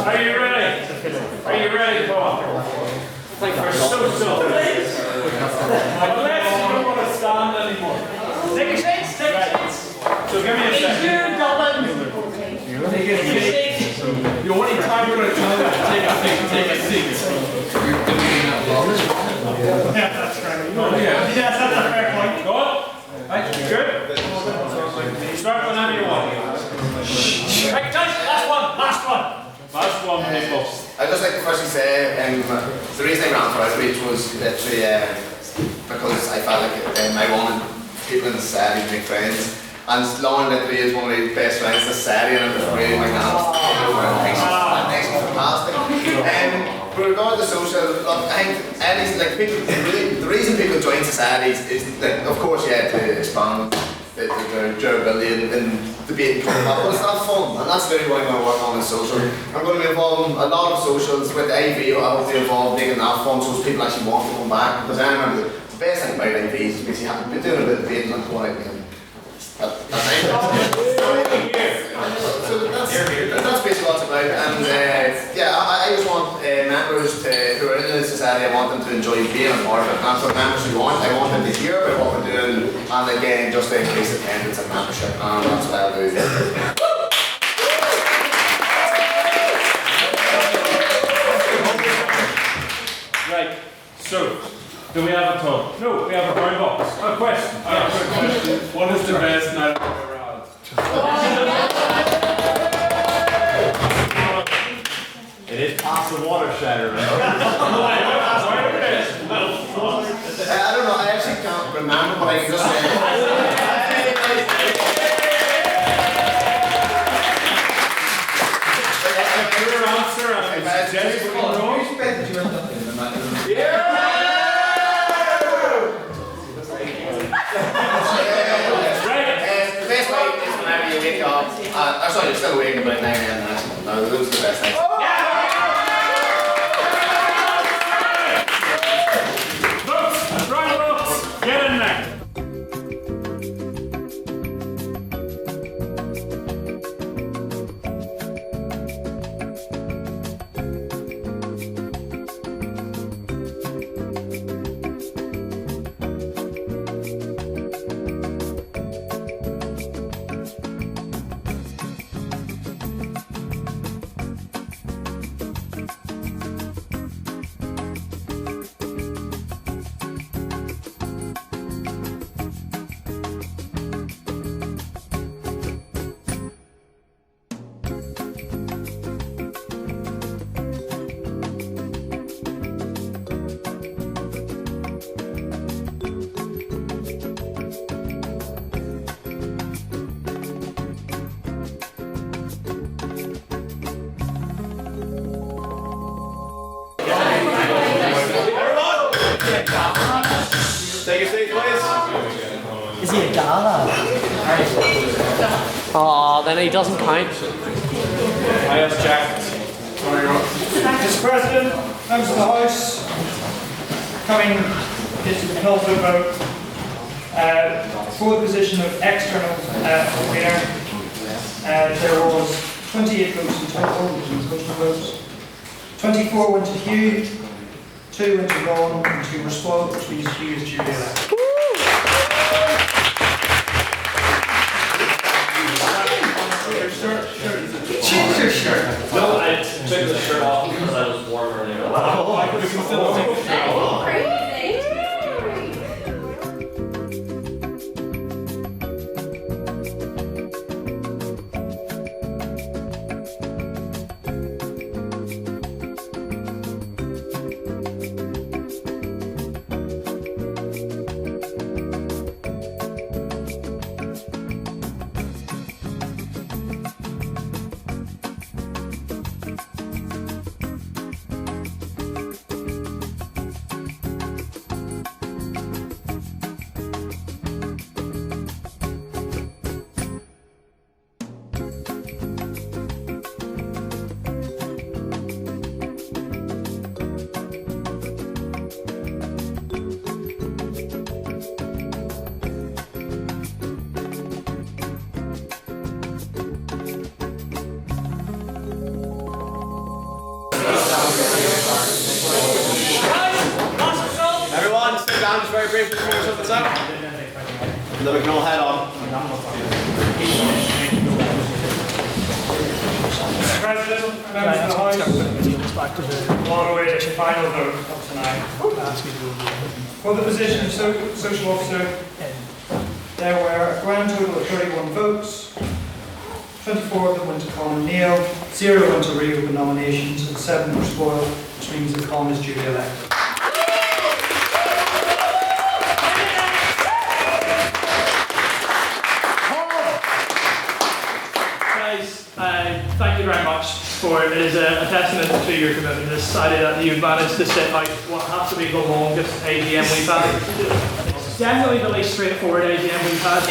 Are you ready? Are you ready, Paul? Like for so. Unless you don't want to stand anymore. Take a seat, take a seat. So give me a second. Take a seat. The only time we're going to tell you to take a seat. You're doing that long. Yeah, that's right. Yeah. Yes, that's a fair point. Go on. Right, good. Start whenever you want. Right, guys, last one. Last one, people. I'd just like to firstly say, the reason I ran for outreach was literally because I felt like I wanted people in the society to make friends. And Lauren literally is one of my best friends in the society, and I'm just really my hands thanks fantastic. But regarding the social, look, I think anything like people, really, the reason people join societies is like, of course, yeah, to expand their durability and debate and but it's not fun, and that's really what I'm going to work on in social. I'm going to be involved in a lot of socials with the IV. I hope to involve making that fun so people actually want to come back, because I remember the best thing about IVs is because you have been doing a bit of debating and going out. So that's that's basically what it's about. And yeah, I just want members who are in the society, I want them to enjoy being a part of it. And for members who aren't, I want them to hear about what we're doing, and again, just to increase attendance and membership. And that's what I'll do. Right, so, do we have a ton? No, we have a brown box. A question. I have a question. What is the best night I've ever had? It is past the water shatter. I don't know, I actually can't remember, but I can just say. Your answer, and it's genuinely wrong. The best way is whenever you wake up. Sorry, you're still awake about 9 a.m. the next one. No, those are the best nights. Right, folks, get in there. Take a seat, please. Is he a gala? Oh, then he doesn't count. I have Jack. Mr. President, members of the House, coming into the Pilfer vote for the position of external convener, there was 28 votes in total, which means motion votes. 24 went to Hugh, 2 went to Ron, and 2 were spoiled, which means Hugh is duly elected. Change your shirt. No, I took the shirt off because I was warmer earlier. Oh, I could have considered taking the shirt off. Everyone, sit down just very briefly before we shut this up. And then we can all head on. Mr. President, members of the House, all the way to the final vote of tonight. For the position of social officer, there were a grand total of 31 votes. 24 of them went to Colin Neal, 0 went to reopen nominations, and 7 were spoiled, which means that Colin is duly elected. Thank you very much for it. It is a testament to your commitment to society that you've managed to sit out what has to be the longest AGM we've had. It's definitely the least straightforward AGM we've had.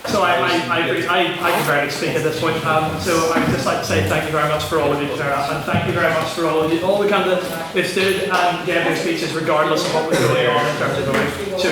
So I can barely speak at this point. So I'd just like to say thank you very much for all of you there, and thank you very much for all of you, all the candidates who stood and gave their speeches regardless of what was going on in terms of voting. So